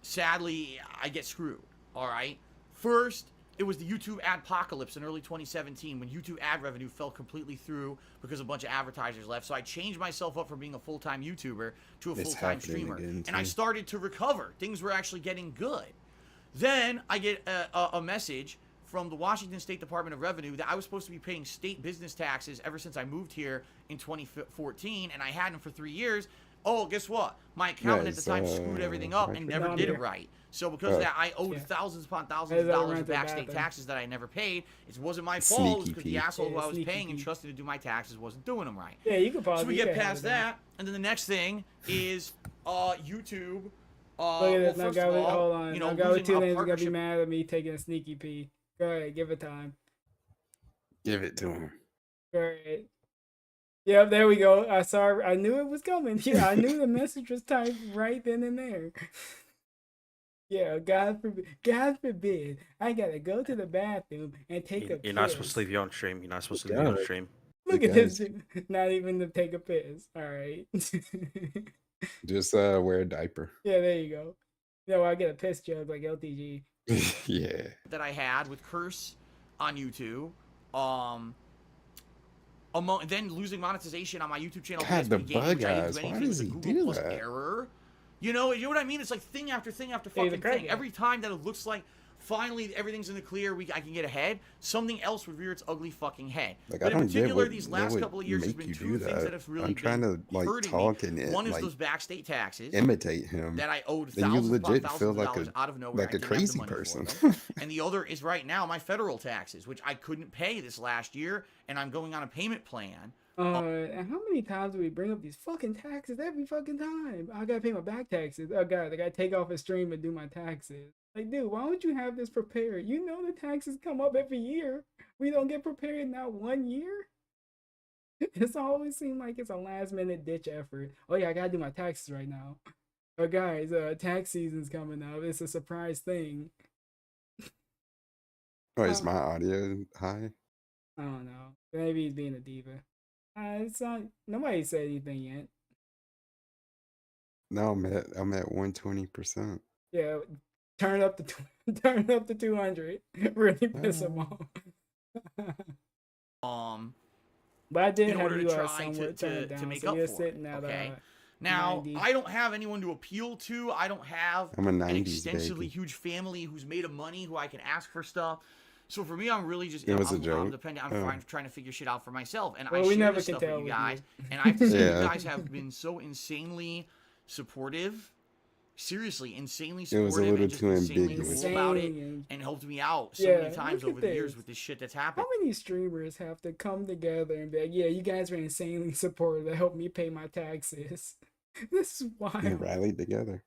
sadly, I get screwed. All right. First, it was the YouTube adpocalypse in early 2017 when YouTube ad revenue fell completely through because a bunch of advertisers left. So I changed myself up from being a full-time YouTuber to a full-time streamer. And I started to recover. Things were actually getting good. Then I get a message from the Washington State Department of Revenue that I was supposed to be paying state business taxes ever since I moved here in 2014, and I hadn't for 3 years. Oh, guess what? My accountant at the time screwed everything up and never did it right. So because of that, I owed thousands upon thousands of dollars of back state taxes that I never paid. It wasn't my fault. It was because the asshole who I was paying and trusted to do my taxes wasn't doing them right. Yeah, you can pause. So we get past that, and then the next thing is YouTube. Look at this. Well, Now, hold on. you know, now, with 2 names, gonna be partnership. mad at me taking a sneaky pee. Go ahead, give it time. Give it to him. Go ahead. Yep, there we go. I saw. I knew it was coming. Yeah, I knew the message was typed right then and there. Yeah, God forbid, I gotta go to the bathroom and take a piss. You're not supposed to leave your own stream. You're not supposed to leave your own stream. Look at this. Not even to take a piss. All right. Just wear a diaper. Yeah, there you go. No, I get a piss joke like LTG. Yeah. That I had with Curse on YouTube. Then losing monetization on my YouTube channel. God, the bug eyes. Why does he do that? Error. You know what I mean? It's like thing after thing after fucking thing. Every time that it looks like finally everything's in the clear, I can get ahead, something else would rear its ugly fucking head. Like, but I don't in particular, get these last couple of years has been two things that have really I'm trying to like talk me. and One is like those back state taxes imitate him. that I owed Then you thousands legit upon feel thousands like of dollars out of nowhere. like a crazy person. And the other is right now my federal taxes, which I couldn't pay this last year, and I'm going on a payment plan. And how many times do we bring up these fucking taxes every fucking time? I gotta pay my back taxes. Oh god, I gotta take off a stream and do my taxes. Like, dude, why don't you have this prepared? You know the taxes come up every year. We don't get prepared now 1 year? It's always seemed like it's a last minute ditch effort. Oh yeah, I gotta do my taxes right now. Oh guys, tax season's coming up. It's a surprise thing. Oh, is my audio high? I don't know. Maybe he's being a diva. It's not. Nobody said anything yet. No, I'm at 120%. Yeah, turn up to 200. Really piss him off. But I did in have order you to try somewhat turned down, to make so up you're for sitting it. at Okay. Now, 90. I don't have anyone to appeal to. I don't have I'm a an 90s extensively baby. huge family who's made of money who I can ask for stuff. So for me, I'm really just It was a I'm joke. dependent. I'm trying to figure shit out for myself, and Well, I we share never this can stuff with tell you with guys. you. And I have to say, Yeah. you guys have been so insanely supportive. Seriously, insanely It was a supportive little and just too insanely ambiguous. cool about it, Insane. and helped me out so Yeah, many times look at over the years this. with this shit that's happened. How many streamers have to come together and be like, yeah, you guys were insanely supportive to help me pay my taxes? This is They wild. rallied together.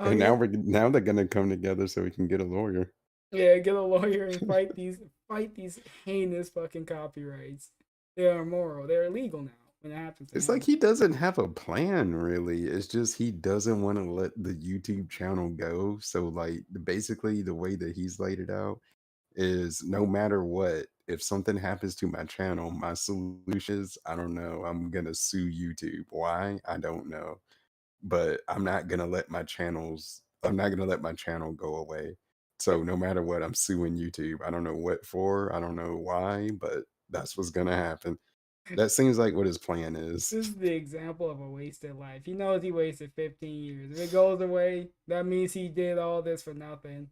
Oh, And yeah. now they're gonna come together so we can get a lawyer. Yeah, get a lawyer and fight these heinous fucking copyrights. They are immoral. They're illegal now when it happens. It's like he doesn't have a plan, really. It's just he doesn't want to let the YouTube channel go. So, like, basically, the way that he's laid it out is no matter what, if something happens to my channel, my solution is, I don't know, I'm gonna sue YouTube. Why? I don't know. But I'm not gonna let my channel go away. So no matter what, I'm suing YouTube. I don't know what for, I don't know why, but that's what's gonna happen. That seems like what his plan is. This is the example of a wasted life. He knows he wasted 15 years. If it goes away, that means he did all this for nothing.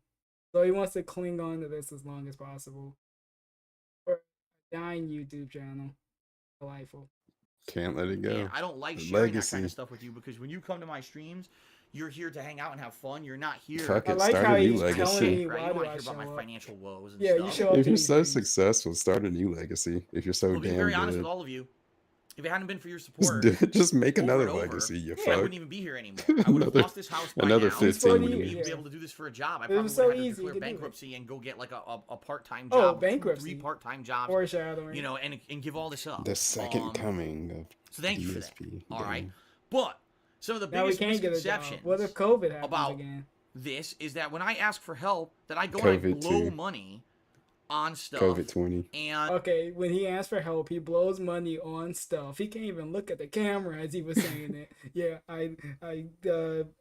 So he wants to cling on to this as long as possible. For a dying YouTube channel. Delightful. Can't let it go. And I don't like sharing that kind Legacy. of stuff with you because when you come to my streams, you're here to hang out and have fun. You're not here. Fuck I it, like start how a new he's telling legacy. me Right? why You do want I to hear about show my up. financial woes and Yeah, stuff. you show up If to you're these so streams. successful, start a new legacy. If you're so I'll be damn very honest good. with all of you. If it hadn't been for your support, Just make over another and over, legacy, you I fuck. wouldn't even be here anymore. I would have Another- lost this house by another now. 15 I wouldn't years. even be able to do this for a job. I It probably was would so have had to easy, you declare could do it. bankruptcy and go get like a part-time Oh, job, bankruptcy. 2 or 3 part-time jobs, Foreshadowing. you know, and give all this up. The second coming of So thank you for that. DSP. All yeah. right, but some of the Now we biggest can't get a job. misconceptions What if COVID happens about again? this is that when I ask for help, that I go and I COVID blow too. money on stuff. COVID 20. And Okay, when he asks for help, he blows money on stuff. He can't even look at the camera as he was saying it. Yeah, I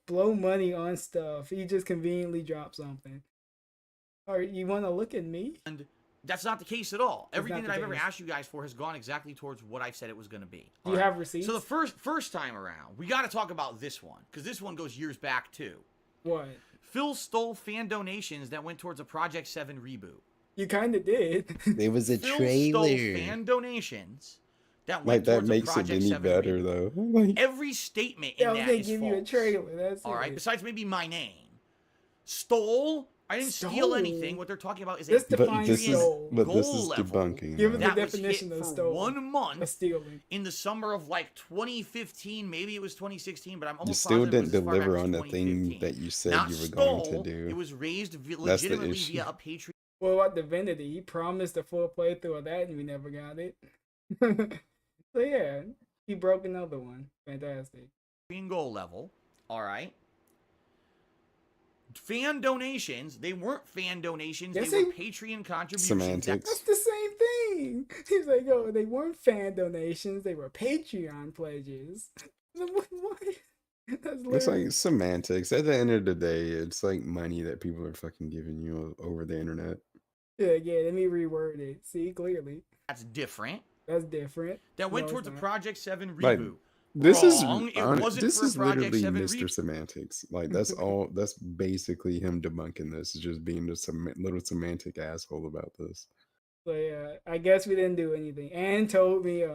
blow money on stuff. He just conveniently dropped something. Or you want to look at me? that's not the case at all. It's Everything not that the I've ever case. asked you guys for has gone exactly towards what I've said it was going to be. Do you All have receipts? So the first time around, we got to talk about this one because this one goes years back too. What? Phil stole fan donations that went towards a Project 7 reboot. You kind of did. There was a Phil trailer. stole fan donations that Like, went that towards a makes it Project any 7 better, reboot. though. Like, Every statement in Yeah, that they is give false. you a trailer. That's All right, it. besides maybe my name. Stole? I didn't steal Stole? anything. What they're talking about is This a but defines this is, stole. but this goal is level. debunking. Give it that. the that was hit definition of for stole. 1 A month stealing. in the summer of like 2015, maybe it was 2016, but I'm You almost still positive it was didn't as far back deliver as on the thing 2015. that you said Not you were stole, going to do. It was raised That's the legitimately issue. via a Patreon What about Divinity? He promised a full playthrough of that and we never got it. So yeah, he broke another one. Fantastic. goal level. All right. Fan donations, they weren't fan donations, Yes, they were they- Patreon contributions. Semantics. That's the same thing. He's like, oh, they weren't fan donations, they were Patreon pledges. What? That's It's literally- like semantics. At the end of the day, it's like money that people are fucking giving you over the internet. yeah, let me reword it. See, clearly. That's different. That's different. That went No, towards a it's not. Project 7 Like, reboot. This Wrong. It is wasn't this for a is Project literally 7 Mr. Semantics. Like that's all. That's basically him debunking this. Just being a little semantic asshole about this. So yeah, I guess we didn't do anything. And told me,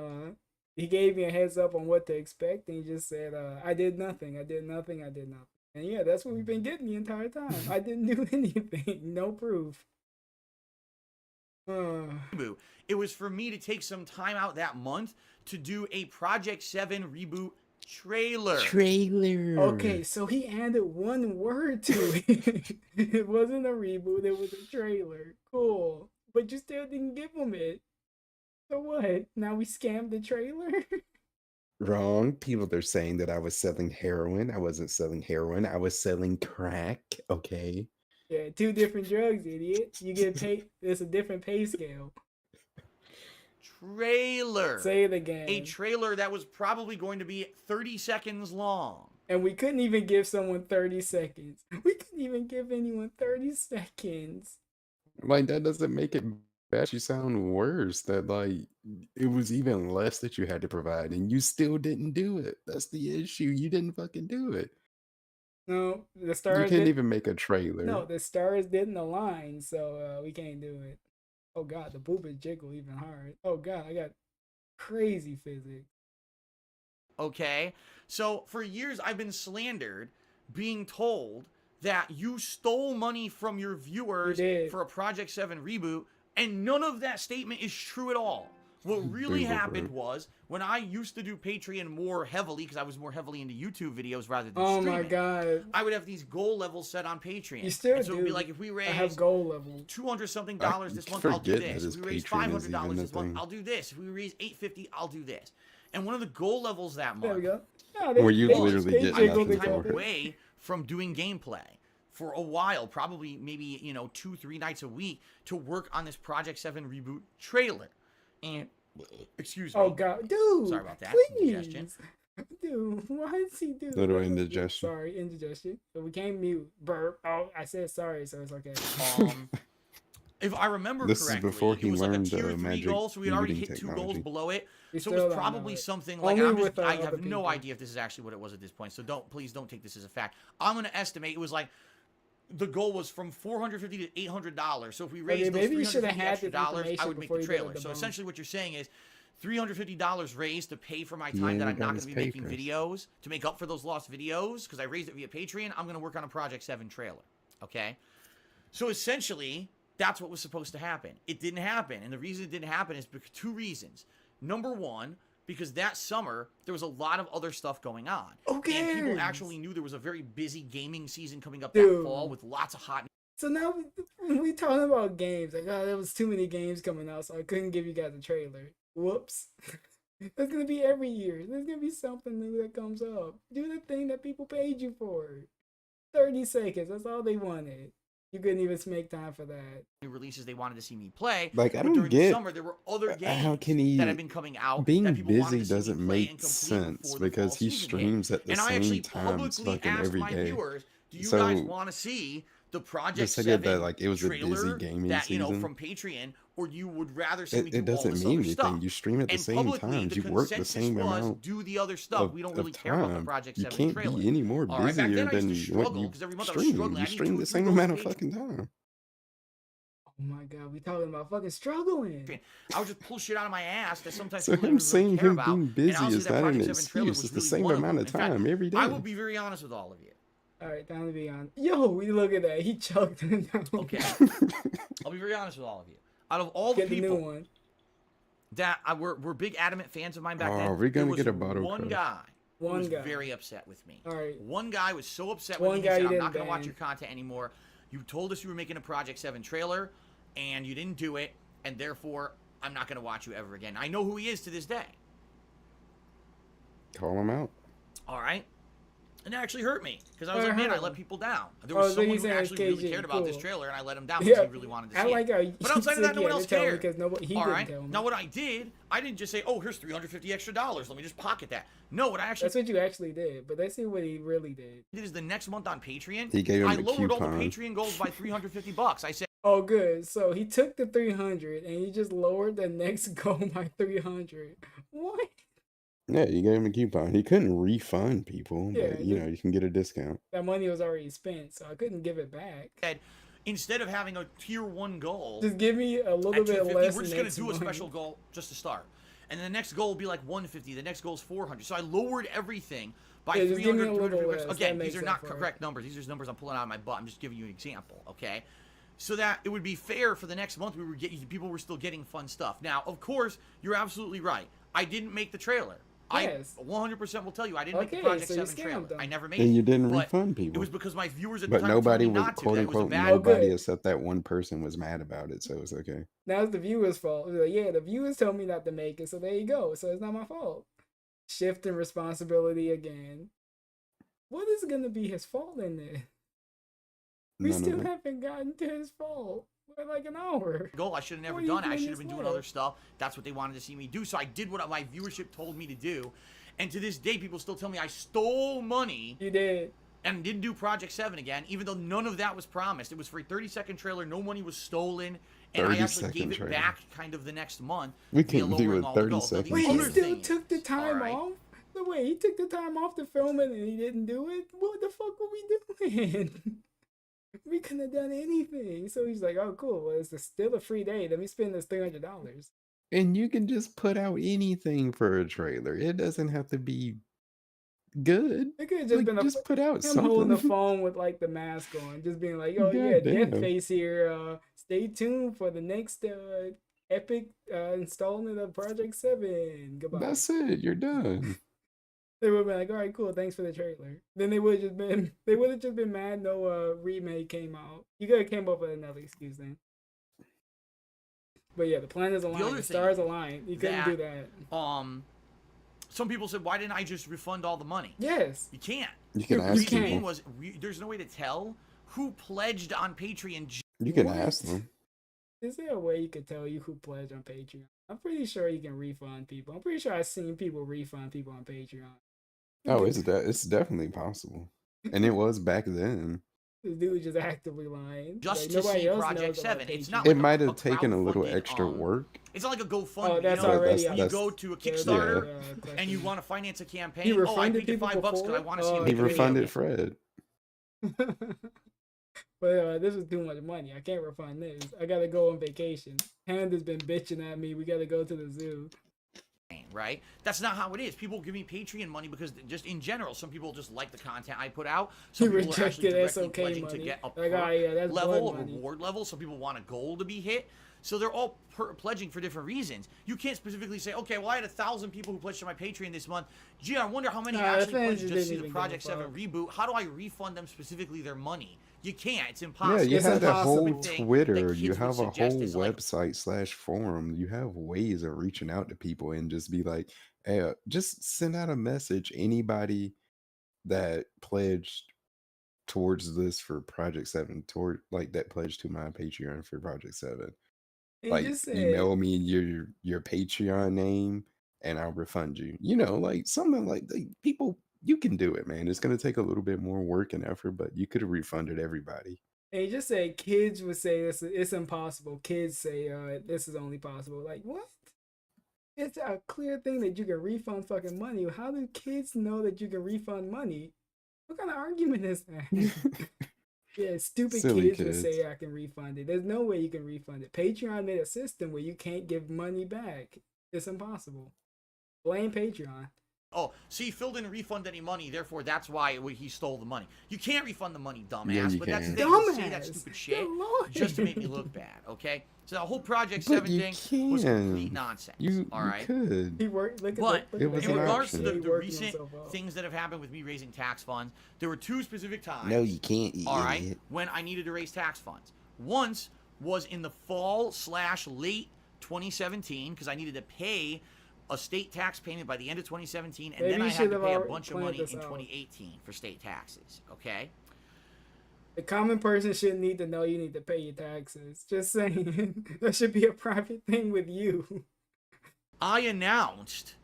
he gave me a heads up on what to expect, and he just said, I did nothing. And yeah, that's what we've been getting the entire time. I didn't do anything. No proof. Reboot. It was for me to take some time out that month to do a Project 7 reboot trailer. Okay, so he added one word to it. It wasn't a reboot, it was a trailer. Cool. But you still didn't give him it. So what? Now we scammed the trailer? Wrong. People are saying that I was selling heroin. I wasn't selling heroin. I was selling crack. Okay. Yeah, 2 different drugs, idiot. You get paid. It's a different pay scale. Trailer. Say it again. A trailer that was probably going to be 30 seconds long. And we couldn't even give someone 30 seconds. We couldn't even give anyone 30 seconds. Like that doesn't make it bad. You sound worse. That like it was even less that you had to provide, and you still didn't do it. That's the issue. You didn't fucking do it. No, the You stars can't even make a trailer. No, the stars didn't align, so we can't do it. Oh god, the boobas jiggle even hard. Oh god, I got crazy physics. Okay? So for years I've been slandered, being told that you stole money from your viewers You did. for a Project 7 reboot, and none of that statement is true at all. What really Boober happened bro. was when I used to do Patreon more heavily, because I was more heavily into YouTube videos rather than Oh streaming, my god. I would have these goal levels set on Patreon. You still and so it would be do. like if we I have raise goal level. $200-something I this month, I'll do forget that this. his If we raise Patreon is $500 even a this month, thing. I'll do this. If we raise $850, I'll do this. And one of the goal levels that There we month go. No, Where you literally get jiggled nothing together. for it. away from doing gameplay for a while, probably maybe 2-3 nights a week to work on this Project 7 reboot trailer. And excuse me. Oh god, dude. Sorry about that. Please. Indigestion. Dude, why does he do Little that? indigestion. Sorry, indigestion. But we can't mute. Burp. Oh, I said sorry, so it's okay. If I remember This is correctly, before he it was like a learned, tier 3 magic goal, so we had already muting hit 2 goals technology. below it. We So still it was don't know probably it. something like, Only I'm just, with, I other have no people. idea if this is actually what it was at this point, so please don't take this as a fact. I'm going to estimate it was like, the goal was from $450 to $800. So if we raised maybe you those should have $350 had extra this dollars, I information would make before the you did trailer. the So debunk. essentially what you're saying is $350 raised to pay for my You time ain't that I'm got not his going to be making papers. videos, to make up for those lost videos, because I raised it via Patreon. I'm going to work on a Project 7 trailer. Okay? So essentially, that's what was supposed to happen. It didn't happen. And the reason it didn't happen is because 2 reasons. Number one, because that summer there was a lot of other stuff going on. Okay. And people actually knew there was a very busy gaming season coming up Dude. that fall with lots of hot. So now we talking about games. Like, oh, there was too many games coming out, so I couldn't give you guys a trailer. Whoops. There's gonna be every year. There's gonna be something new that comes up. Do the thing that people paid you for. 30 seconds. That's all they wanted. You couldn't even make time for that. Releases they wanted to see me play. Like, I but don't during get the summer there were other games how can he that have been coming out. being that people wanted busy to see me doesn't play make and complete sense before the because fall he season hit. streams at the And I same actually times publicly fucking asked every my day. viewers, do you So, guys want to see the Project said 7 that like it was a busy trailer gaming that, you know, season. from Patreon, or you would rather see me do It all doesn't this mean other anything. stuff? You stream at the And same publicly, times. the You work the consensus same was amount do the other stuff. We don't really care about the time. Project You 7 can't trailer. be any more All right, back busier then I than used to what struggle you because every month I was stream. struggling. You I need stream 2 or the 3 same goals amount a of page. fucking time. Oh my god, we talking about fucking struggling. I would just pull shit out of my ass that sometimes So people him didn't saying really care him about. being And busy honestly, is that not an Project 7 trailer excuse. was It's the really same one of amount them. of In fact, time every day. I will be very honest with all of you. Alright, time to be on. Yo, we look at that. He choked him down. Okay. I'll be very honest with all of you. Out of all the Get the new people one. that were big adamant fans of mine back then, Oh, we're there gonna was get a bottle one crush. guy who One was guy. very upset with me. Alright. One guy was so upset One with me. guy He you said, I'm didn't not going to watch ban. your content anymore. You told us you were making a Project 7 trailer, and you didn't do it, and therefore, I'm not going to watch you ever again. I know who he is to this day. Call him out. All right? And that actually hurt me, because I was I like, man, I heard let him. people down. There Oh, was so someone he's who saying actually really KJ, cared about this cool. trailer, and I let him down because he really wanted to see I like how But outside of that, no one else cared. Because nobody, he All didn't right. tell me. Now, what I did, I didn't just say, "Oh, here's $350 extra. Let me just pocket that." No, what I actually That's what you actually did, but let's see what he really did. did is the next month on Patreon, He gave him I a lowered all the coupon. Patreon goals by $350. I said, Oh, good. So he took the 300 and he just lowered the next goal by 300. What? Yeah, you gave him a coupon. He couldn't refund people, Yeah, but you know, you can get a discount. That money was already spent, so I couldn't give it back. instead of having a tier 1 goal Just give me a little at bit 250, less. we're just next gonna do a month. special goal just to start. And then the next goal will be like 150. The next goal is 400. So I lowered everything by Yeah, just give me 300. a little 300 less. Again, That these makes are up not for it. correct numbers. These are just numbers I'm pulling out of my butt. I'm just giving you an example, okay? So that it would be fair for the next month. People were still getting fun stuff. Now, of course, you're absolutely right. I didn't make the trailer. Yes. I 100% will tell you I didn't make the Okay, Project so you 7 scammed trailer. them. I never made And it. you didn't But refund it people. was because my viewers at the But time told nobody me was, not to. quote That it was a unquote, bad nobody good. except that one person was mad about it, so it's okay. Now it's the viewers' fault. It was like, yeah, the viewers told me not to make it, so there you go. So it's not my fault. Shifting responsibility again. What is gonna be his fault in this? We None of still it. haven't gotten to his fault. We're like an hour. goal. I should have never 40 done it. I should have minutes been doing left. other stuff. That's what they wanted to see me do. So I did what my viewership told me to do. And to this day, people still tell me I stole money You did. and didn't do Project 7 again, even though none of that was promised. It was for a 30-second trailer. No money was stolen. And I actually 30-second gave it trailer. back kind of the next month. We via can do lowering a all the goals. Now, the 30-second Wait, he other trailer. still thing took the is- time alright, off? No, wait, he took the time off to film it and he didn't do it? What the fuck were we doing? We couldn't have done anything. So he's like, oh, cool. Well, it's still a free day. Let me spend this $300. And you can just put out anything for a trailer. It doesn't have to be good. It could have just Like, been just put out him holding the something. phone with like the mask on, just being like, "Oh yeah, Goddamn. Death Face here. Stay tuned for the next epic installment of Project 7. Goodbye." That's it. You're done. They would have been like, "All right, cool. Thanks for the trailer." Then they would have just been mad no remake came out. You could have came up with another excuse then. But yeah, the planets aligned, other the thing stars aligned. You couldn't do that. Some people said, why didn't I just refund all the money? Yes. You can't. You can You ask Reason being people. was there's no way to tell who pledged on Patreon. You can What? ask them. Is there a way you could tell you who pledged on Patreon? I'm pretty sure you can refund people. I'm pretty sure I've seen people refund people on Patreon. Oh, it's definitely possible. And it was back then. This dude just actively lying. Just Like, to nobody see else Project knows about 7. It's Patreon. not It like might a have taken a little crowdfunded, extra work. It's not like a GoFundMe. Oh, that's you know, already. when you go to a there's Kickstarter already, and question. you want to finance a campaign. He Oh, I refunded paid you people $5 because I before? want to see Oh, him He make a video. refunded Fred. But this is too much money. I can't refund this. I gotta go on vacation. Hand has been bitching at me. We gotta go to the zoo. right? That's not how it is. People give me Patreon money because just in general, some people just like the content I put out. Some people are actually directly pledging to get a perk level, a reward level. Some people want a goal to be hit. So they're all pledging for different reasons. You can't specifically say, okay, well, I had 1,000 people who pledged to my Patreon this month. Gee, I wonder how many actually pledged just to see the Project 7 reboot. How do I refund them specifically their money? You can't. It's impossible. Yeah, you It's have a whole impossible. Twitter. You Kids would have a suggest whole is like, website/forum. You have ways of reaching out to people and just be like, hey, just send out a message. Anybody that pledged towards this for Project 7, toward like that pledged to my Patreon for Project 7. He Like, just said, email me your Patreon name and I'll refund you. You know, like something like people. You can do it, man. It's gonna take a little bit more work and effort, but you could have refunded everybody. and he just said kids would say this, it's impossible. Kids say this is only possible. Like, what? It's a clear thing that you can refund fucking money. How do kids know that you can refund money? What kind of argument is that? Yeah, stupid Silly kids would say I can refund it. There's no way you can refund it. Patreon made a system where you can't give money back. It's impossible. Blame Patreon. oh, see, Phil didn't refund any money, therefore that's why he stole the money. You can't refund the money, dumbass. Yeah, you but that's the can. thing. You say that Dumbass. stupid shit Good Lord. just to make me look bad, okay? So the whole Project But 7 you thing was complete can. nonsense. You all right? could. He worked. Look at But the, It look was at in an regards to option. the He working recent himself up. things that have happened with me raising tax funds, there were two specific times. No, you can't. You All right, idiot. when I needed to raise tax funds. Once was in the fall/late 2017 because I needed to pay a state tax payment by the end of 2017, and Maybe then I you had should to have pay a already bunch of planned money this in out. 2018 for state taxes. Okay. The common person shouldn't need to know you need to pay your taxes. Just saying. That should be a private thing with you. I announced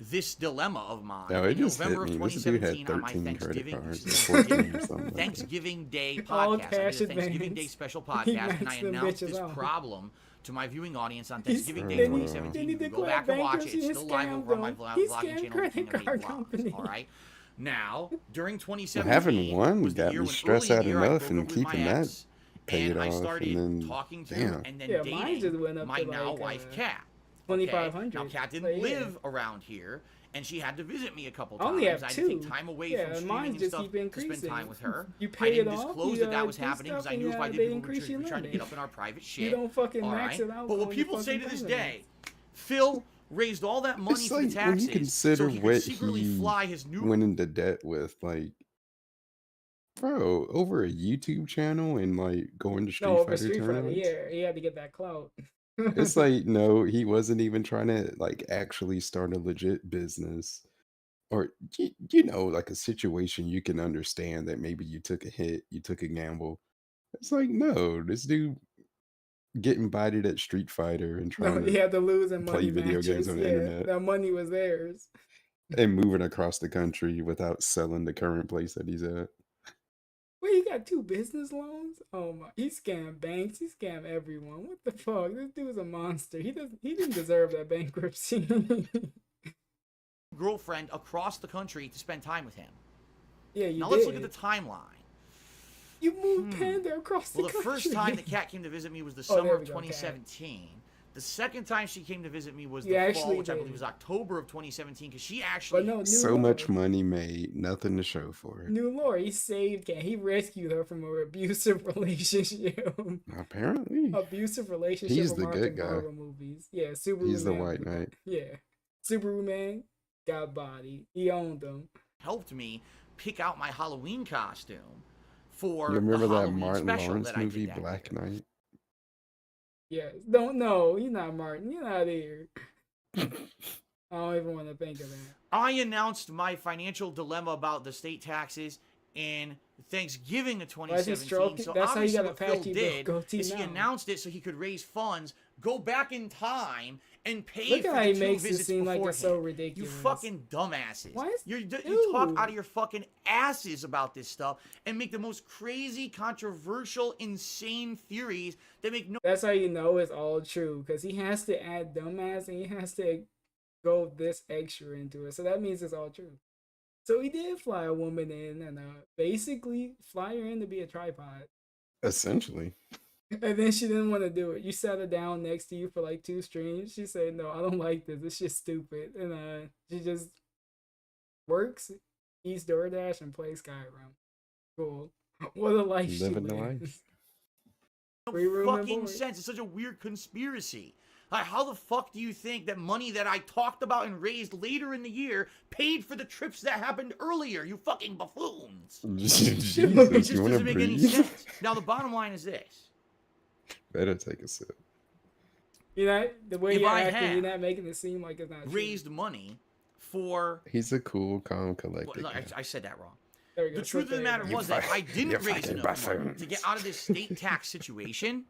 this dilemma of mine No, it in just hit November of me. This dude had 2017 on my 13 credit Thanksgiving, cards or 14 or something like that. Thanksgiving Day All podcast. I cash did a Thanksgiving advance. Day special He podcast, and I maxed them announced bitches this out. problem to my viewing audience on He's- Thanksgiving Day then he- 2017. then he You can go declared back and watch it. bankruptcy It's and still live scammed over on my them. He vlogging scammed channel, credit King of Hate card Vlogs. companies. All right. Now, during Well, 2017, having one was the got year me when stressed early out in the year I enough broke and up with my keeping that ex, paid and I off, started and then talking to damn. and then Yeah, mine dating just went up my to now like, wife, Kat. 2,500. Now, Kat didn't But yeah. live around here, and she had to visit me a couple I times. only have I had to take two. time away Yeah, from streaming mine and just stuff keep to increasing. spend time with her. You I pay it didn't off, disclose you, that that was do happening because stuff, I knew and, if I did, they people increase your would try to limit. get up in our private shit. You don't fucking all max right? it out. But what on your people say to fucking this payment. day, Phil raised all that money It's for the like when you taxes consider so he could what secretly he fly his new went into debt with, like, bro, over a YouTube channel and like going to Street No, over Fighter Street Fighter, tournaments. yeah, he had to get that clout. It's like, no, he wasn't even trying to like actually start a legit business. Or you know, like a situation you can understand that maybe you took a hit, you took a gamble. It's like, no, this dude getting bided at Street Fighter and No, trying he to had to lose in play money video games matches. on the Yeah, internet that money was theirs. and moving across the country without selling the current place that he's at. Wait, he got 2 business loans? Oh my! He scammed banks. He scammed everyone. What the fuck? This dude's a monster. He didn't deserve that bankruptcy. girlfriend across the country to spend time with him. Yeah, you Now did. let's look at the timeline. You moved Panda across the Well, the country. first time the cat came to visit me was the Oh, there summer we of go, Kat. 2017. The second time she came to visit me was You the fall, actually which I did. believe was October of 2017, because she actually. But no, new So lore. much money made, nothing to show for it. New lore. He saved Cat. He rescued her from an abusive relationship. Apparently, Abusive relationship. He's from the Martin good guy. Marvel movies. Yeah, Subaru. he's the Man white was- knight. Yeah, Subaru Man got body. He owned them. helped me pick out my Halloween costume for You remember the that Halloween Martin special Lawrence that I did movie, that Black year. Knight? Yes. Don't know. You're not Martin. You're not here. I don't even want to think of that. I announced my financial dilemma about the state taxes in Thanksgiving of Why is he 2017. stroking? So That's how you obviously got a what Phil patchy did goatee is he now. announced it so he could raise funds, go back in time, and pay Look for at how the he 2 makes it visits seem like it's so beforehand. ridiculous. You fucking dumbasses. Why is- You talk Dude. out of your fucking asses about this stuff and make the most crazy, controversial, insane theories that make no That's how you know it's all true, because he has to add dumbass and he has to go this extra into it. So that means it's all true. So he did fly a woman in and basically fly her in to be a tripod. Essentially. And then she didn't want to do it. You sat her down next to you for like 2 streams. She said, "No, I don't like this. It's just stupid." And she just works, eats DoorDash, and plays Skyrim. Cool. What a life she Living the lives. life. Free room and Fucking board. sense. It's such a weird conspiracy. Like, how the fuck do you think that money that I talked about and raised later in the year paid for the trips that happened earlier? You fucking buffoons. Jesus, It you just want to doesn't make any breathe? sense. Now the bottom line is this. Better take a sip. You're not the way If you're I acting. had You're not making it seem like it's not true. Raised money for... He's a cool, calm, Well, collected no, guy. I said that wrong. There we go. The truth of the matter You was that I you didn't raise fucking enough money to buffoons. get out of this state tax situation.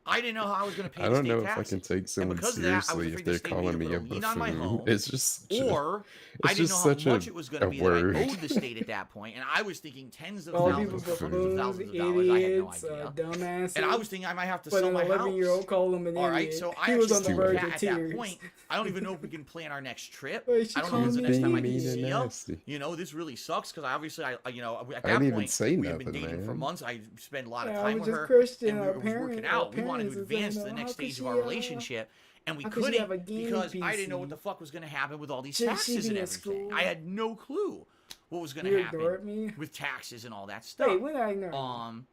I didn't know how I was going to pay I the don't state know if I taxes. can take someone because of that, I was seriously if afraid the they're state would calling either me put a a lien on my buffoon. home, It's just, or I it's didn't know just how such much a it was going to be word. that I owed the state at that point, and I was thinking tens of All thousands, people of hundreds of buffoons, thousands of dollars. I had no idiots, idea. dumbasses. And I was thinking I might have to But sell an my 11-year-old house. called him an All right, idiot. so I He was actually on the too told verge Kat of at that tears. point, I don't even know if we can plan our next trip. Wait, she I don't know called when's the me next time I being can mean see and you. nasty. You know, this really sucks because I obviously, at I that didn't even point, say we had been nothing, dating for man. months. I spent a lot of Yeah, I time was with just her, Christian. and Our it was working parents- out. our We wanted to parents is advance saying, to the "Oh, next how could stage of she, our relationship, and we how could she have couldn't a guinea because I didn't know what PC? the fuck was going to happen with all these Should she taxes be and in everything. school? I had no clue what was going You to happen ignored me? with taxes and all that stuff. Wait, when did I ignore you?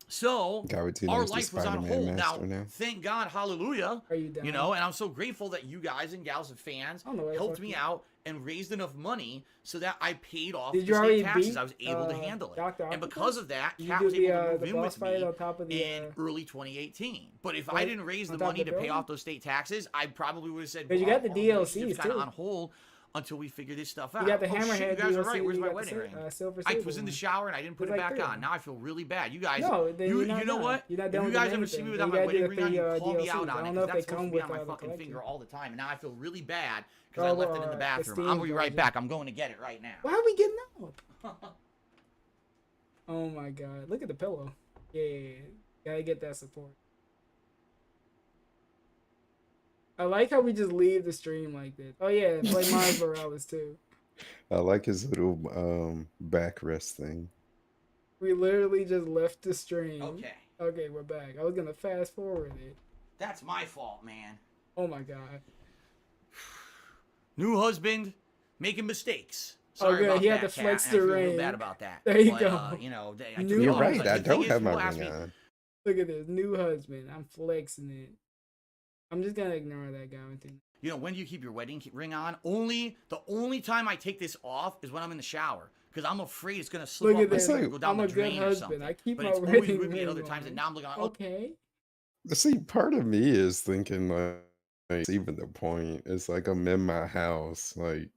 So Guy with two our names, the life was on Spider-Man hold. Now, master now. thank God, hallelujah. Are you down? You know, and I'm so grateful that you guys and gals and fans I don't know where the helped fuck me you- out and raised enough money so that I paid off Did the you already state taxes. beat, I was able to handle it. Dr. And Octopus? because of that, You Kat did was able to the move in boss with fight me on top of the, in early 2018. But if I right didn't raise the on top of money the to pay building? off those state taxes, I probably would have said, But you got the our relationship's DLCs kinda too. on hold until we figure this stuff out. You got the Oh, shit, Hammerhead you guys are DLC, right. Where's you my got the wedding ring? Silver I Sable was in the one. shower and I didn't put There's it like back 3 on. of Now I feel really bad. You guys, No, then you're not you know done. what? You're not If done you with guys the ever main see me thing. without You my gotta do wedding the ring on, you 3 call me out DLCs. I on it. don't know 'Cause if they that's supposed come to be with on my the fucking collection. finger all the time. And now I feel really bad because I Oh, left it in the the bathroom. Steam I'm gonna be right version. back. I'm going to get it right now. Why are we getting up? Oh my god. Look at the pillow. Yeah. Gotta get that support. I like how we just leave the stream like this. Oh yeah, and play Miles Morales too. I like his little backrest thing. We literally just left the stream. Okay. Okay, we're back. I was gonna fast forward it. That's my fault, man. Oh my god. New husband making mistakes. Oh, Sorry good. about He that, had to Kat, flex and I the feel real ring. bad about that. There you But, go. you know, I New took it You're off. right. But I the don't thing is, have my people ask ring me, on. Look at this. New husband. I'm flexing it. I'm just gonna ignore that guy. you know, when do you keep your wedding ring on? The only time I take this off is when I'm in the shower. Because I'm afraid it's gonna slip Look off at my this. foot and go down I'm the a good drain or husband. something. I keep But my it's always wedding with me at ring other times, on. and now I'm looking. Okay. See, part of me is thinking like it's even the point. It's like I'm in my house, like,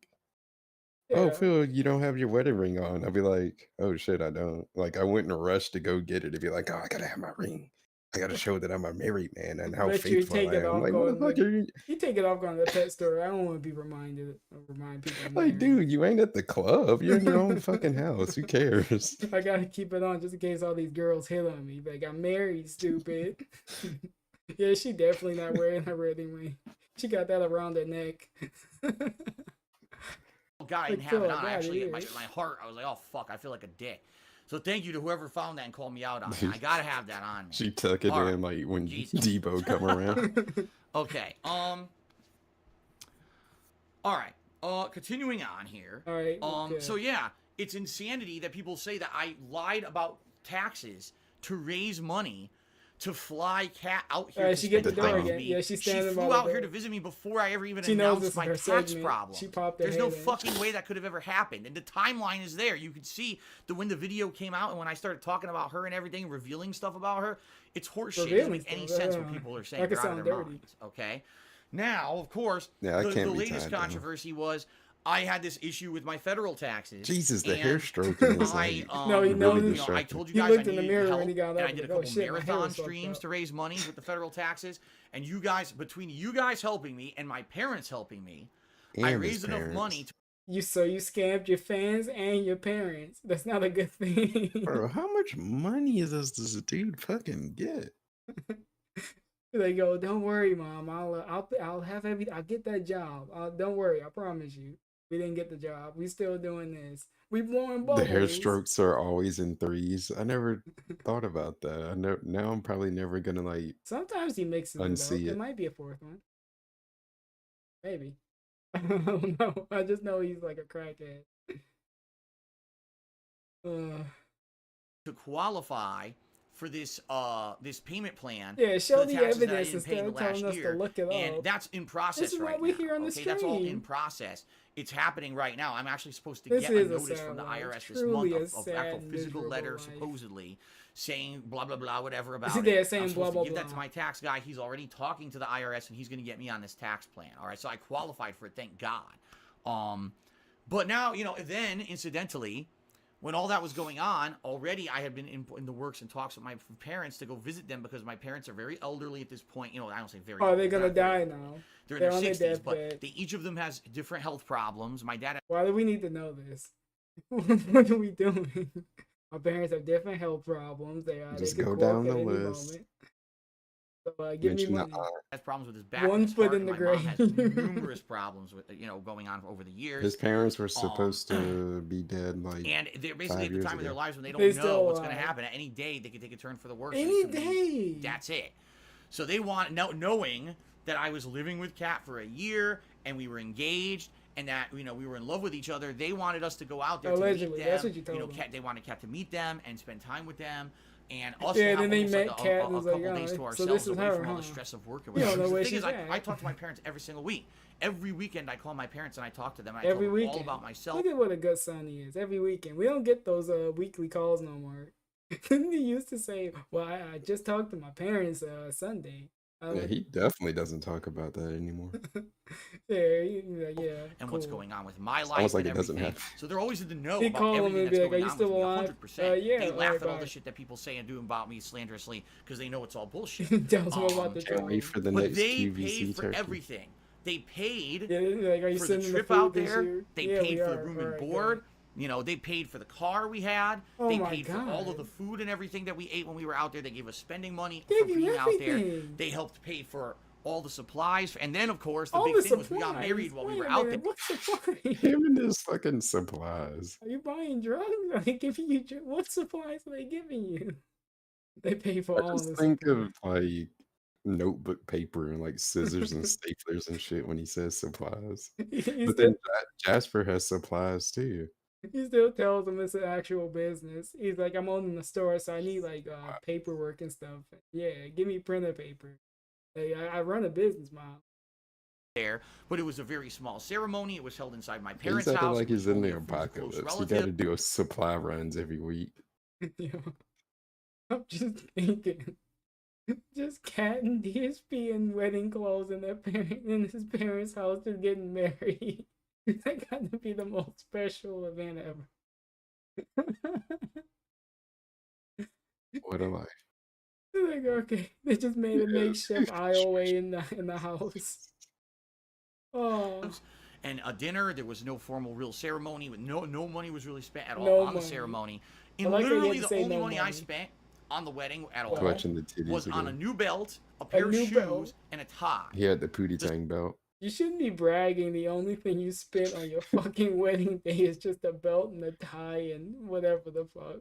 oh Yeah. Phil, you don't have your wedding ring on. I'll be like, oh shit, I don't. Like I wouldn't rush to go get it. To be like, oh, I gotta have my ring. I gotta show that I'm a married man and how Bet you faithful take I it am. off Like, going motherfucker, You take it off going to the pet store. I don't want to be reminded or remind people. I'm like, married. dude, you ain't at the club. You're in your own fucking house. Who cares? I gotta keep it on just in case all these girls hit on me. Like I'm married, stupid. Yeah, she definitely not wearing her wedding ring. She got that around her neck. Oh God, I Like, didn't have Phil, it I on. I got actually, it. my heart, I was like, oh fuck, I feel like a dick. So thank you to whoever found that and called me out on it. I gotta have that on me. She tuck it All in right. like when Jesus. Debo come around. Okay. All right. Continuing on here. All right. okay. So yeah, it's insanity that people say that I lied about taxes to raise money to fly Kat out here. All right, to she get the spend door time with again. me. Yeah, she's standing She by flew the out here door. to visit me before I ever even She knows this announced is my her tax segment. problem. She popped her There's no head in. fucking way that could have ever happened. And the timeline is there. You could see when the video came out and when I started talking about her and everything, revealing stuff about her. It's horseshit. It doesn't Revealing make any stuff, sense yeah. when people are saying That could they're out of sound their dirty. minds. Okay. Now, of course, Yeah, I the can't be latest tied down. controversy was I had this issue with my federal taxes. Jesus, the and hair stroking is I, like No, he knows really it. I told you He guys I looked in the needed mirror help, when he got and up I did a and, oh, couple shit, my hair marathon was fucked streams up. to raise money with the federal taxes. And you guys, between you guys helping me and my parents helping me, I And his raised enough parents. money to You scammed your fans and your parents. That's not a good thing. Bro, how much money does this dude fucking get? They go, don't worry, mom. I'll have I'll get that job. Don't worry, I promise you. We didn't get the job. We still doing this. We blowing The bubbles. hair strokes are always in threes. I never thought about that. I know now I'm probably never gonna like Sometimes he mixes it up. unsee It it. might be a fourth one. Maybe. I don't know. I just know he's like a crackhead. To qualify for this this payment plan. Yeah, for show the the taxes that I evidence didn't pay instead the of telling last us year, to look it and up. that's in process This is right what we now. hear on the Okay, that's all in stream. process. It's happening right now. I'm actually supposed to This get a is a notice sad from the life. IRS this Truly month a of sad, actual physical miserable letter, life. supposedly saying blah blah blah whatever about See, it. they're I'm saying supposed blah, to give blah, that to blah. my tax guy. He's already talking to the IRS, and he's going to get me on this tax plan. All right, so I qualified for it. Thank God. But now, you know, then incidentally, when all that was going on, already I had been in the works and talks with my parents to go visit them because my parents are very elderly at this point. You know, I don't say very. Oh, they're elderly, gonna not very die elderly. now. They're in They're their on their 60s, but deathbed. each of them has different health problems. My dad. Why do we need to know this? What are we doing? Our parents have different health problems. They Just could go quit down at the any list. moment. So give me Mention the money. Has problems with his back. One and his foot heart, in the and my mom has grave. numerous problems with going on over the years. His parents were supposed to be dead like And they're basically 5 at the years time of their ago. lives when they don't They know still what's going to alive. happen. At any day, they could take a turn for the worse. Any and it's gonna be- day. That's it. So they want, knowing that I was living with Kat for a year and we were engaged and that we were in love with each other, they wanted us to go out there Allegedly, to meet them. that's what you told them. Kat, they wanted Kat to meet them and spend time with them. And us Yeah, to have then they almost met like Kat a and was couple like, days oh, to so ourselves this is away her, from all the huh? stress of work and You don't whatever. know The where thing she's is, at. I talk to my parents every single week. Every weekend, I call my parents and I talk to them. And I Every tell them all weekend. about myself. Look at what a good son he is. Every weekend. We don't get those weekly calls no more. He used to say, well, I just talked to my parents Sunday. Yeah, he definitely doesn't talk about that anymore. Yeah, yeah. And cool. what's going on with my life Almost like and it doesn't everything. happen. So they're always in the know He about call him everything and that's be like, going "Are you on still with me, alive?" 100%. Yeah, They laugh alright, at all the bye. shit that people say and do about me slanderously because they know it's all bullshit. Tells him about the Can't wait for the But next they QVC paid for turkey. everything. They paid Yeah, like, are you for the sending trip food out this there. year? They Yeah, paid we for the are. room Alright, and good. board. They paid for the car we had. Oh They my paid for all of God. the food and everything that we ate when we were out there. They gave us spending money They for give being you out there. everything. They helped pay for all the supplies. And then, of course, the All big the thing was we got supplies. married while we Wait were a out there. minute, what supplies? Him and his fucking supplies. Are you buying drugs? Are they giving you what supplies are they giving you? They pay for I all just the think supplies. of like notebook paper and like scissors and staplers and shit when he says supplies. He But then Jasper has supplies too. still tells them it's an actual business. He's like, I'm owning the store, so I need like paperwork and stuff. Yeah, give me printer paper. Like, I run a business, mom. There, but it was a very small ceremony. It was held inside my He's parents' acting house. like It was he's in only the a few close apocalypse. You relatives. got to do a supply runs every week. Yeah. I'm just thinking. Just Cat and DSP in wedding clothes in in his parents' house just getting married. That got to be the most special event ever. What a life. Like, okay, they just made a makeshift IOA in the house. Oh, And a dinner. There was no formal real ceremony. With no money was really spent at all No on the money. ceremony. I And like that you had literally to the say only no money I money. spent on the wedding at all Watching the titties was on a again. new belt, a pair of new shoes, belt. and a tie. He had the Pootie Tang belt. you shouldn't be bragging. The only thing you spent on your fucking wedding day is just a belt and a tie and whatever the fuck.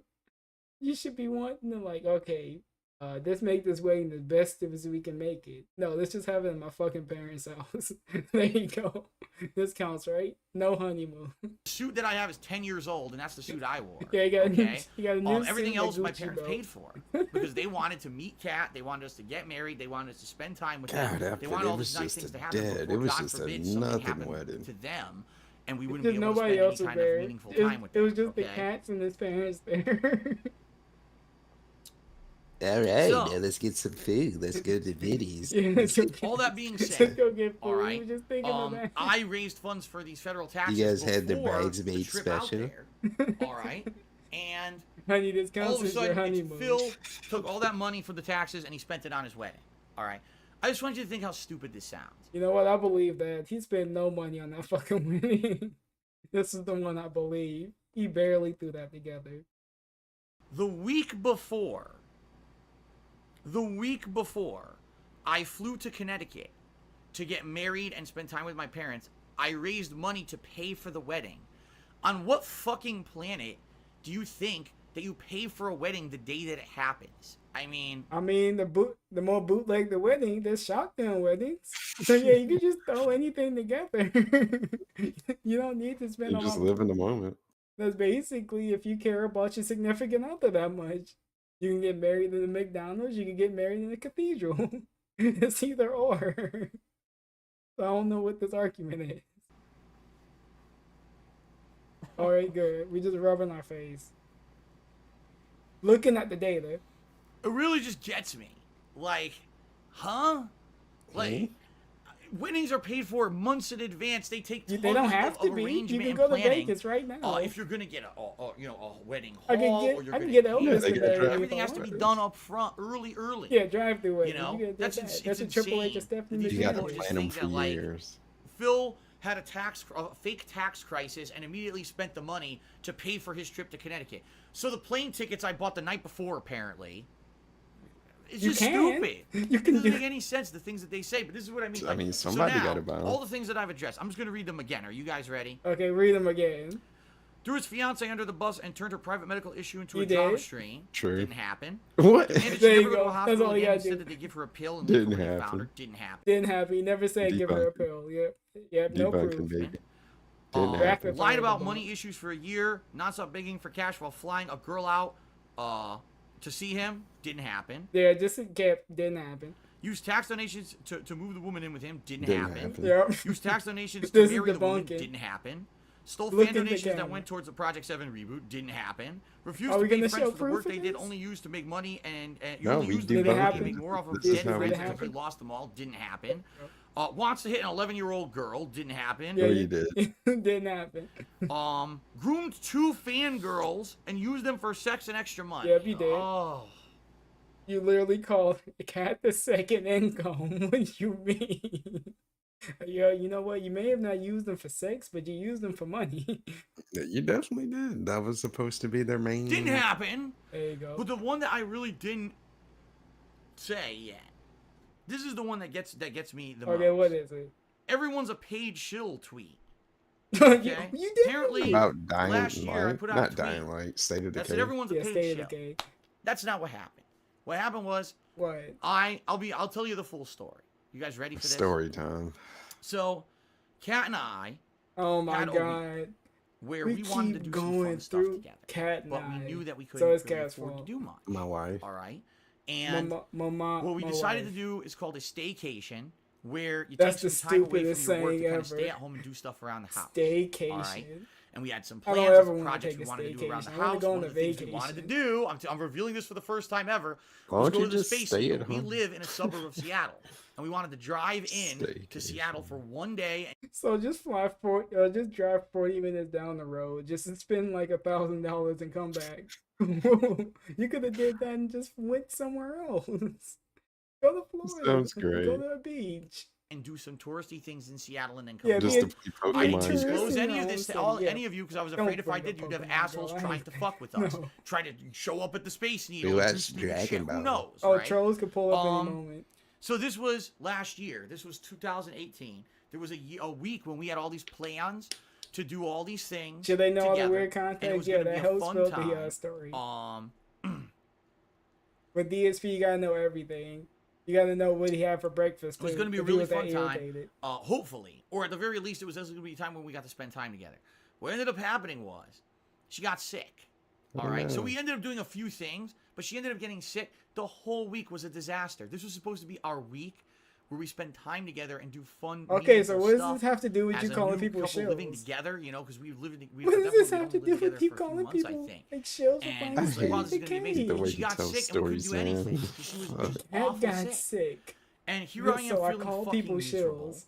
You should be wanting to like, okay, let's make this wedding the best as we can make it. No, let's just have it in my fucking parents' house. There you go. This counts, right? No honeymoon. The suit that I have is 10 years old, and that's the suit I wore. Yeah, you got, okay? you got a new suit Everything and a else my Gucci parents belt. paid for because they wanted to meet Kat. They wanted us to get married. They wanted us to spend time with God, them. after They wanted it all was these nice just things a to happen dead. before, It was God just a forbid, something nothing happened wedding. to them, and we wouldn't Because be able to nobody spend any else was kind of there. meaningful It was, time with it them. was just the okay? cats and his parents there. All right, So- now let's get some food. Let's go to Vinny's. Yeah, let's go get- All that being let's said, go get food. all right, We were just thinking of that. I raised funds for these federal taxes. guys had the before bridesmaid trip out special? there, all right, and Honey, this all counts of a as your sudden, honeymoon. Phil took all that money for the taxes and he spent it on his wedding. All right, I just want you to think how stupid this sounds. You know what? I believe that. He spent no money on that fucking wedding. This is the one I believe. He barely threw that together. The week before, I flew to Connecticut to get married and spend time with my parents I raised money to pay for the wedding. On what fucking planet do you think that you pay for a wedding the day that it happens? I mean, the more bootleg the wedding, there's shotgun weddings. So yeah, you can just throw anything together. You don't need to spend You a just lot. live in the moment. That's basically if you care about your significant other that much. You can get married in the McDonald's, you can get married in a cathedral. It's either or. So I don't know what this argument is. Alright, good. We just rubbing our face. Looking at the data. it really just gets me. Like, huh? Like, weddings are paid for months in advance. They take tons They don't have of to be. arrangement You can and go to planning. Vegas right now. If you're gonna get a wedding hall, I can or you're get gonna get pay Elvis for to it, marry me everything if I has to be want. done up front, early. Yeah, drive through it. You know, that's it's a Triple H or insane. Stephanie These You got to people McMahon. just plan them think for that, like, years. Phil had a fake tax crisis and immediately spent the money to pay for his trip to Connecticut. So the plane tickets I bought the night before, apparently, it's You just can. stupid. You can It doesn't do- make any sense, the things that they say, but this is what I mean. I Like, mean, so somebody now, gotta buy 'em. all the things that I've addressed, I'm just going to read them again. Are you guys ready? Okay, read them again. Threw his fiance under the bus and turned her private medical issue into He a drama did? stream. True. Didn't happen. What? Demanded There she you never go to go. a That's hospital all you again gotta and said do. that they give her a pill and Didn't look when they found happen. her. Didn't happen. Didn't have. He never said give her a Debunking. pill. Yep, no proof. Debunking, baby. Um, Didn't happen. lied about Debunk. money issues for a year. Non-stop begging for cash while flying a girl out to see him. Didn't happen. Yeah, just a gap. Didn't happen. Used tax donations to move the woman in with him. Didn't Didn't happen. happen. Yep. Used tax donations to This is marry the woman. debunking. Didn't happen. Stole Look fan at the donations that camera. went towards the Project 7 reboot. Didn't happen. Refused Are to we pay gonna friends show for the proof work of they did, this? only used to make money, and No, only we used do the money both. to make more off of This is dead how we friends do because he it. lost them all. Didn't happen. Wants to hit an 11-year-old girl. Didn't happen. No, you did. Didn't happen. Groomed 2 fangirls and used them for sex and extra money. Yep, you did. Oh. You literally called a cat the second income. What do you mean? Yeah, you know what? You may have not used them for sex, but you used them for money. Yeah, you definitely did. That was supposed to be their main. Didn't happen. There you go. But the one that I really didn't say yet. This is the one that gets me the Okay, most. what is it? Everyone's a paid shill tweet. you, Okay. you did. Apparently, About Dying last year I Light, put out not a tweet Dying Light, State of that said Decay. everyone's a Yeah, paid stay shill. okay. That's not what happened. What happened was What? I'll tell you the full story. You guys ready for this? Story time. So, Kat and I, Oh my Had a week. god. where We we wanted to keep do some going fun stuff through together, Cat and but I. we knew that we So couldn't it's really Cat's afford to fault. do much. My wife. All right, and Mama, what we my decided wife. to do is called a staycation, where you That's take the some time away stupidest from your work saying to kind of ever. stay at home and do stuff around the house. Staycation. All right. And we had some I don't plans ever of wanna projects take we a wanted to do around the staycation. I wanna house. go One on of a the things we wanted to vacation. do, I'm revealing this for the first time ever, Why was don't go you to the just space stay needle. at We home? live in a suburb of Seattle, and we wanted to drive in to Staycation. Seattle for one day. So just just drive 40 minutes down the road, just to spend like $1,000 and come back. You could have did that and just went somewhere else. Go to Florida. Sounds Go great. to the beach. And do some touristy things in Seattle, and then come Yeah, back. Just be to play I didn't Pokemon. tourist disclose in any your of own this to city, yeah. any of you because I was Don't afraid if I bring did, up you'd have Pokemon, assholes bro. I trying ain't- to fuck with us, No. try to show up at the Space Needle. We and do watched stupid Dragon shit. Who Ball. knows? Oh, right? trolls could pull up any Um, moment. So this was last year. This was 2018. There was a week when we had all these plans to do all these things. Should they know all the together, weird and it context? was Yeah, gonna that be a helps fun build time. the story. Um, With DSP, you gotta know everything. You gotta know what he had for breakfast. It was too, gonna be a if he really was that fun time. irritated. hopefully, or at the very least, it was going to be a time when we got to spend time together. What ended up happening was she got sick. All right, so no. we ended up doing a few things, but she ended up getting sick. The whole week was a disaster. This was supposed to be our week where we spend time together and do fun. Okay, so meaningful what does stuff this have to do with as you a calling new people couple living shills? together, you know, because we've lived. What does this have to lived do together with you for a few calling months, I people think. like shills for And finding it's like, wow, this the is going to be amazing. The way She you got tell sick and we couldn't do stories, man. anything. She was just That awful got sick. sick. And here Yeah, I am so I feeling call fucking people miserable. shills.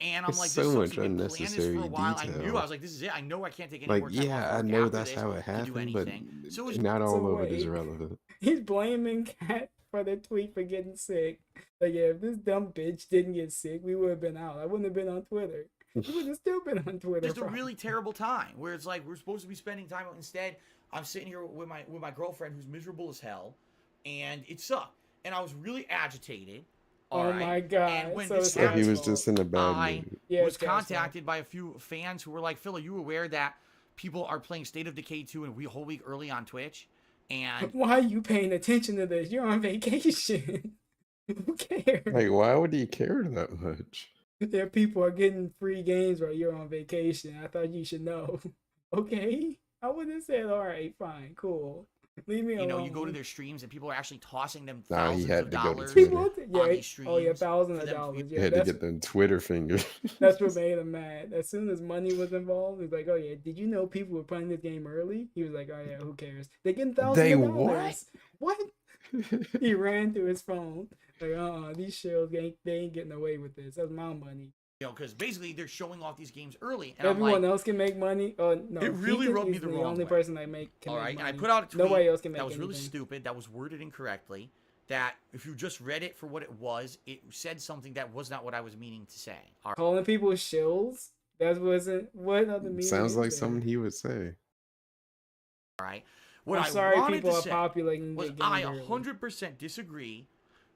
And I'm It's like, so this much sucks. We've been planning this for a unnecessary while. I detail. knew. I was like, this is it. I know I can't take any Like, more time yeah, off I work know after that's this how it to do happened, but anything. So it was not all So of it is wait. relevant. He's blaming Kat for the tweet for getting sick. Like, yeah, if this dumb bitch didn't get sick, we would have been out. I wouldn't have been on Twitter. We would have still been on Twitter. just a probably. really terrible time where it's like we're supposed to be spending time. Instead, I'm sitting here with my girlfriend who's miserable as hell, and it sucked. And I was really agitated. All Oh right. my And god. when So this it's So he happened, was Josh's just fault. in a bad I mood. Yeah, was it's Josh's fault. contacted by a few fans who were like, Phil, are you aware that people are playing State of Decay 2 a whole week early on Twitch? And Why are you paying attention to this? You're on vacation. Who cares? Like, why would he care that much? There people are getting free games while you're on vacation. I thought you should know. Okay. I would have said, all right, fine, cool. Leave me you know, alone. you go to their streams and people are actually tossing them Nah, he thousands had of to go to dollars Twitter. People, on yeah, these streams. oh yeah, thousands for of them to dollars. be- He Yeah, had to that's get them Twitter fingers. that's what made him mad. As soon as money was involved, he's like, "Oh yeah, did you know people were playing this game early?" He was like, "Oh yeah, who cares? They're getting thousands They of what? dollars." What? He ran to his phone like, these shows they ain't getting away with this. That's my money. You know, because basically they're showing off these games early, and Everyone I'm like, else can make money. Oh no, It really rubbed me he's the the wrong only way. person that can all make right. And I money. put out a tweet Nobody else can make that was really anything. stupid, that was worded incorrectly. That if you just read it for what it said something that was not what I was meaning to say. All right. Calling people shills. That wasn't what other meaning. Sounds is like there? something he would say. All right. What I'm I sorry, wanted people to are say populating was the game I early. 100% disagree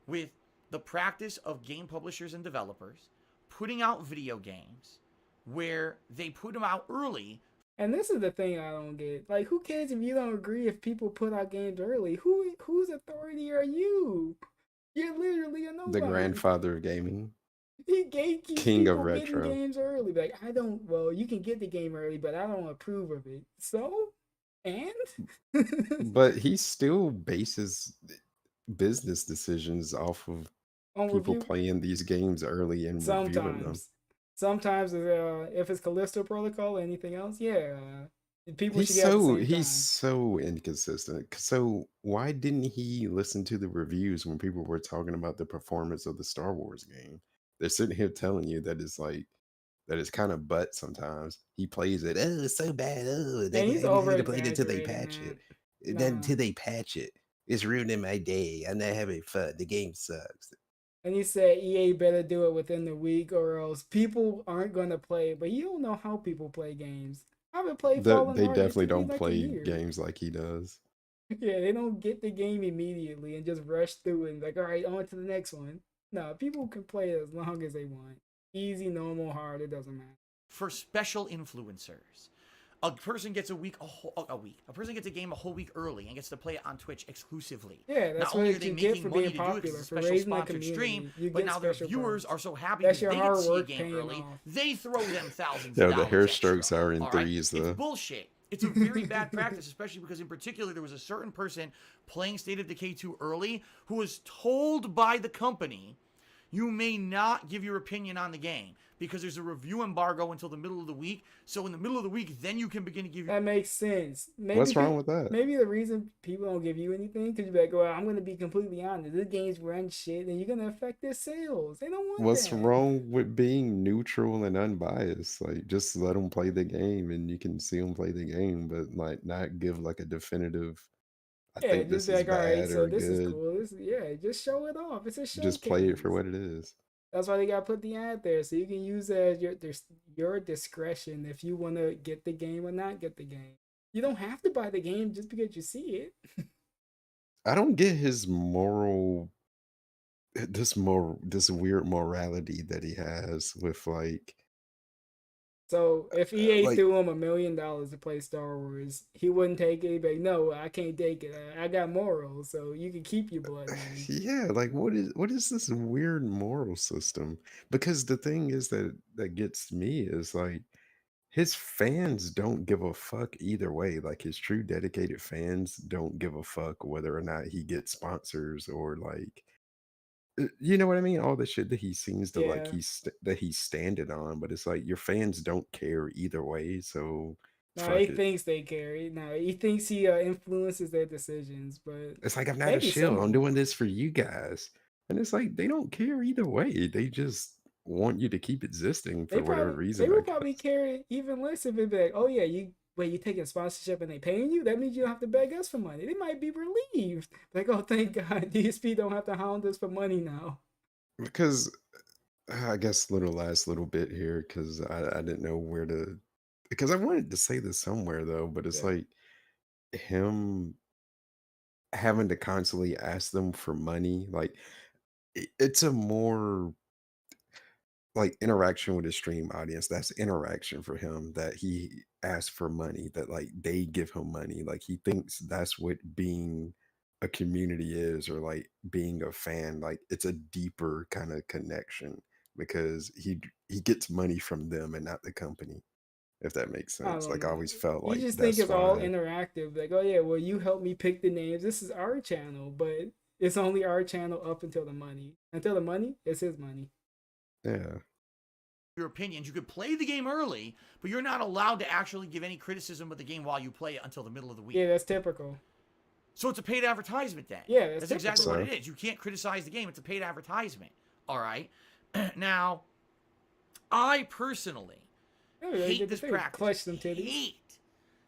with the practice of game publishers and developers putting out video games where they put them out early. And this is the thing I don't get. Like, who cares if you don't agree if people put out games early? Whose authority are you? You're literally a nobody. The grandfather of gaming. He gatekeeps King of people getting retro. games early. Like, I don't. Well, you can get the game early, but I don't approve of it. So, and But he still bases business decisions off of on people review playing these games early and reviewing them. sometimes if it's Callisto Protocol or anything else, yeah, people should get at the same He's time. so inconsistent. So why didn't he listen to the reviews when people were talking about the performance of the Star Wars game? They're sitting here telling you that it's kind of butt sometimes. He plays it, oh, it's so bad. Oh, Yeah, he's I over need to play it until they exaggerating, patch man. it. Nah. Then until they patch it. It's ruining my day. I'm not having fun. The game sucks. And he said EA better do it within the week or else people aren't going to play it. But you don't know how people play games. I haven't played Fallen They Order. It definitely took me don't like a play year. games like he does. Yeah, they don't get the game immediately and just rush through it and like, all right, on to the next one. No, people can play it as long as they want. Easy, normal, hard, it doesn't matter. For special influencers, a person gets a person gets a game a whole week early and gets to play it on Twitch exclusively. Yeah, that's Not only what are they you get making for money being to do it 'cause popular, it's a for special raising the sponsored stream, community. You but get now their special viewers perks. are so happy That's because your they get hard to see a work game paying early. off. They throw them thousands Yeah, of the dollars hair extra. strokes are in All right? threes, It's though. bullshit. It's a very bad practice, especially because in particular there was a certain person playing State of Decay 2 early who was told by the company, you may not give your opinion on the game because there's a review embargo until the middle of the week. So in the middle of the week, then you can begin to give your... That makes sense. Maybe What's wrong with that? Maybe the reason people don't give you anything because you're like, well, I'm going to be completely honest. This game's run shit and you're going to affect their sales. They don't want What's that. wrong with being neutral and unbiased? Like, just let them play the game and you can see them play the game, but like not give like a definitive, I Yeah, think just this be is like, all right, bad so or this is good. cool. Just show it off. It's a showcase. Just play it for what it is. That's why they got to put the ad there, so you can use it as your discretion if you want to get the game or not get the game. You don't have to buy the game just because you see it. I don't get his this weird morality that he has with like So if EA like threw him $1 million to play Star Wars, he wouldn't take it. He'd be like, no, I can't take it. I got morals, so you can keep your blood money. yeah, like what is this weird moral system? Because the thing is that gets me is like his fans don't give a fuck either way. Like his true dedicated fans don't give a fuck whether or not he gets sponsors or like you know what I mean? All the shit that he seems to like Yeah. that he's standing on, but it's like your fans don't care either way. So No, fuck he it. thinks they carry. No, he thinks he influences their decisions, but It's like I'm not a maybe shill. some of I'm them. doing this for you guys, and it's like they don't care either way. They just want you to keep existing for whatever They reason. will I probably guess. care even less if it be like, oh yeah, you taking sponsorship and they paying you. That means you don't have to beg us for money. They might be relieved, like, oh thank God, DSP don't have to hound us for money now. Because I guess last little bit here because I didn't know where to because I wanted to say this somewhere though, but it's Yeah. like him having to constantly ask them for money. Like it's a more like interaction with his stream audience. That's interaction for him, that he asks for money, that like they give him money. Like he thinks that's what being a community is, or like being a fan. Like it's a deeper kind of connection because he gets money from them and not the company, if that makes I sense. don't Like I know. always felt You like just think that's it's all why. interactive. Like, oh yeah, well you helped me pick the names. This is our channel, but it's only our channel up until the money. Until the money, it's his money. Yeah. Your opinions. You could play the game early, but you're not allowed to actually give any criticism of the game while you play it until the middle of the week. Yeah, that's typical. So it's a paid advertisement then. Yeah, that's exactly typical. what it is. You can't criticize the game. It's a paid advertisement. All right. Now, I personally hate this practice. Clutch them titties. Hate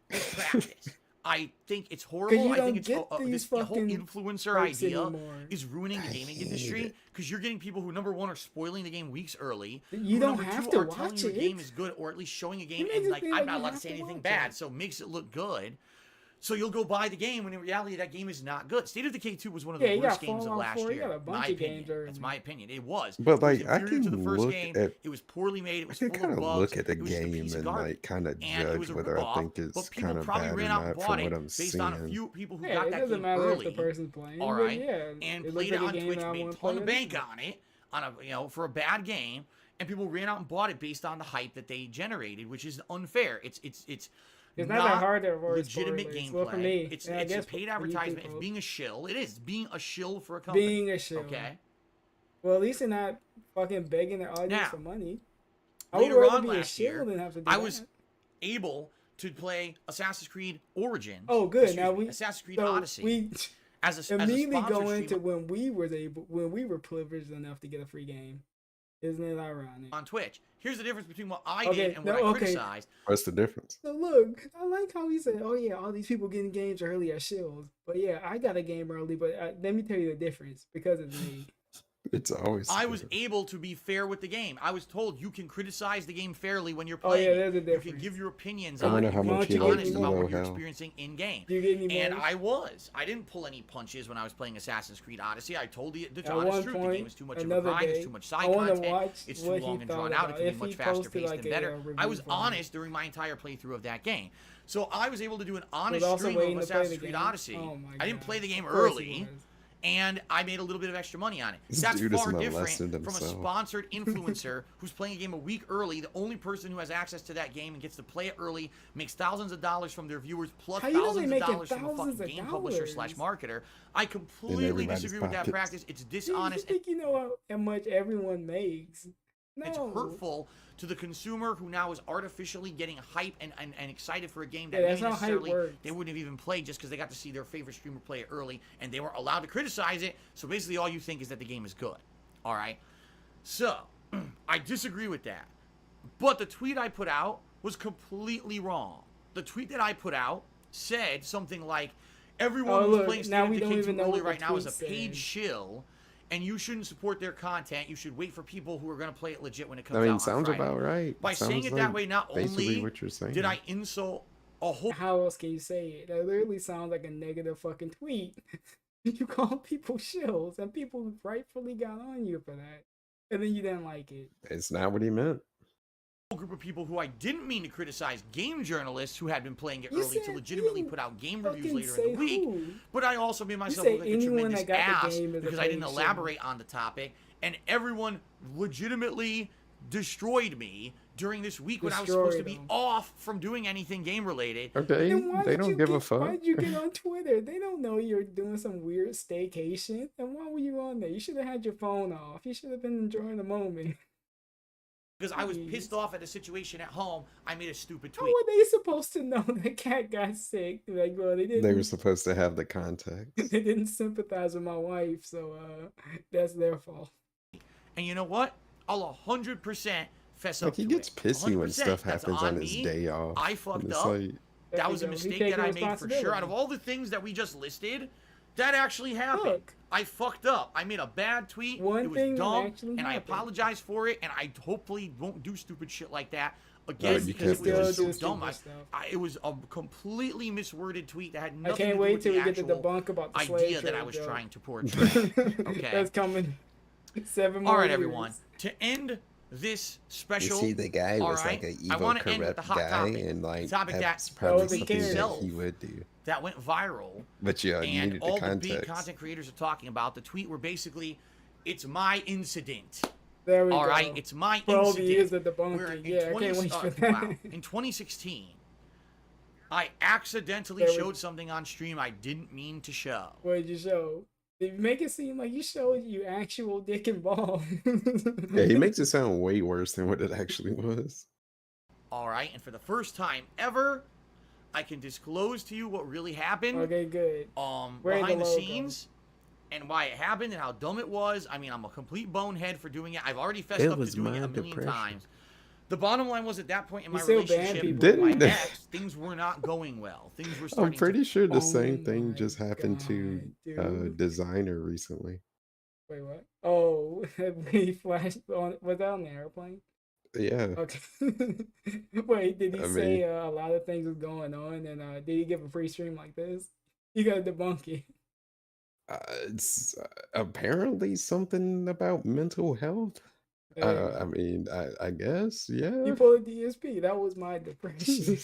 this practice. I think it's horrible. I think it's this whole influencer idea is ruining the gaming industry, because you're getting people who, number one, are spoiling the game weeks early. You don't have to watch it. Telling you a game is good, or at least showing a game, and like I'm not allowed to say anything bad, so it makes it look good. So you'll go buy the game when in reality that game is not good. State of Decay 2 was one of the worst games of last year. My opinion. That's my opinion. It was. But like it was I can to the first look game. at, It was poorly made. It I was can full kind of of bugs. look at a It was just a game piece of and garbage. like kind of And it was judge a whether I ripoff, think but it's people kind of probably bad or ran out and not bought from it what I'm based on a seeing. few people who Yeah, got it that doesn't game matter if the early. person's playing. All but right, yeah, and it played looks it like on a game Twitch, that I made a wanna ton play of bank anyway. on it, on a for a bad game, and people ran out and bought it based on the hype that they generated, which is unfair. It's It's not that hard to avoid legitimate spoilers. gameplay. Well, for me, It's I a guess paid for you advertisement. people. It's being a shill. It is being a shill for a company. Being a shill. Okay. Well, at least they're not fucking begging their audience Now, for money. I would later rather on be a last year, shill than have to do I that. was able to play Assassin's Creed Origins. Oh, good. excuse Now me, Assassin's Creed so Odyssey. we as a immediately sponsored go into streamer when we were privileged enough to get a free game. Isn't it ironic? on Twitch. Here's the difference between what I Okay, did and what no, I okay. criticized. What's the difference? So look, I like how he said, "Oh yeah, all these people getting games early are shills." But yeah, I got a game early. But let me tell you the difference because of me. It's always. I was able to be fair with the game. I was told you can criticize the game fairly when you're Oh playing. yeah, there's a You difference. can give your opinions I on wonder it. how You much can you be like honest to about know what you're how. experiencing in game. Do you get any And more? I didn't pull any punches when I was playing Assassin's Creed Odyssey. I told the At honest one truth. The point, game is too much of a another grind. It's day, too much side I want to content. watch It's too what long he and thought drawn out. It about could be if much he faster posted paced like and better. a I review was for it. honest during my entire playthrough of that game. So I was able to do an honest also stream waiting of to play the Assassin's Creed game. Odyssey. Oh my I didn't God. play the game Of course he early. was. And I made a little bit of extra money on it. This That's dude is far different molesting from a himself. sponsored influencer who's playing a game a week early. The only person who has access to that game and gets to play it early makes thousands of dollars from their viewers, plus How you know they thousands of making dollars from a thousands fucking of game publisher / dollars? marketer. I completely everybody's disagree with that pockets. practice. It's Do you dishonest. think you know how much everyone makes? No. It's hurtful to the consumer who now is artificially getting hype and excited for a game that Yeah, that's maybe not how it necessarily works. they wouldn't have even played just because they got to see their favorite streamer play it early and they weren't allowed to criticize it. So basically all you think is that the game is good. All right? So, I disagree with that. But the tweet I put out was completely wrong. The tweet that I put out said something like, everyone Oh, who's look, playing State now of we don't Decay 2 even know early what the right now is a tweet paid said. shill, and you shouldn't support their content. You should wait for people who are going to play it legit when it comes I mean, out on sounds Friday. about right. By saying Sounds it that like way, not basically only what you're saying. did I insult a whole How else can you say it? That literally sounds like a negative fucking tweet. You call people shills, and people rightfully got on you for that, and then you didn't like it. It's not what he meant. group of people who I didn't mean to criticize, game journalists who had been playing it You early to said legitimately you put out game reviews fucking later say in the week. who? But I also made myself say look like a anyone tremendous that got the ass game is a because I didn't paid elaborate on the topic, and everyone legitimately destroyed me during this week when I was supposed to be Destroyed 'em. off from doing anything game related. Okay, Then why they did don't you give a get- fuck. Why'd you get on Twitter? They don't know you're doing some weird staycation. And why were you on there? You should have had your phone off. You should have been enjoying the moment. Because I was Jeez. pissed off at the situation at home, I made a stupid How tweet. were they supposed to know the cat got sick? Like, well, they didn't. They were supposed to have the context. They didn't sympathize with my wife, so that's their fault. And you know what? I'll 100% fess up Like he to gets it. pissy when 100%. stuff That's happens on his me. day off. I and fucked it's up. like, That was a There you go. He mistake that taking I made for sure. responsibility. Out of all the things that we just listed, that actually happened. Look. I fucked up. I made a bad tweet. One it was thing that dumb, actually and I happened. apologize for it. And I hopefully won't do stupid shit like that again you because can't it was do just it. so dumb. Stupid stuff. It was a completely misworded tweet that had I nothing can't to do wait with till the we get to actual debunk about the slave idea that trade I was joke. trying to portray. Okay. That's coming. 7 more All right, years. everyone. To end this You special, see, the guy all was right, like an I evil, want to end with the corrupt hot guy, topic. and The like topic that's that probably was the something that itself he would do. that went viral, But yeah, you and needed the all the big context. content creators are talking about. The tweet were basically, "It's my incident." There we All go. right, it's my For all the incident. years of the Where bunking. in Yeah, I can't wait for that. wow. In 2016, I accidentally There we- showed something on stream I didn't mean to show. What did you show? Did you make it seem like you showed you actual dick and ball? Yeah, he makes it sound way worse than what it actually was. All right, and for the first time ever, I can disclose to you what really happened. Okay, good. Where Behind the logo? scenes, and why it happened, and how dumb it was. I mean, I'm a complete bonehead for doing it. I've already fessed It up to was doing it a my million depression. times. The bottom line was, at that point in You my still ban relationship people. with my Didn't- ex, things were not going well. Things were starting I'm pretty sure the Oh same thing my just happened to God, dude. Designer recently. Wait, what? Oh, he flashed on. Was that on the airplane? Yeah. Okay. Wait, did he I say mean- a lot of things was going on, and did he give a free stream like this? You gotta debunk it. It's apparently something about mental health. I mean, I guess, yeah. You pulled a DSP. That was my depression.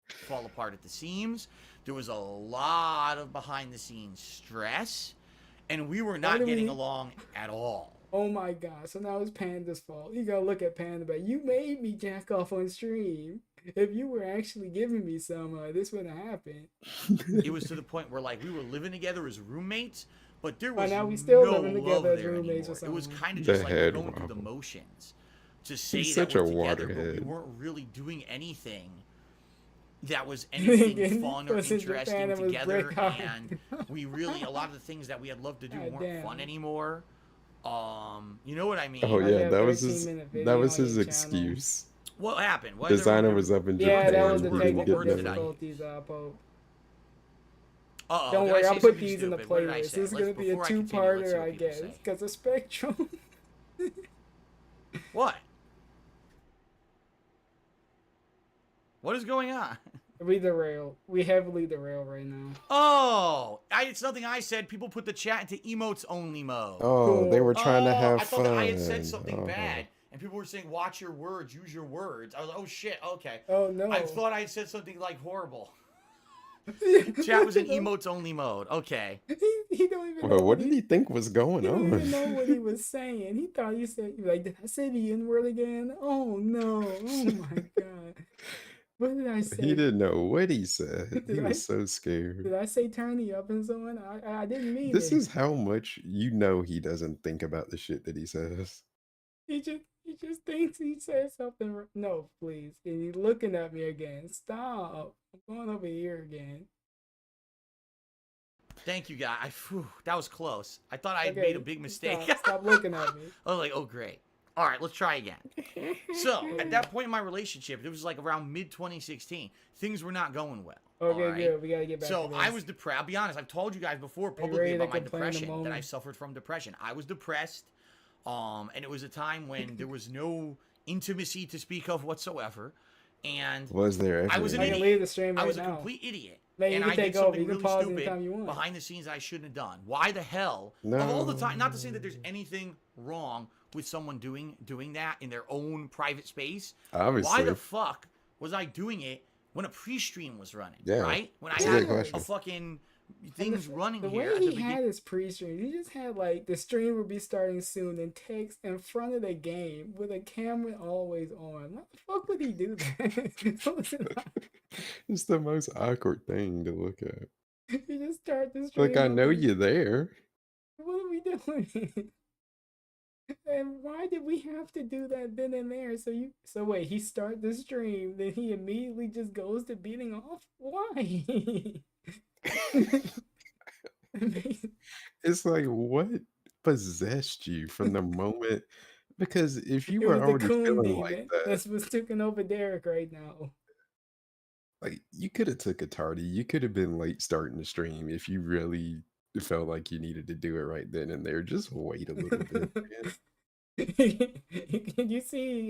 fall apart at the seams. There was a lot of behind the scenes stress, and we were not did getting we- along at all. Oh my god! So now it's Panda's fault. You gotta look at Panda, but you made me jack off on stream. If you were actually giving me some, this wouldn't have happened. It was to the point where, like, we were living together as roommates, but there But was now we still no living love together as there roommates or anymore. It was something. kind of The just like we're head going through the wobble. motions to say He's that such a we're together, but we waterhead. weren't really doing anything that was anything Again, fun or was in Japan interesting and was together, break hard. and we really, a lot of the things that we had loved to do God weren't damn. fun anymore. You know what I mean? Oh I yeah, got that was 13-minute that video was on his your channel. excuse. What happened? What Designer was up in Yeah, Japan. that was the he technical didn't get words no- did I- difficulties, Pope. Uh-oh, Don't did I worry, say I'll put something these in the stupid? What did I playlist. say? This is gonna be a Before I continue, let's see two-parter, what I people guess, say. because of Spectrum. What? What is going on? We derail. We heavily derail right now. Oh, it's nothing I said. People put the chat into emotes only mode. Oh, they were trying to have I thought fun. that I had said something Oh. bad, and people were saying, "Watch your words, use your words." I was like, "Oh shit, okay." Oh no! I thought I had said something like horrible. Chat was in emotes only mode. Okay. He don't even. Well, know what did he think was going He didn't even on? know what he was saying. He thought you said, like, did I say the N word again? Oh no! Oh my god! What did I say? He didn't know what he said. He Did I- was so scared. Did I say turn the up and so on? I didn't mean This it. is how much you know he doesn't think about the shit that he says. He just thinks he said something. No, please. And he's looking at me again. Stop! I'm going over here again. Thank you, guys. That was close. I thought I had Okay, made a big mistake. Stop looking at me. I was like, oh, great. All right, let's try again. So, at that point in my relationship, it was like around mid-2016. Things were not going well. Okay, all right? good. We gotta get back So, to this. I was depressed. I'll be honest. I've told you guys before you publicly ready to about my complain a depression, that I moment? suffered from depression. I was depressed, and it was a time when there was no intimacy to speak of whatsoever. And Was there ever? I was an I can idiot. leave the stream I right was a now. complete idiot. Man, you and can I take did over. something You can really pause stupid anytime you want. behind the scenes I shouldn't have done. Why the hell? No. Of all the time, not to say that there's anything wrong with someone doing that in their own private space. Obviously. Why the fuck was I doing it when a pre-stream was running? Yeah. Right? When I That's a had good question. a fucking And things running the here way at the he had beginning. his pre-stream, he just had like the stream would be starting soon and text in front of the game with a camera always on. What the fuck would he do that? What was it like? It's the most awkward thing to look at. You just start the stream. Look, I up know and- you're there. What are we doing? And why did we have to do that then and there? So wait, he start the stream, then he immediately just goes to beating off? Why? It's like, what possessed you from the moment? Because if you It were was the already coon feeling demon. like that, That's what's taking over Derek right now. like you could have took a tardy. You could have been late starting the stream if you really felt like you needed to do it right then and there. Just wait a little bit. Man. You see,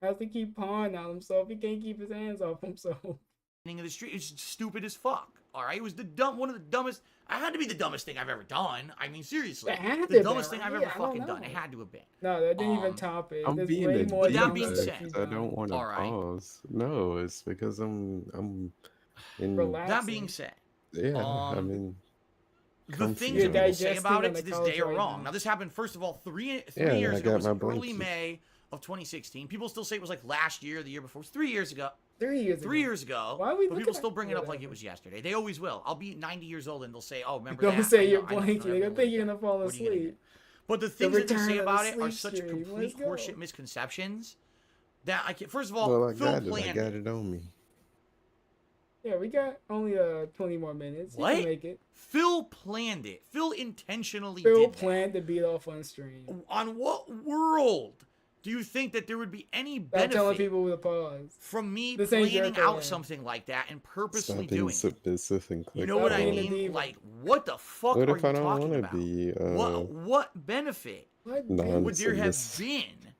has to keep pawing on himself. He can't keep his hands off himself. Of the street. It's stupid as fuck. All right, it was one of the dumbest. It had to be the dumbest thing I've ever done. I mean, seriously, It had to the have dumbest been, thing I've right? ever I don't fucking done. know. It had to have been. No, that didn't even top it. I'm There's being way a more that dumb being stuff said- you've I don't done. want to All right. pause. No, it's because I'm in. Relax. That being said, Yeah, I Um, mean, the comfy things that now. people say Digesting about on it the to this couch day are right wrong. now. Now, this happened, first of all, three Yeah, years I ago. It got was my in early blanket. May of 2016. People still say it was like last year, the year before. It was 3 years ago. 3 years. 3 years ago. Why are we but looking people at- still bring it up like it whatever. was yesterday. They always will. I'll be 90 years old and they'll say, "Oh, remember Don't that?" say I you're know, I know, blanking. I They're know, gonna think you're gonna fall what are you gonna do? asleep. But the things that they return say of the about it are sleep such stream. complete Let's go. horseshit misconceptions that I can. First of all, Well, I Phil got it. I planned got it on me. Yeah, we got only 20 more minutes. You What? can make it. Phil planned it. Phil intentionally Phil did that. planned to beat off on stream. On what world do you think that there would be any Stop telling benefit people to pause. from me This ain't your planning out plan. something like that and purposely Stop being doing it? submissive and click. You know what I Stop being a mean? diva. Like, what the fuck What are if you I don't talking want to about? be? What benefit What? Non- would there have submissive. been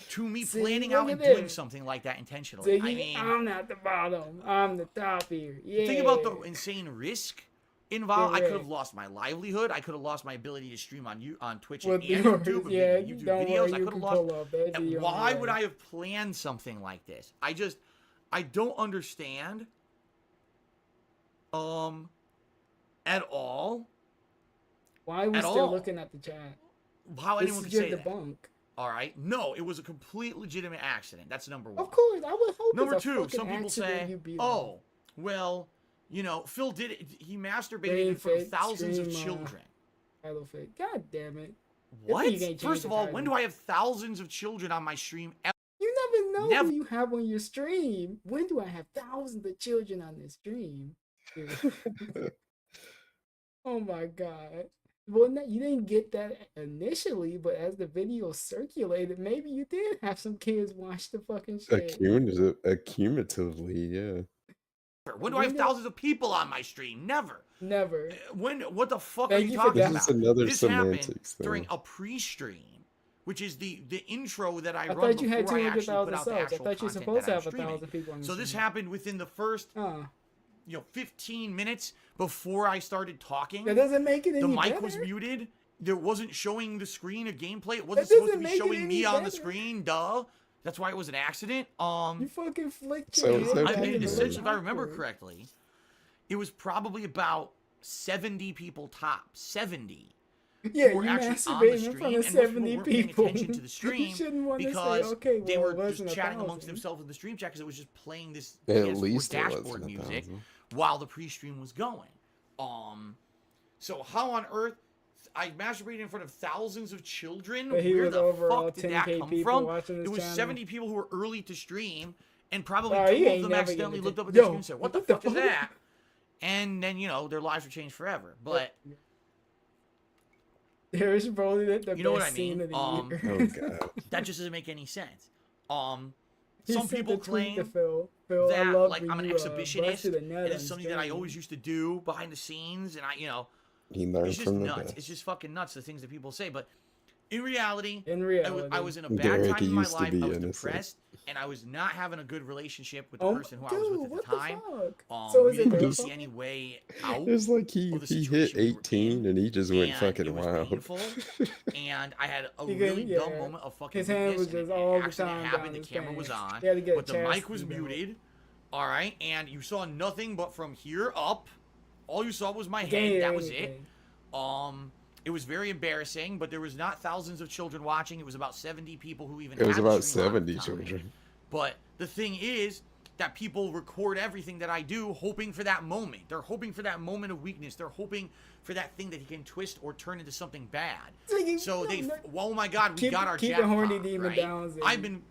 to me See, planning look out at and doing this. something like that intentionally? Ziggy, I mean, I'm not the bottom. I'm the top here. Yeah. think about the insane risk involved. Yeah, I could right. have lost my livelihood. I could have lost my ability to stream on Twitch With and yours, YouTube, and yeah, make YouTube don't videos. worry, I you could have can lost. pull up that And video why on would the I way. have planned something like this? I don't understand at all Why are we at still all. looking at the chat? how This anyone is could your say that. debunk. All right, no, it was a complete legitimate accident. That's number one. Of course, I would hope. Number it's a two, fucking some people accident say, you beat "Oh, well, you know, Phil did it. He masturbated Brain in front of fake, thousands of stream, children." Hello, fake. God damn it! What? you can't change First the of all, when title. do I have thousands of children on my stream? You never know Never. who you have on your stream. When do I have thousands of children on this stream? Oh my god. Well, no, you didn't get that initially, but as the video circulated, maybe you did have some kids watch the fucking shit. Accumulatively, yeah. When do I have thousands of people on my stream? Never. Never. When? What the fuck Thank are you you for talking that. about? This is another This happened semantics thing. during a pre-stream, which is the intro that I I run thought you had before I actually put 200,000 out the subs. I actual thought you were content supposed that to I'm have streaming. 1,000 people on your So this stream. happened within the first 15 minutes before I started talking. That doesn't make it any The mic better. was muted. There wasn't showing the screen of gameplay. It wasn't That supposed to doesn't be make it showing any me on the better. screen. Duh. That's why it was an accident. You fucking flicked So your it's head okay back I to mean, in the essentially, if I left remember backward. correctly, it was probably about 70 people top. 70. Yeah, who were you actually on the masturbating in stream, front of and most people 70 weren't paying people. attention to the stream You shouldn't want to say, because okay, they well, were it wasn't just chatting amongst 1,000. themselves in the stream chat because it was just playing this At PS4 least it dashboard wasn't music 1,000. while the pre-stream was going. So how on earth I masturbated in front of thousands of children? But he Where was the overall fuck did that 10K come people from? watching this It was channel. 70 people who were early to stream, and probably Oh, two he of ain't them never accidentally gonna looked get up at the- their Yo, screen and said, "What the what the fuck is fuck?" that?" And then their lives were changed forever. But There's probably the you know what best I scene mean? of the year. Oh god. that just doesn't make any sense. He Some sent people the tweet to claim Phil, I that love like when I'm an you, exhibitionist, busted a nut and on it's something that I stream. always used to do behind the scenes, and He learned it's just from the nuts. best. It's just fucking nuts the things that people say. But in reality, In I reality. was in a bad Derek, time he in my used to life. be I was innocent. depressed, and I was not having a good relationship with the Oh, person who I dude, was with at what the time. fuck? So We is it didn't their really fault? see any way out. It's like he of the hit situation we were 18 in, and he just went and fucking it was wild. painful, and I had a He really couldn't- dumb yeah. moment of fucking His hand was weakness, and just an all the accident time happened. down The his camera was pants. on, He had to get a but the chest mic was feed out. muted. All right, and you saw nothing but from here up. All you saw was my Can't head. hear That was it. anything. It was very embarrassing, but there was not thousands of children watching. It was about 70 people who even It was had the about stream on at the 70 time. children. But the thing is that people record everything that I do, hoping for that moment. They're hoping for that moment of weakness. They're hoping for that thing that he can twist or turn into something bad. So they, oh my God, we got our keep the jackpot, horny demon right? down, Ziggy. I've been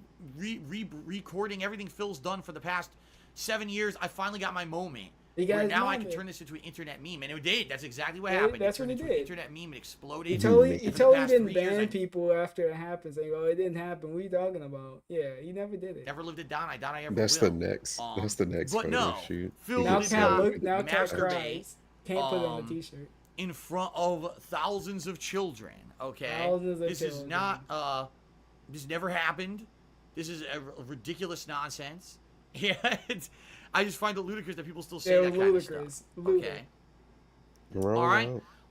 recording everything Phil's done for the past 7 years. I finally got my moment. You got Where his now I moment. can turn this into an internet meme, and it did. That's exactly what Yeah, happened. that's it turned what he into an did. internet meme. It exploded. He Mhm. totally For the didn't past 3 years, ban I people after it happened, saying, "Oh, it didn't happen." What are you talking about? Yeah, he never did it. never lived it down. I doubt I ever That's will. the next. Um, That's the next but photo no, shoot. Phil He Now did just Cat not said- look, now Cat masturbate, cries. Can't put it on a um, t-shirt. in front of thousands of children. Okay, Thousands of this is children. not. This never happened. This is a ridiculous nonsense. Yeah, I just find it ludicrous that people still say They're that kind of ludicrous. stuff. Ludicrous. Okay. Roll All right.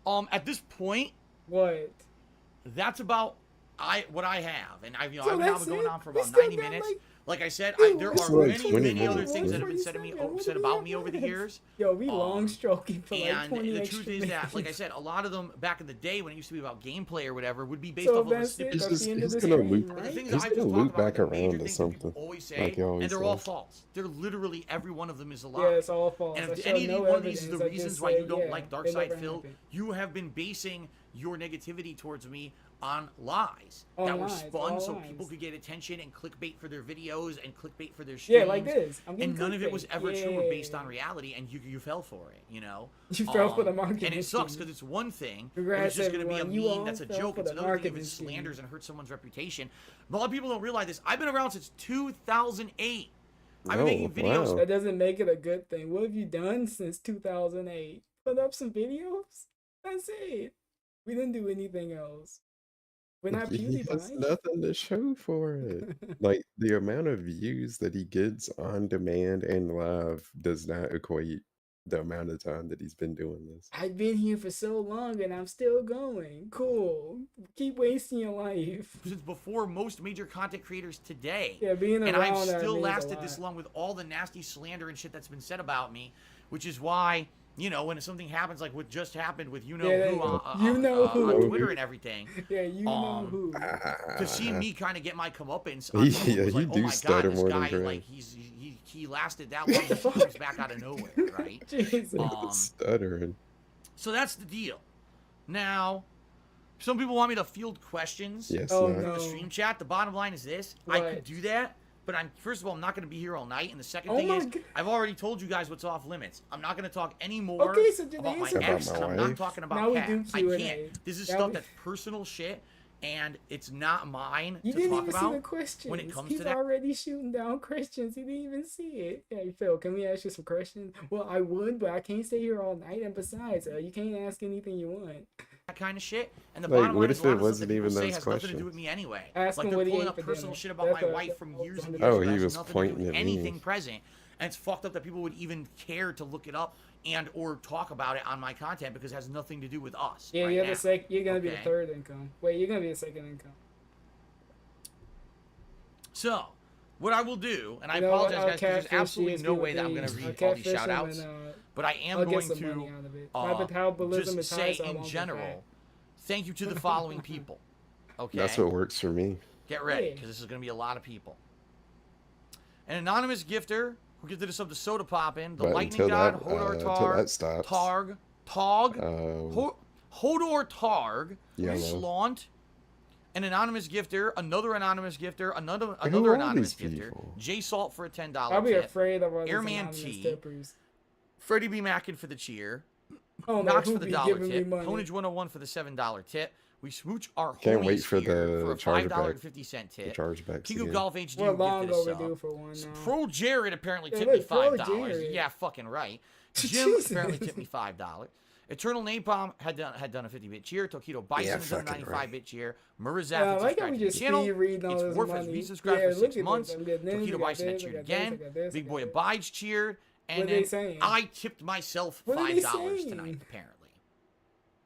out. At this point, What? that's about what I have, and I've So been that's going it? on for We about still 90 got, minutes. like- Like I said, Dude, there it's are like many, 20 many other minutes, things that have dude. been said, What said do we about have me over the left? years. Yo, we long stroking for like And 20 the extra truth is that, like I minutes. said, a lot of them back in the day when it used to be about gameplay or whatever would be based So off of a that's it. snippet. He's That's just the end of he's the gonna stream, loop. But the right? things He's that I gonna just talk loop about, back the major around to things that people something. always say, Like he always and they're all does. false. They're literally every one of them is a lie. Yeah, it's all false. And I if show any no one of these is evidence. the I reasons just why you say, don't yeah, like it Dark Side never Phil, happened. you have been basing your negativity towards me on lies On that were lies, spun all so lies. people could get attention and clickbait for their videos and clickbait for their streams. Yeah, like this. I'm getting And none of it was clickbait. ever true or based on Yeah. reality, and you fell for it, you know? You fell for the And marketing it sucks scheme. because it's one thing, if Congrats, it's just going to be a everyone. You all meme that's a fell joke. for It's the another thing if it marketing scheme. slanders and hurts someone's reputation. But a lot of people don't realize this. I've been around since 2008. I've been making videos. wow. That doesn't make it a good thing. What have you done since 2008? Put up some videos? That's it. We didn't do anything else. We're not He has PewDiePie. nothing to show for it. Like the amount of views that he gets on demand and live does not equate the amount of time that he's been doing this. I've been here for so long and I'm still going. Cool. Keep wasting your life. Since before most major content creators today. Yeah, being And around I've that still means a lasted this lot. long with all the nasty slander and shit that's been said about me, which is why, you know, when something happens like what just happened with Yeah, who on Twitter and everything, Yeah, you know who. to see me kind of get my comeuppance, Yeah, was he like, oh do my god, stutter this more than guy, Dre. like he lasted that long, he comes back out of nowhere, right? Jesus. Stuttering. So that's the deal. Now, some people want me to field questions. Yes, Oh, not. In no. the stream chat. The bottom line is this: I could What? do that, but first of all, I'm not going to be here all night. And the second Oh thing my is, God. I've already told you guys what's off limits. I'm not going to talk any more Okay, so just about my answer ex, my and I'm not wife. talking Now about we Kat. do I Q&A. can't. This is Now stuff we- that's personal shit, and it's not mine You to didn't talk even see the about. questions. when it comes He's to that. already shooting down questions. He didn't even see it. Hey, Phil, can we ask you some questions? Well, I would, but I can't stay here all night. And besides, you can't ask anything you want. That kind of shit. And the Like, bottom what line is if a lot it of stuff wasn't that people even say those has nothing to do questions? with me anyway. Ask Like him they're what he pulling ate up for personal dinner. shit about That's my a- wife from years and years Oh, ago that he has was nothing to do pointing with at me. anything present. And it's fucked up that people would even care to look it up and or talk about it on my content because it has nothing to do with us. Yeah, right you're now. you're gonna be the Okay. third income. Wait, you're gonna be the second income. So, what I will do, and I You know what? apologize, I'll guys, because there's catfish absolutely these no way that I'm people going to these. read I'll all these catfish shout them outs, and, but I am I'll going get some to money out of it. My metabolism just is high, say so I in won't get general, thank you to the following people. Okay? That's what works for me. Get ready, Yeah. because this is going to be a lot of people. An anonymous gifter who gifted us up to Soda Poppin', the But Lightning until God, that, Hodor until Targ, that stops, Hodor Targ, Yellow. Slaunt, an anonymous gifter, another anonymous gifter, another Who are anonymous these gifter, people? J Salt for a $10 I'll be tip, afraid of all these Airman anonymous T, tippers. Freddie B. Mackin for the cheer, Oh, Knox who for the be $1 giving me tip, money? Ponage 101 for the $7 tip. We smooch our Can't homies wait for here the for a chargeback. $5.50 The tip. chargebacks King of again. Golf HD We're long gifted us overdue up. for one now. Pro Jared apparently Yeah, tipped me look, Pro $5. Jared. Yeah, fucking right. Jim Jesus. apparently tipped me $5. Eternal Napalm had done a 50-bit cheer. Tokido Bison Yeah, had done a fucking 95-bit cheer. Murazaf Yeah, I had like how we subscribed to the just channel. speed reading all It's this Worf has money. resubscribed Yeah, for look 6 at months. this. I'm getting this, I Tokido got Bison had this, I cheered got this, I again. got this, I Big got Boy this. Abige cheered. And What are they then saying? I tipped myself What are they $5 tonight, saying? apparently.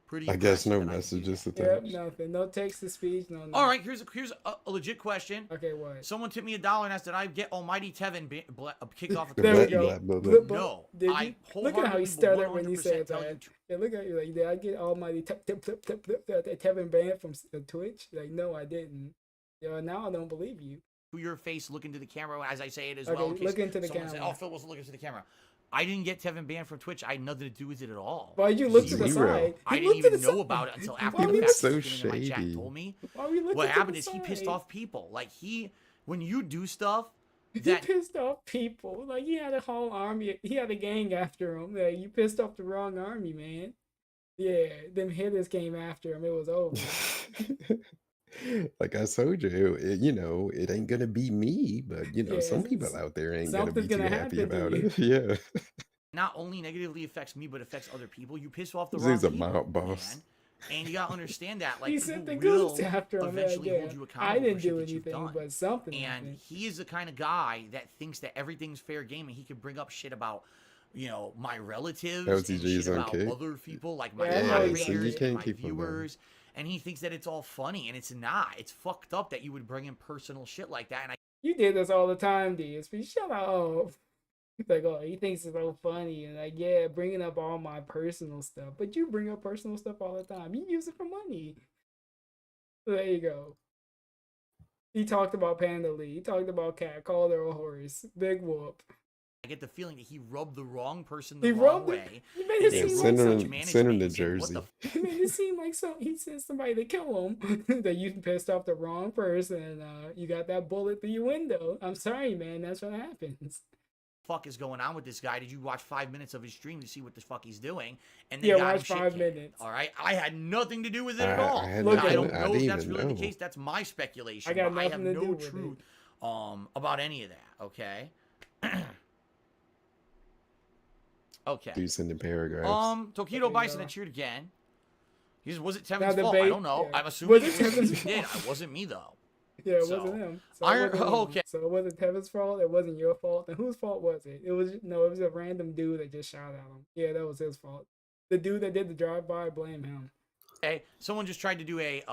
Pretty I guess no impressive that I could do messages that. to Yep, text. nothing. No text to speech. No. All right, here's a legit question. Okay, what? Someone tipped me $1 and asked, did I get Almighty Tevin kicked off at the There we beginning? go. Blah, blah, blah. Blip, No, Did I you? Look at how wholeheartedly he stuttered when he 100% said tell you that. Yeah, look at you. Like, did I get almighty tip Tevin banned from Twitch? Like, no, I didn't. Yo, now I don't believe you. to your face, look into the camera as I say it as Okay, well. In case look into the someone say, camera. oh, Phil wasn't looking into the camera. I didn't get Tevin banned from Twitch. I had nothing to do with it at all. Why you look to the Zero. side? I He didn't looked to even the know side. about it until Why after we the look- fact. so Someone in my chat shady. told me. Why we looking What to happened the is he pissed side? off people. Like when you do stuff He that pissed off people. Like, he had a whole army. He had a gang after him. Like, you pissed off the wrong army, man. Yeah, them hitters came after him. It was over. Like I told you, it ain't gonna be me, but Yeah, some people out there ain't gonna be something's too gonna happy happen to about you. it. Yeah, not only negatively affects me but affects other people. You piss off the This wrong is a people, mob boss. man. And you gotta understand that, like, He people sent the will ghost after him. eventually Yeah, hold you I accountable didn't for shit do that you've anything, done. but something And happened. he is the kind of guy that thinks that everything's fair game, and he can bring up shit about, you know, my relatives and LTG shit is on about kick. other people, like my Yeah, I know Yeah, he's so on moderators you kick. and can't my keep him down. viewers, and he thinks that it's all funny, and it's not. It's fucked up that you would bring in personal shit like that. And You did this all the time, DSP. Shut up. Like, oh, he thinks it's so funny, and like, yeah, bringing up all my personal stuff. But you bring up personal stuff all the time. You use it for money. So there you go. He talked about Panda Lee. He talked about Cat. Called her a horse. Big whoop. I get the feeling that he rubbed the wrong person He the wrong rubbed it. way. He made And it they seem rubbed like such some. management Send him to and said, what the Jersey. He made it seem like he sent somebody to kill him. That you pissed off the wrong person, and you got that bullet through your window. I'm sorry, man. That's what happens. fuck is going on with this guy? Did you watch 5 minutes of his stream to see what the fuck he's doing? And they Yeah, got him watch shit 5 kicked, minute. All right, I had nothing to do with it at all. I had Look, I don't I know if didn't that's even really know. the case. That's my speculation. I got but I have nothing to do no with it. truth about any of that. Okay. Okay. Do sending paragraphs. Tokido There you Bison go. had cheered again. He says, was it Now Tevin's the fault? I bait- don't know. yeah. I'm assuming Was it it was Tevin's he did. fault? It wasn't me though. Yeah, it So, wasn't him. So Iron- it wasn't him. okay. So it wasn't Tevin's fault. It wasn't your fault. Then whose fault was it? It was a random dude that just shot at him. Yeah, that was his fault. The dude that did the drive-by, blame him. Okay, someone just tried to do a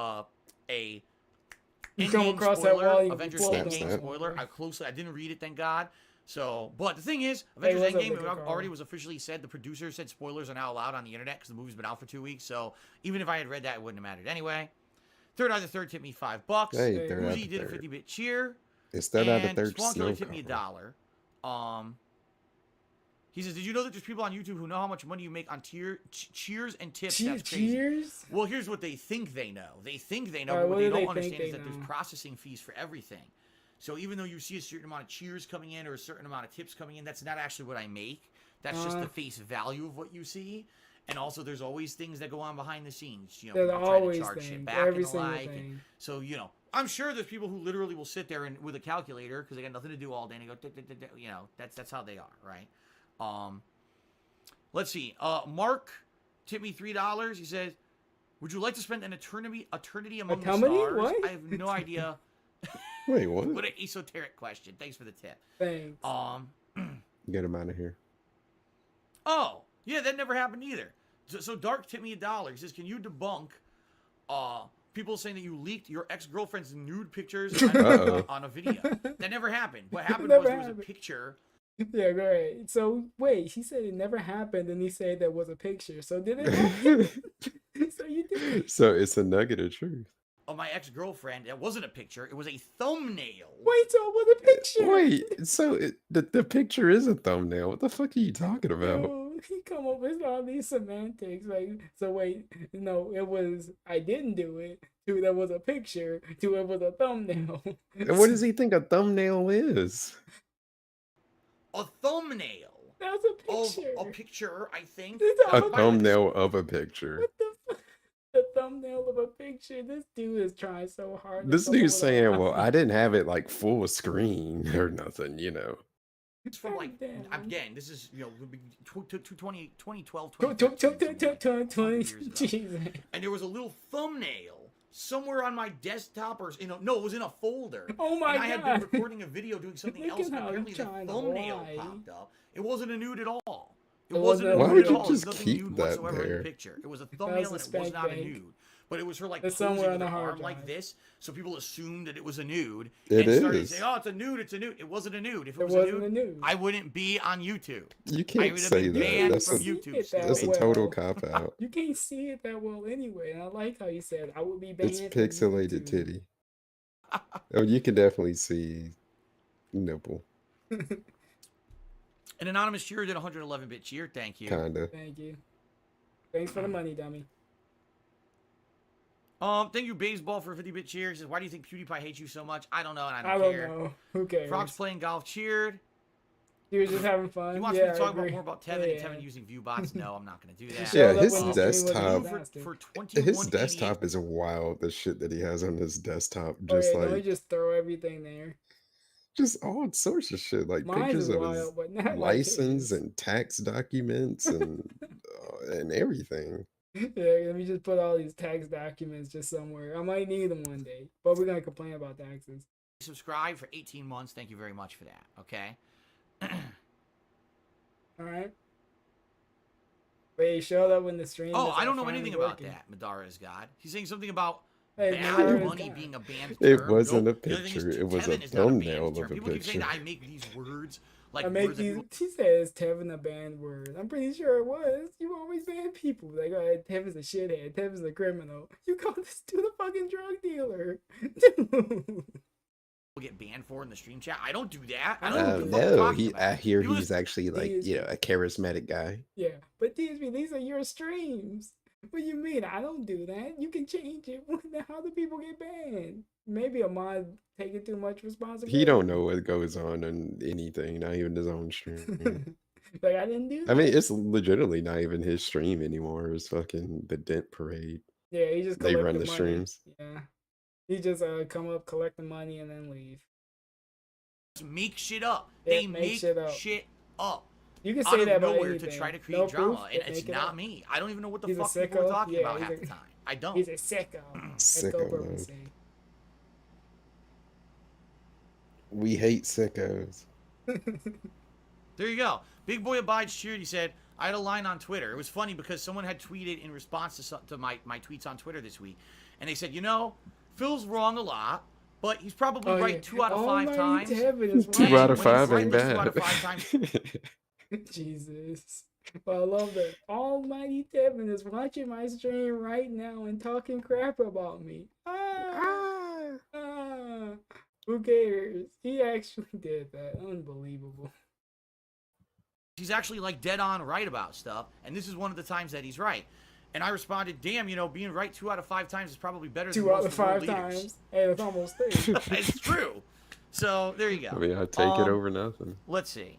You come in-game across that spoiler, wall, you Avengers pull it Endgame down. spoiler. I didn't read it, thank God. So, but the thing is, Hey, Avengers what's up, Endgame Liquor Carl? already was officially said. The producer said spoilers are now allowed on the internet because the movie's been out for 2 weeks. So even if I had read that, it wouldn't have mattered anyway. Third out of the third tipped me $5. Hey, Hey, third out Uzi of did a third. 50-bit cheer. It's third out of And third. Spawn Snow Killer tipped me cover. $1. He says, did you know that there's people on YouTube who know how much money you make on cheers and tips? That's crazy. Cheers? Well, here's what they think they know. They think they know, Alright, but what what they do they don't think understand is they that there's know? processing fees for everything. So even though you see a certain amount of cheers coming in or a certain amount of tips coming in, that's not actually what I make. That's just the face value of what you see. And also, there's always things that go on behind the scenes. You know, There's people trying to always charge shit things. back Every and the single like. thing. So, you know, I'm sure there's people who literally will sit there and with a calculator because they got nothing to do all day and they go, you know, that's how they are, right? Let's see. Mark tipped me $3. He says, would you like to spend an eternity among the Eternity? stars? What? I have no idea. Wait, what? What an esoteric question. Thanks for the tip. Thanks. Get him out of here. Oh, yeah, that never happened either. So Dark tipped me $1. He says, can you debunk people saying that you leaked your ex-girlfriend's nude pictures on a video? That never happened. What happened was there was a picture. Yeah, great. So wait, he said it never happened, and he said there was a picture. So did it happen? So you did. So it's a nugget of truth. Of my ex-girlfriend. It wasn't a picture. It was a thumbnail. Wait, so it was a picture. Wait, so the picture is a thumbnail. What the fuck are you talking about? Yo, he come up with all these semantics. Like, so wait, no, it was I didn't do it. To there was a picture. To it was a thumbnail. And what does he think a thumbnail is? A thumbnail That's a of picture. a picture, I think. It's A Oh, thumbnail of a picture. What the fuck? The thumbnail of a picture. This dude is trying so hard. to This come up dude's with a saying, well, lie. I didn't have it like full screen or nothing, you know. It's from like, Damn. again, this is, you know, 2012, 20, 2013. Jesus. And there was a little thumbnail somewhere on my desktop or, you know, no, it was in a folder. Oh my and I had been God. recording a video doing something Look else, at and how apparently he's the trying to thumbnail lie. popped up. It wasn't a nude at all. It It wasn't a wasn't a nude nude. at Why all. would you There's just nothing keep nude that whatsoever in there? the picture. It was a thumbnail and it was spank not a bank. nude. But it was her like It's posing somewhere with on her the hard arm like drive. this, so people assumed that it was a nude. It and started is. saying, "Oh, it's a nude. It's a nude." It wasn't a nude. If it It was wasn't a a nude, nude. I wouldn't be on YouTube. You I can't would have say been that. banned That's from a, YouTube. That's that's a well. total cop out. You can't see it that well anyway. And I like how you said I would be banned. It's from pixelated YouTube. titty. Oh, you can definitely see nipple, An anonymous cheer did 111-bit cheer. Thank you. kinda. Thank you. Thanks for the money, dummy. Thank you, Baseball, for a 50-bit cheer. He says, "Why do you think PewDiePie hates you so much?" I don't know, and I I don't don't care. know. Who cares? Frogs playing golf cheered. He was just having fun. He wants yeah, me to I talk about agree. more about Tevin Yeah. and Tevin using view bots. No, I'm not going to do that. Yeah, showed up his when the stream was desktop- disaster. For His 2188. desktop is wild. The shit that he has on his desktop, Oh, just yeah, no, he like just throw everything there. just all sorts of shit, like Mine's pictures is of wild, his but not like license his. and tax documents and everything. Yeah, let me just put all these tax documents just somewhere. I might need them one day, but we're gonna complain about taxes. Subscribe for 18 months. Thank you very much for that. Okay. All right. Wait, he showed up in the stream. Oh, that's I don't know finally anything about working. that. Madara is God. He's saying something about Hey, bad Madara is money God. being a banned It term. wasn't Nope. a The other thing picture, is, it was a Tevin is not a banned thumbnail of term. a People keep saying that picture. I make these words like I make words that these. people. He says Tevin a banned word. I'm pretty sure it was. You always ban people. Like, oh, Tevin's a shithead. Tevin's a criminal. You call this dude a fucking drug dealer, dude. Get banned for in the stream chat. I don't do that. I don't know what the fuck you're No, talking about. I hear People he's just- actually like, you know, a charismatic guy. Yeah, but these are your streams. What do you mean? I don't do that. You can change it. How do people get banned? Maybe a mod taking too much responsibility. He don't know what goes on in anything, not even his own stream. Like, I didn't do that. I mean, it's legitimately not even his stream anymore. It's fucking the Dent Parade. Yeah, he just They collect run the the money. streams. Yeah, he just come up, collect the money, and then leave. Make shit up. Yeah, They make shit up. You can Out say of that about nowhere anything. to try to create No drama, proof, and they it's make it not up. me. I don't even know what the He's a fuck people are sicko. talking Yeah, about he's half a- the time. I don't. He's a sicko. Sicko Sicko mode. purposely. We hate sickos. There you go. Big Boy Abides cheered. He said, I had a line on Twitter. It was funny because someone had tweeted in response to my tweets on Twitter this week. And they said, you know, Phil's wrong a lot, but he's probably Oh, right yeah. 2 out of 5 Almighty times. Tevin is Two right. out of When he's five right ain't those 2 bad. out of 5 times. Jesus. But I love that. Almighty Tevin is watching my stream right now and talking crap about me. Who cares? He actually did that. Unbelievable. He's actually like dead on right about stuff. And this is one of the times that he's right. And I responded, damn, you know, being right 2 out of 5 times is probably better than 2 out most of of the world 5 leaders. times. Hey, that's almost 3. It's true. So there you go. I mean, I take it over nothing. Let's see.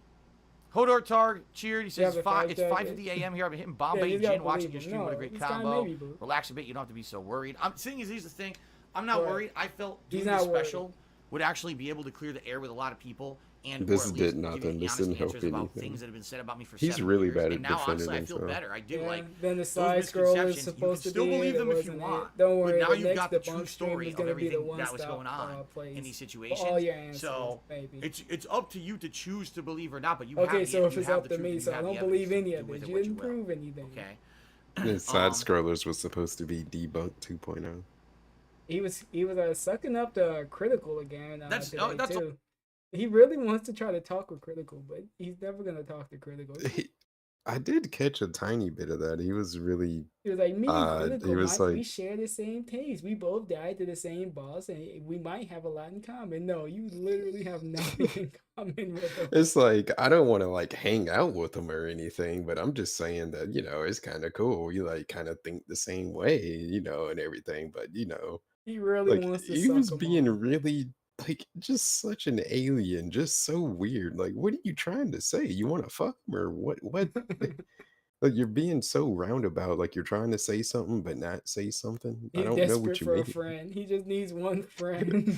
Hodor Targ cheered. He Yeah, says, the it's five 5:50 a.m. here. I've been hitting Yeah, Bombay you gotta Gin, watching believe your him. stream. What a No, great he's kinda combo. maybe blue. Relax a bit. You don't have to be so worried. Seeing as here's the thing. I'm not Right. worried. I felt He's doing not this worried. special would actually be able to clear the air with a lot of people. And This or at did least nothing. give you This honest didn't help answers about anything. things that have been said about me for He's 7 really years. bad at And now, defending honestly, I feel himself. better. I do Yeah, like then the those side scroll is misconceptions. You can supposed to still be believe it, them if wasn't you it? want. Don't worry, But now the you've next got the true debunk stream story is of gonna be the everything that was one-stop, going on place in these for situations. all your answers, So baby. it's up to you to choose to believe or not. But you Okay, have so the, if you it's have up the to truth, me, you so I have the don't believe evidence, any do of with it. it You what didn't will. prove anything. Okay. The side scrollers was supposed to be debunked 2.0. He was sucking up the critical again That's- today oh, that's- too. He really wants to try to talk with critical, but he's never gonna talk to critical. I did catch a tiny bit of that. He was really He was like, me and he critical, was we like- share the same taste. We both died to the same boss, and we might have a lot in common. No, you literally have nothing in common with him. It's like I don't want to like hang out with him or anything, but I'm just saying that, you know, it's kind of cool. You like kind of think the same way, you know, and everything, but you know, He really like wants to he suck was him being off. really like just such an alien, just so weird. Like, what are you trying to say? You want to fuck him or what? What? Like you're being so roundabout, like you're trying to say something but not say something. I He's don't know desperate what you for a mean. friend. He just needs one friend.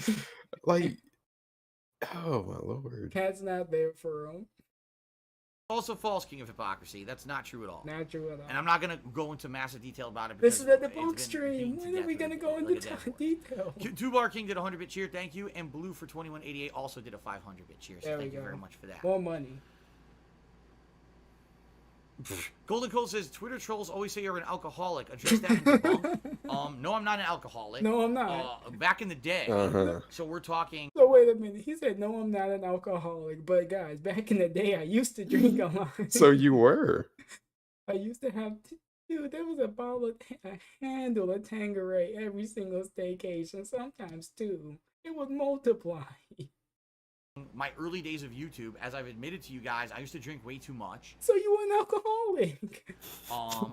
Like, oh my lord. Cat's not there for him. Also false, King of Hypocrisy. That's not true at all. Not true at all. And I'm not going to go into massive detail about it. This because is a it's debunk been stream. beaten to When are death we with gonna a- go like into a dead horse. detail? Two-Bar King did a 100-bit cheer, thank you. And Blue for 2188 also did a 500-bit cheer. So There we thank you go. very much for that. More money. Golden Cold says, Twitter trolls always say you're an alcoholic. Address that in debunk. No, I'm not an alcoholic. No, I'm not. Back in the day. Uh-huh. So we're talking... So wait a minute. He said, "No, I'm not an alcoholic." But guys, back in the day, I used to drink a lot. So you were. I used to have, dude. There was a bottle of a handle of Tanqueray every single staycation. Sometimes two. It would multiply. My early days of YouTube, as I've admitted to you guys, I used to drink way too much. So you were an alcoholic.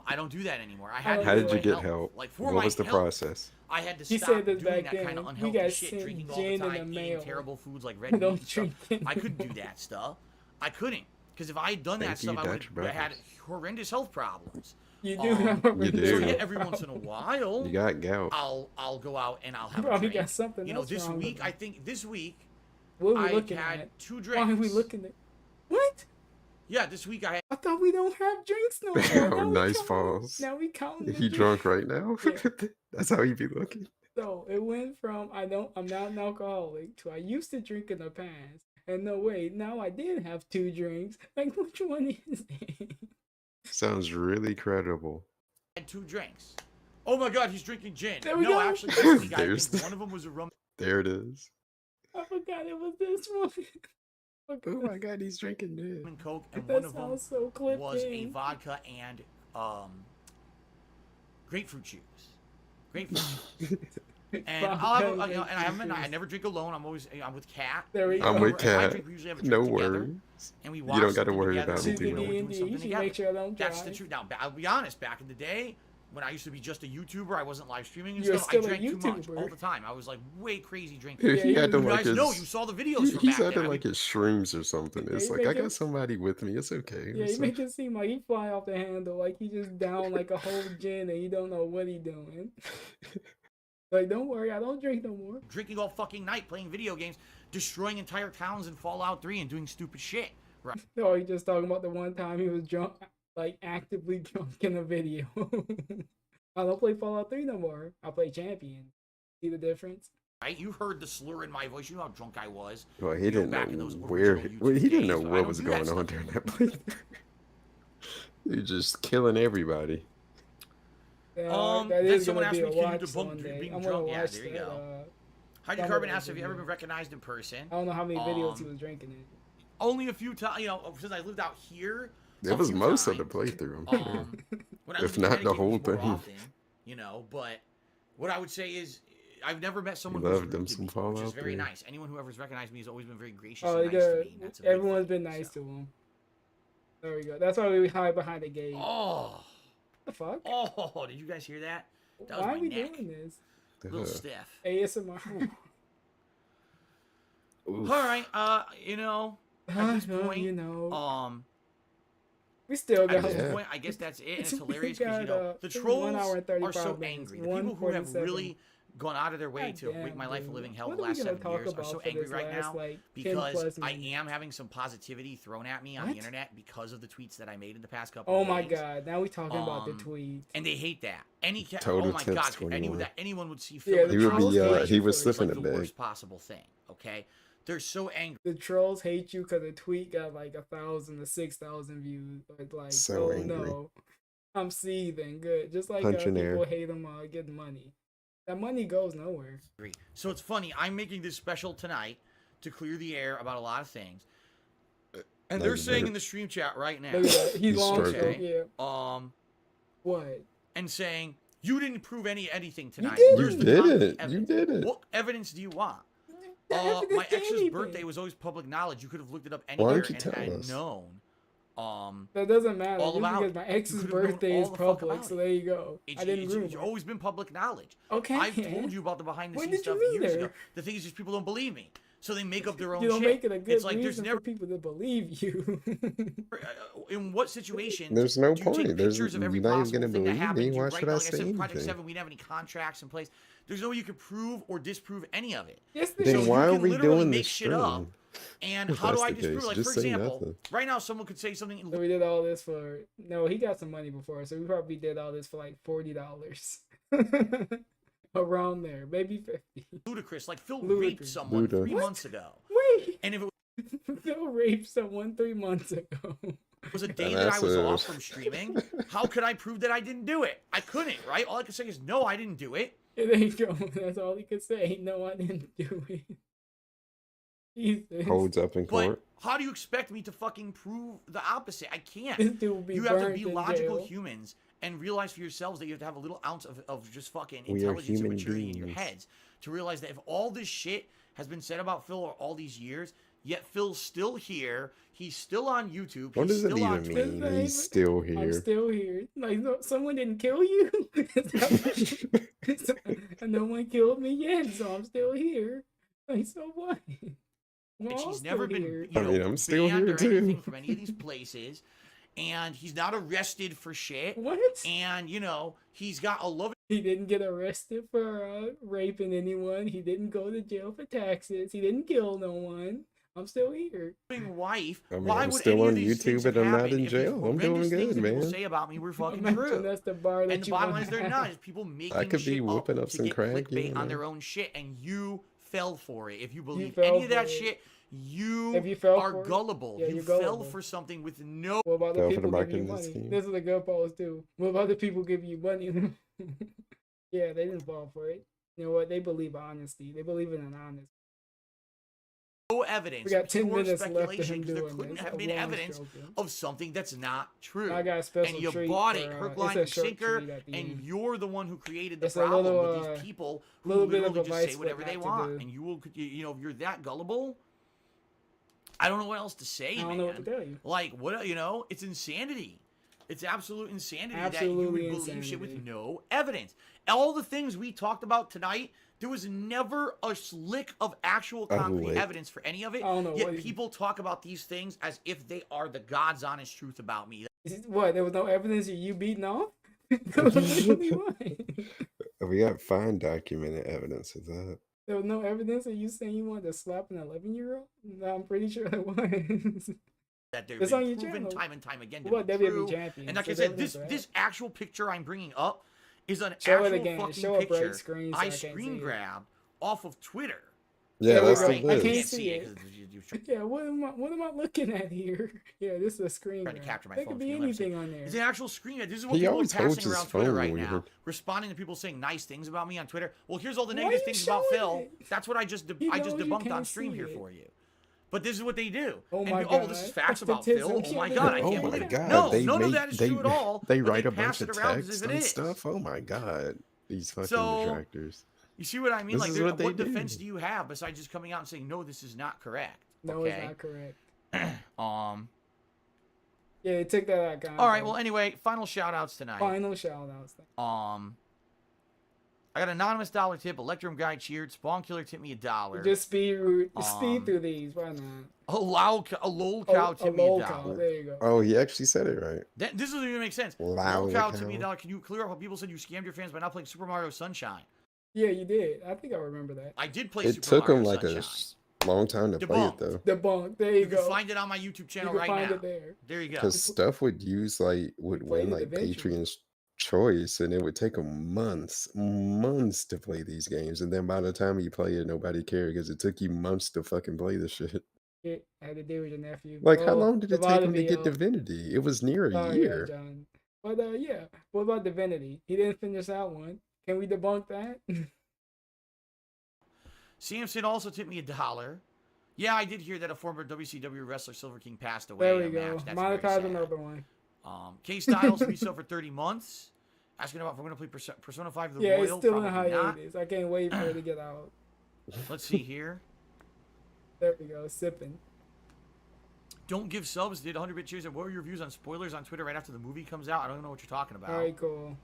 I don't do that anymore. I had to How do did my you get health. help? Like for What my was the health, process? I had to He stop said this doing back that kind then. of We unhealthy got shit, sent drinking all the gin in the time, eating mail. terrible foods like red meat Don't and stuff. drink it. I couldn't do that stuff. I couldn't. Because if I had done that Thank you, stuff, I would Dutch have had brothers. horrendous health problems. You do have a You do. So reason. yeah, every once in a while, You got gout. I'll go out and I'll You have a probably drink. got something You know, else this wrong with week, you. I think this week, What are we I looking had at? 2 Why drinks. are we looking at? What? Yeah, this week I had I thought we don't have drinks no more. Oh, Now we nice count- pause. Now we counting. the He drinks. drunk right now? Yeah. That's how he be looking. So it went from I'm not an alcoholic to I used to drink in the past. And no wait, now I did have 2 drinks. Like which one is it? Sounds really credible. 2 drinks. Oh my god, he's drinking gin. There we No, go. actually, this week I There's think one of them was a rum There it is. I forgot it was this one. Oh my god, he's drinking gin. and coke, and That one of them sounds so clipped was a in. vodka and grapefruit juice. Grapefruit juice. And I'll have, Vodka you know, and I haven't. grapefruit I juice. never drink alone. I'm with Kat. There we go. I'm with If I Kat. drink, we usually have a No drink together, worries. and we You watch don't gotta something worry together, about and it, we dude. know we're doing D&D, something you should together. make sure I don't That's the drive. truth. Now, I'll be honest. Back in the day, when I used to be just a YouTuber, I wasn't live streaming and You're stuff. I still a drank too much YouTuber. all the time. I was like way crazy drinking. Yeah, Yeah, he you- acting You like guys his, know, you saw the videos from he's back acting then. like his shrooms or something. Yeah, It's he like, I making- got somebody with me. It's okay. Yeah, It's you make it seem like he fly off the handle, like he just down like a whole gin and he don't know what he doing. Like, don't worry, I don't drink no more. Drinking all fucking night, playing video games, destroying entire towns in Fallout 3 and doing stupid shit. Right. No, he just talking about the one time he was drunk, like actively drunk in a video. I don't play Fallout 3 no more. I play Champion. See the difference? Right? You heard the slur in my voice. You know how drunk I was. Well, he You know, didn't back in know those where. original Well, he YouTube didn't know days, I what don't was do that going on stuff during that playthrough. You're just killing everybody. That then is someone gonna asked be me, a can you watch debunk Sunday. being I'm gonna drunk? Yeah, watch there you that. go. Some Heidi of Carbon the asked, have you ever video. been recognized in person? I don't know how many videos he was drinking in. Only a few times, you know, since I lived out here. It a was few most of times. the playthrough, I'm sure. When I If lived in not the Connecticut, whole it was more thing. often, you know, but what I would say is I've never met someone You who's loved rude them to some me, which is Fallout very 3. nice. Anyone who ever's recognized me has always been very gracious Oh, and nice to me. and that's a big everyone's thing, been nice so. to him. There we go. That's why we hide behind the gate. Oh, What the fuck? oh! Did you guys hear that? That was Why my are we neck. doing this? Little Ugh. stiff. ASMR. Oof. All right, you know, at this point, you know, we still at got. this Yeah. point, I guess that's it. And it's We hilarious because you got, know the it's 1 trolls hour and are 35 so minutes, angry. The people who have 1:47. really gone out of their way God to make damn, my life a dude. living hell What the are we last gonna 7 talk years are about so for angry this right last, now like, 10 because plus I minutes? am having some positivity thrown at me on What? the internet because of the tweets that I made in the past couple Oh of my days. god! Now we talking about the Um, tweet. And they hate that. Total oh my tips god, 21. anyone would see Phil Yeah, with the He would be, trolls hate he you was for it. it's like slipping the a bit. worst possible thing. Okay, they're so angry. The trolls hate you because the tweet got like 1,000 to 6,000 views. But like, So oh angry. no, I'm seething. Good, just like Punching air. people hate them getting money. That money goes nowhere. So it's funny. I'm making this special tonight to clear the air about a lot of things. And No, they're you saying better- in the stream chat right now, Look at that. He's He's long struggling. stroke. Yeah. and What? saying you didn't prove anything tonight. didn't. Where's You the did concrete it. You evidence? did it. What evidence do you want? The evidence My to ex's anything. birthday was always public knowledge. You could have looked it up Why anywhere don't you and tell had us? known. That doesn't matter. all Just about because it. my You ex's could've known birthday all is the fuck public, about so it. there you go. I didn't It's rumor. always been public knowledge. Okay. I've told you about the behind the When scenes did you stuff meet years her? ago. The thing is, just people don't believe me, so they make up their own You don't shit. make it a good It's like there's reason never for people to believe you. in what situation There's no do you take point. There's pictures of every you're not even possible gonna thing that believe me. happened? You Why write should down, I like I say said, Project anything? 7, we didn't have any contracts in place. There's no way you could prove or disprove any of it. Yes, there Then is. So why you are can we literally doing make this shit up. stream? And If how do that's I the disprove? case, Like, just for say example, nothing. right now someone could say something. So we did all this for no. He got some money before, so we probably did all this for like $40, around there, maybe 50. Ludicrous, like Phil Ludicrous. raped someone Luda. 3 What? months ago, Wait, and if it Phil raped someone 3 months ago. was a day And that I that's was a- off from streaming, how could I prove that I didn't do it? I couldn't, right? All I could say is no, I didn't do it. There you go. That's all he could say. No, I didn't do it. Jesus. Holds up in But court. how do you expect me to fucking prove the opposite? I can't. This dude will be You have to burned be in logical jail. humans and realize for yourselves that you have to have a little ounce of just fucking We are intelligence and human maturity in your beings. heads to realize that if all this shit has been said about Phil all these years, yet Phil's still here, he's still on YouTube, What he's does it still on even Twitter. mean? Twitter. He's still I'm here. still here. Like, no, someone didn't kill you? And no one killed me yet, so I'm still here. Like, so what? We're And all he's still never been, here. you I know, mean, I'm still banned here or too. anything from any of these places, and he's not arrested for shit. What? And you know, he's got a love. He didn't get arrested for raping anyone. He didn't go to jail for taxes. He didn't kill no one. I'm still here. Wife. I mean, Why I'm would still any on of these things YouTube and have I'm not happened in if these jail. I'm horrendous doing things good, that people man. say about me were fucking Imagine true? that's the bar that And the you bottom want line is they're to not. have. It's people making I could be shit whooping up to some get crack, clickbait you on know. their own shit, and you fell for it. If you believe fell any of that for it. shit, If you you fell are for it, gullible. yeah, You you're fell gullible. for something with no. What about the Fell for the people giving you marketing money? scheme. This is a good pose too. What about the people giving you money? Yeah, they didn't fall for it. You know what? They believe honesty. They believe in an honest. No evidence. We got 10 pure minutes left of speculation him because there doing couldn't this. have I'm been only evidence joking. of something that's not true. I got a special And you treat bought for, it, hook, it's line, a and short sinker, treat at the and end. you're the one who created the It's a problem little, with these people who little bit of literally just say advice whatever what they not to want. do. And you will, you know, if you're that gullible, I don't know what else to say, I don't man. know what to tell you. Like, what, you know, it's insanity. It's absolute insanity that Absolutely you would believe shit with insanity. no evidence. All the things we talked about tonight, there was never a lick of actual concrete lick. evidence for any of it. I don't know Yet what you- people talk about these things as if they are the God's honest truth about me. What? There was no evidence of you beating off? There was literally one. We got fine documented evidence of that. There was no evidence of you saying you wanted to slap an 11-year-old? No, I'm pretty sure there was. That they've It's on been your proven channel. time and time again to What, be WWE true. champion? And like I There's said, evidence of that. this actual picture I'm bringing up is an Show it actual again. fucking Show a bright picture screen so I I can't see screen it. grabbed off of Twitter. Yeah, There we that's go. the I You can't list. see it. 'cause you're Yeah, what am I looking at here? Yeah, this is a screen trying to grab. capture my There phone could be screen, let me see. anything on there. It's an actual screen. This is what He people are always holds passing his around Twitter phone right weird. now, responding to people saying nice things about me on Twitter. Well, here's all the Why negative you things about showing Phil. it? That's what I just He I just knows you debunked on can't stream see here it. for you. But this is what they do. Oh And my oh, well, this is God. facts That's about the Phil. tism. Oh my Yeah, God, I yeah, Oh can't my believe it. god, No, they none of make that is true at all. they but write a pass bunch of it around as text if it and is. stuff. Oh my god, these fucking So, detractors. You see what I mean? This Like, is what they what do. defense do you have besides just coming out and saying, no, this is not correct? No, Okay. it's not correct. Yeah, they took that out of context. All right. Well, anyway, final shout outs tonight. Final shout outs. I got anonymous dollar tip. Electrum guy cheered. Spawn killer tipped me $1. Just speed through these. Why not? A lol cow tipped me lol cow. $1. There you go. Oh, he actually said it right. This doesn't even make sense. Lol Lol cow cow. tipped me $1. Can you clear up how people said you scammed your fans by not playing Super Mario Sunshine? Yeah, you did. I think I remember that. I did play It Super took Mario him like Sunshine. a long time to play it Debunked. though, Debunk. There you, You go. can find it on my YouTube channel you right can find now. it there. There you go. because stuff would Played win it like eventually. Patreon's choice, and it would take him months to play these games, and then by the time you play it, nobody cared because it took you months to fucking play the shit. It had to do with your nephew. Like, how long did it take him to Divinity, get Divinity? It was near a Oh, year. yeah, John. But yeah, what about Divinity? He didn't finish that one. Can we debunk that? Samson also tipped me $1. Yeah, I did hear that a former WCW wrestler, Silver King, passed away. There we in a go. match. That's very Monetize sad. another one. K Styles resale for 30 months. Asking about if we're gonna play Persona 5 the Yeah, Royal. it's still in Probably not. hiatus. I can't wait for it to get out. Let's see here. There we go. Sipping. Don't give subs. Did 100-bit cheers. And what were your views on spoilers on Twitter right after the movie comes out? I don't know what you're talking about. All right, cool.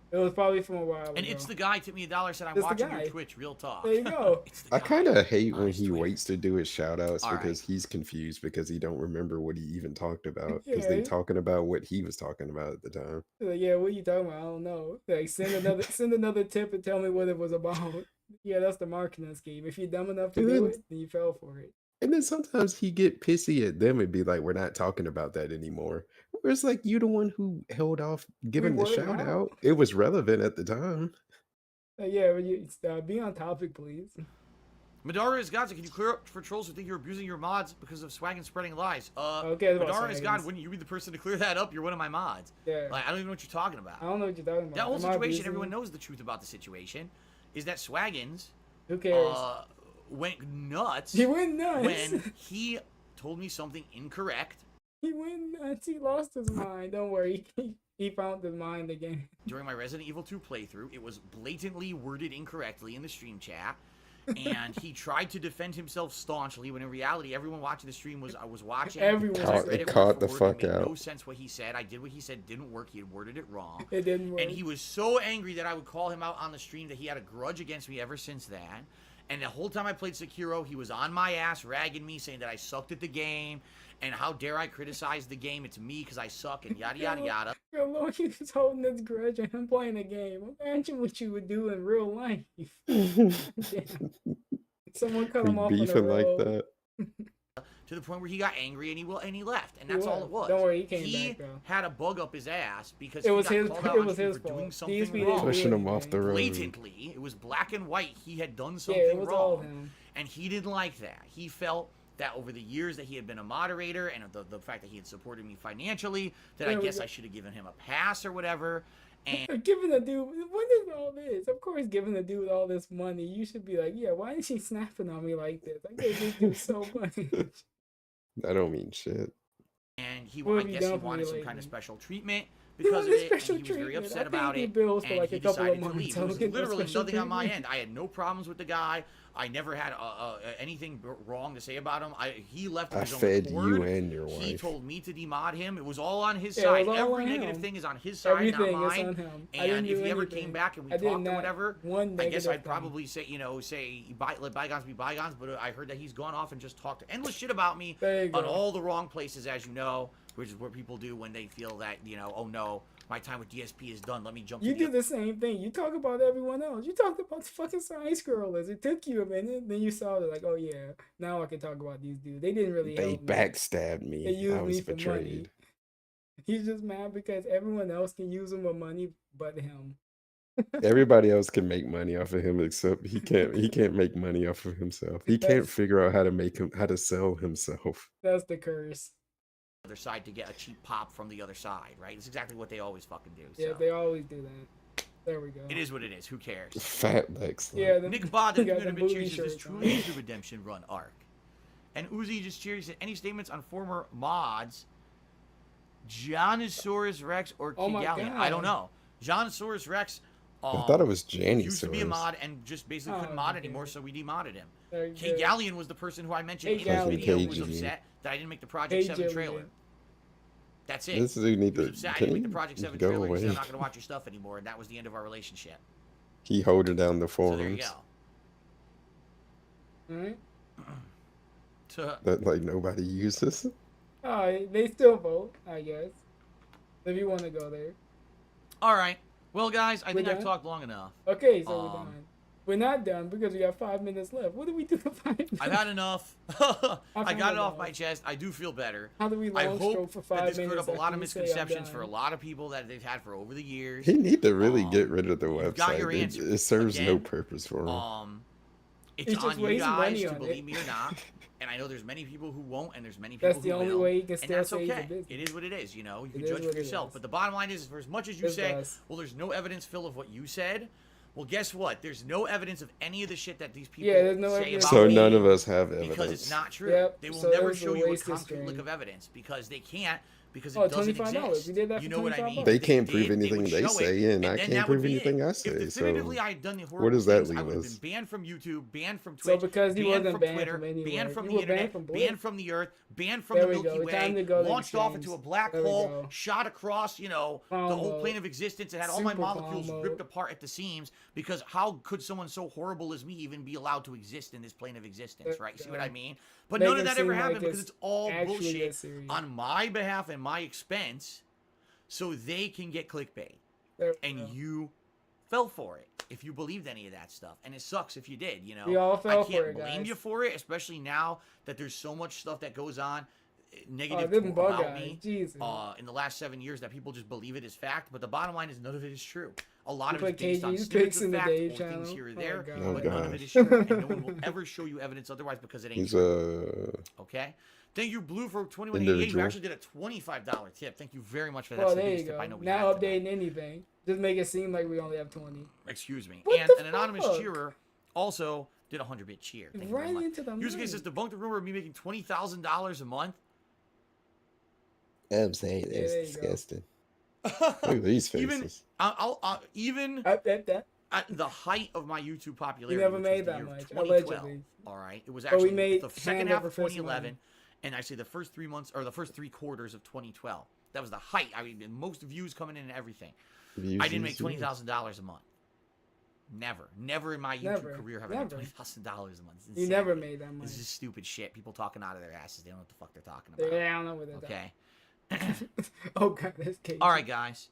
It was probably from a while And ago. it's the guy tipped me $1. Said I'm It's the watching guy. your Twitch. Real talk. There you go. It's the I guy. kind of hate on when his he Twitter. waits to do his shout outs All because right. he's confused because he don't remember what he even talked about because Yeah. they talking about what he was talking about at the time. Like, yeah, what are you talking about? I don't know. Like, send another tip and tell me what it was about. Yeah, that's the marketing scheme. If you're dumb enough to do Dude. it, then you fell for it. And then sometimes he get pissy at them and be like, "We're not talking about that anymore." Where it's like you the one who held off giving the worded shout out. out. It was relevant at the time. Yeah, but you be on topic, please. Madara is God. So can you clear up for trolls who think you're abusing your mods because of swag and spreading lies? Okay, about Madara is God. Swaggins. Wouldn't you be the person to clear that up? You're one of my mods. Yeah. Like I don't even know what you're talking about. I don't know what you're talking about. That whole Am I situation, abusing everyone you? knows the truth about the situation, is that Swaggins Who cares? went nuts He went nuts. when he told me something incorrect He went nuts. He lost his mind. Don't worry. He found his mind again. during my Resident Evil 2 playthrough. It was blatantly worded incorrectly in the stream chat. And he tried to defend himself staunchly when in reality everyone watching the stream was watching. Everyone I was read it caught word the for word. fuck It made out. no sense what he said. I did what he said. Didn't work. He had worded it wrong. It didn't work. And he was so angry that I would call him out on the stream that he had a grudge against me ever since that. And the whole time I played Sekiro, he was on my ass, ragging me, saying that I sucked at the game, and how dare I criticize the game, it's me because I suck, and yada, yada, yada. Good Lord, he was holding this grudge and him playing a game. Imagine what you would do in real life. Damn. Someone cut him off on the Beefing like road. that. to the point where he got angry and he left, and that's all it was. Don't worry, he came back, though. had a bug up his ass because It he was got his. called out It on was street his for fault. doing DSP something didn't wrong. do Pushing him off anything. the road. Blatantly, it was black and white. He had done something Yeah, it was all wrong, him. and he didn't like that. He felt that over the years that he had been a moderator and the fact that he had supported me financially, that I guess I should have given him a pass or whatever. And Giving a dude, what is all this? Of course, giving a dude all this money, you should be like, yeah, why is she snapping on me like this? I gave this dude so much. That don't mean shit. he, What I have you guess he done for me wanted some lately? kind of special treatment He because of wanted it, and special he was very treatment. upset I about paid it, the bills for and like he a couple of decided to months. leave. I It don't was get no literally special nothing on my treatment. end. I had no problems with the guy. I never had anything wrong to say about him. He left of I his own fed accord. you and your He wife. told me to demod him. It was all on his Yeah, side. it was all Every on negative him. thing is on his side, Everything not is mine. on him. I And didn't if do he ever anything. came back and we I did talked or not whatever, one I guess negative I'd probably say, let bygones be bygones. But I heard that he's gone off and just talked endless shit about me There you on go. all the wrong places, as you know, which is what people do when they feel that, oh no, my time with DSP is done. Let me jump You to do the same thing. You talk about everyone else. You talked about the fucking science scrollers. It took you a minute. Then you saw it like, oh yeah, now I can talk about these dudes. They didn't really They help me. backstabbed They me. used I was me for money. betrayed. He's just mad because everyone else can use him for money but him. Everybody else can make money off of him except he can't. He can't make money off of himself. He can't That's- figure out how to sell himself. That's the curse. other side to get a cheap pop from the other side, right? It's exactly what they always fucking do. Yeah, So. they always do that. There we go. It is what it is. Who cares? Fat Lex. Yeah, the, Nick Bod, he thank you got for the the booty cheers. Is this shirts on. truly the redemption run arc? And Uzi just cheers. Any statements on former mods, Jonosaurus Rex or Oh my Kigalian? I don't God. know. Jonosaurus Rex. I thought it was Used to be a Janisaurus. mod and just basically Oh, couldn't mod okay. anymore, so we demodded him. There you K go. Gallion was the person who I mentioned Hey, in the Gallion. video who was KG. upset that I didn't make the Project 7 Jillian. trailer. That's it. This dude need He was to. upset I Can didn't make he the Project 7 go trailer. He said, away? I'm not going to watch your stuff anymore, and that was the end of our relationship. He holding down the So there you forums go. Alright. So, that like nobody uses. Alright, they still vote, I guess. If you want to go there. all right. Well, guys, I We think I've done? talked long enough. Okay, so we're Um, done. We're not done because we got 5 minutes left. What do we do for 5 minutes? I've had enough. I found got it it off out. my chest. I do feel better. How do we I long hope stroke for that 5 this minutes? cleared up a lot of after you say I'm misconceptions for a done? lot of people that they've had for over the years. He need to really Um, get rid of the you've got your website. answer. It serves no Again, purpose for him. It's He's just on you wasting guys money to on it. believe me or not. And I know there's many people who won't, and there's many people That's who the only will. way you can And still that's say he's a okay. business. It is what it is. You know, you It can is judge what for it yourself. is. But the bottom line is, for as much as you It's say, us. well, there's no evidence, Phil, of what you said. Well, guess what? There's no evidence of any of the shit that these people Yeah, there's no say evidence. about So me none of us have because evidence. it's not true. Yep, They will so never there's show a you a wasted concrete lick string. of evidence because they can't. Because it Oh, doesn't $25. exist. We did that You for know what I $25. mean? They If can't did, prove they anything would they show say, it, and I then can't that would prove be anything it. I If say, definitively so I had done the where horrible does that things, I leave would have us? been banned from YouTube, banned from So Twitch, because he banned wasn't from banned Twitter, from anywhere. banned from You the were banned internet, from Blitz. banned from the Earth, banned from There the we go. Milky Time Way, to go to launched off James. into a black There we hole, go. shot across, the whole Calm plane mode. of existence, and had all my Super molecules calm ripped mode. apart at the seams. Because how could someone so horrible as me even be allowed to exist in this plane of existence, There right? we See what go. I mean? But Make none of it that ever seem like happened because it's it's all actually bullshit serious. on my behalf and my expense, so they can get clickbait. There we And go. you fell for it if you believed any of that stuff, and it sucks if you did. We all fell I for can't it, blame guys. you for it, especially now that there's so much stuff that goes on Oh, negative didn't bug about guys. me Jesus. in the last 7 years that people just believe it is fact. But the bottom line is none of it is true. A lot You of it's put based on KG's snippets pics of in the fact, Dave or channel. things here or Oh, there, God. but none of it gosh. is true, and no one will ever show you evidence otherwise because it ain't He's true. a Okay. Thank you, Blue, for 21.88. You individual. actually did a $25 tip. Thank you very much for that. Well, That's the there you biggest tip go. I know we Now had tonight. updating anything. Just make it seem like we only have 20. Excuse me. What And the an anonymous fuck? cheerer also did a 100-bit cheer. Thank you very Right much. into the Yusuke mic. says, debunk the rumor of me making $20,000 a month. I'm saying Yeah, that's there you go. disgusting. look at these Even, faces. even That. at the height of my YouTube popularity, We never which made was the that year of much, 2012, allegedly. all right? It was But we actually made the second hand half over of fist 2011, money. and actually the first 3 months, or the first 3 quarters of 2012. That was the height. I mean, most views coming in and everything. I didn't make $20,000 a month. Never in my YouTube Never. career have I made Never. $20,000 a month. It's You insane. never made that much. This is stupid shit. People talking out of their asses. They don't know what the fuck they're talking about. Yeah, I don't know what they're Okay. talking. Oh god, that's KG. All right, guys.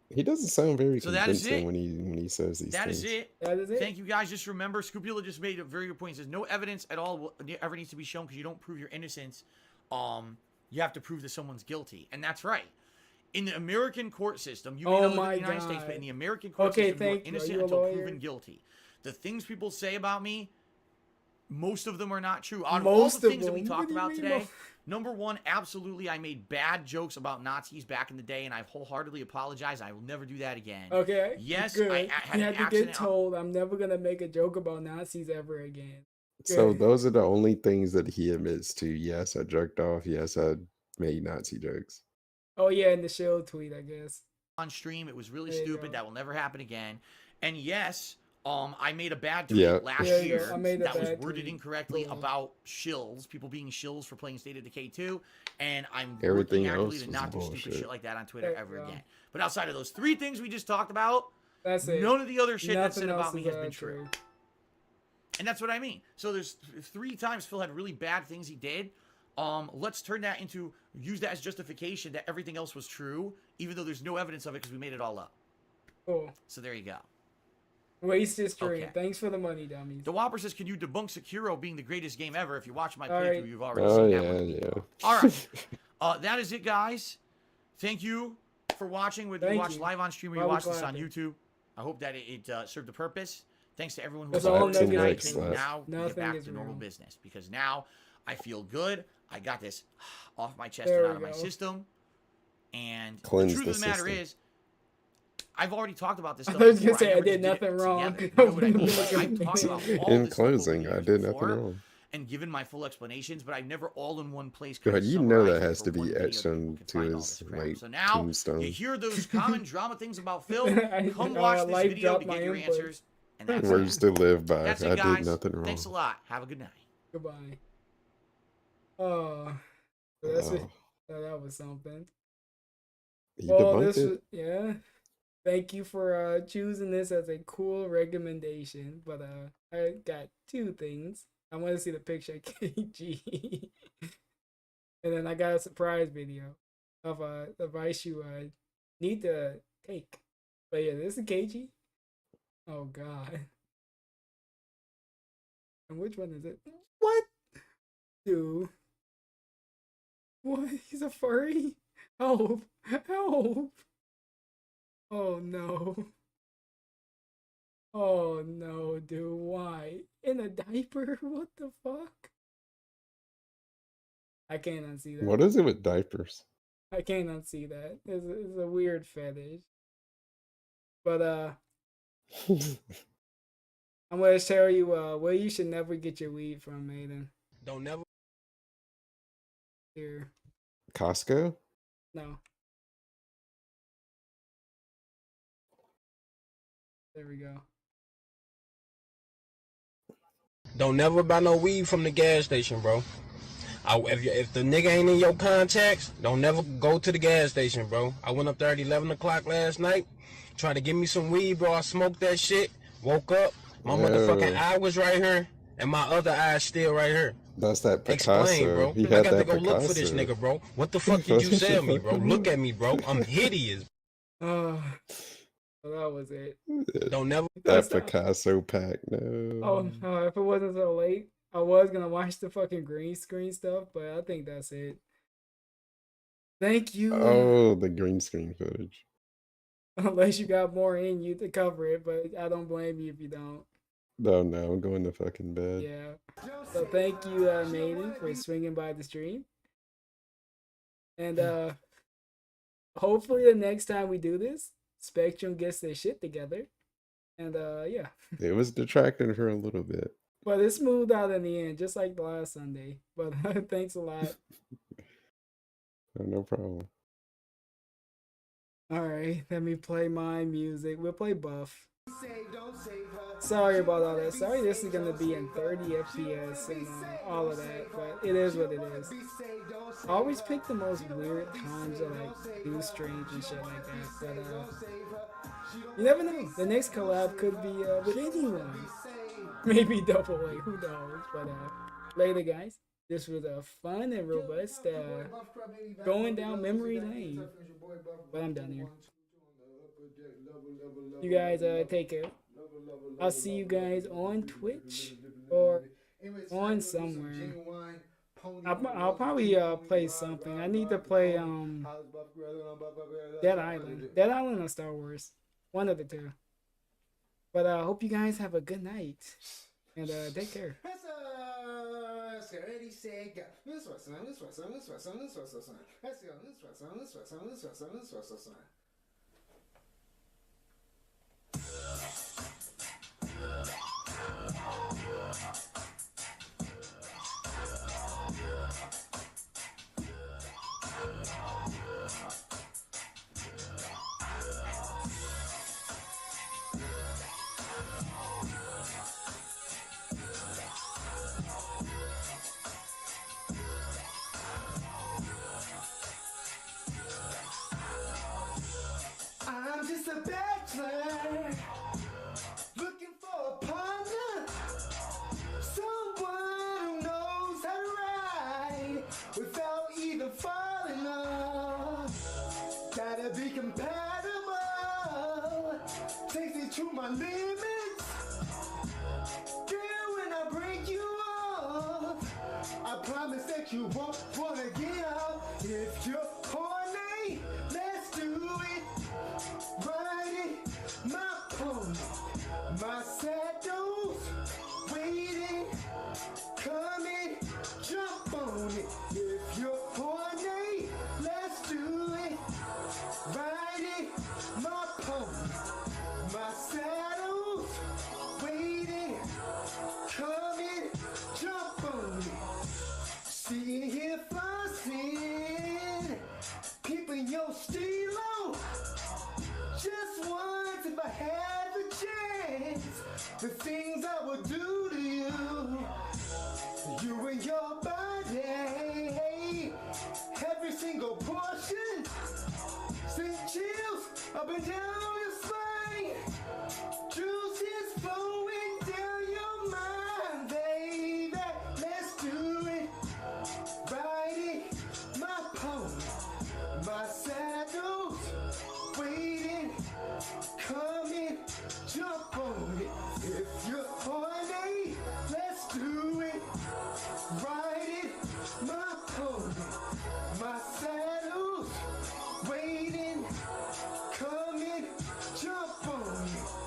He doesn't sound very So that is convincing it. when he says these That things. is it. That is it. Thank you guys. Just remember, Scrupula just made a very good point. He says no evidence at all ever needs to be shown because you don't prove your innocence. You have to prove that someone's guilty, and that's right. In the American court system, you may know in the United States, but in the American court system, you are innocent until proven guilty. The things people say about me, most of them are not true. Out of all the things that we talked about today, number one, absolutely, I made bad jokes about Nazis back in the day, and I wholeheartedly apologize. I will never do that again. Okay. Yes, good. I had you an had to accident. get told I'm never gonna make a joke about Nazis ever again. So Good. those are the only things that he admits to. Yes, I jerked off. Yes, I made Nazi jokes. Oh yeah, in the show tweet, I guess. On stream, it was really There you stupid. go. That will never happen again. And yes, I made a bad tweet last There you year go. I made a that was bad worded tweet. incorrectly Cool. about shills, people being shills for playing State of Decay 2, and I'm Everything working actively else to was not do bullshit. stupid shit like that on Twitter There you ever go. again. But outside of those three things we just talked about, That's it. none of the other shit that's Nothing said else about me is, has been true. true. And that's what I mean. So there's 3 times Phil had really bad things he did. Let's turn that into, use that as justification that everything else was true, even though there's no evidence of it because we made it all up. Cool. So there you go. Waste is stream. Okay. Thanks for the money, dummies. The Whopper says, can you debunk Sekiro being the greatest game ever? If you watch my All playthrough, right. you've already Oh seen yeah, that one. yeah. All right. That is it, guys. Thank you for watching, whether you Thank watch you. live on stream or you While we watch this on clapping. YouTube. I hope that it served a purpose. Thanks to everyone who That's was all on nuggets tonight. is And real. now we get Nothing back is to normal real. business because now I feel good. I got this off my chest There and out we of my go. system. And Cleanse the truth of the the matter system. is, I've already talked about this I stuff was gonna before. say I never did just nothing it wrong. together. You know what I mean? Like, I've In talked about all In this stuff over the closing, I years did nothing before wrong. and given my full explanations, but I've never all in one place. God, kind of you know that summarized it has for to be one video etched that people on can to find all his this crap. like So now tombstone. you hear those common drama things about Phil. I- Come watch this life video to dropped my get your input. answers. And that's Words it. to live by. That's I it, guys. did nothing wrong. Thanks a lot. Have a good night. Goodbye. Oh, so that's it. Oh, Oh, that was something. he Well, debunked this it. was, yeah. Thank you for choosing this as a cool recommendation. But I got 2 things. I want to see the picture of KG, and then I got a surprise video of advice you need to take. But yeah, this is KG. Oh God. And which one is it? What? Dude. What? He's a furry? Help! Help! Oh no. Oh no, dude. Why? In a diaper? What the fuck? I can't unsee that. What is it with diapers? I can't unsee that. It's a weird fetish. But I'm gonna tell you where you should never get your weed from, Maiden. Don't never. Here. Costco? No. There we go. Don't never buy no weed from the gas station, bro. If the nigga ain't in your contacts, don't never go to the gas station, bro. I went up there at 11 o'clock last night, tried to give me some weed, bro. I smoked that shit, woke up, my motherfucking eye was right here, and my other eye still right here. That's that Picasso. Explain, bro. He I had got to that go look for this Picasso. nigga, bro. What the fuck did you sell me, bro? Look at me, bro. I'm hideous. So that was it. Don't never. That Picasso pack. No. Oh, if it wasn't so late, I was gonna watch the fucking green screen stuff, but I think that's it. Thank you. Oh, the green screen footage. Unless you got more in you to cover it, but I don't blame you if you don't. No, no, I'm going to fucking bed. Yeah. So thank you, Maiden, for swinging by the stream. And hopefully the next time we do this, Spectrum gets their shit together. And yeah. It was detracting for a little bit. But it smoothed out in the end, just like the last Sunday. But thanks a lot. No problem. Alright, let me play my music. We'll play Buff. Sorry about all that. Sorry this is gonna be in 30 FPS and all of that, but it is what it is. I always pick the most weird times to like do streams and shit like that, but you never know. The next collab could be with anyone. Maybe Double A, who knows? But later guys. This was a fun and robust going down memory lane. But I'm done here. You guys take care. I'll see you guys on Twitch or on somewhere. I'll probably play something. I need to play Dead Island or Star Wars, one of the two. But I hope you guys have a good night and take care. I'm just a bachelor, looking for a partner, someone who knows how to ride without even falling off. Gotta be compatible, takes me to my limits. Girl, when I break you off, I promise that you won't wanna get out. If you're horny, let's do it. Riding my pony, my saddle's waiting, coming, jump on it. If you're horny, let's do it. Riding my pony, my saddle's waiting, coming, jump on it. Sitting here flossing, peeping your stilo. Just once, if I had the chance, the things I would do to you, you and your body, every single portion, send chills up and down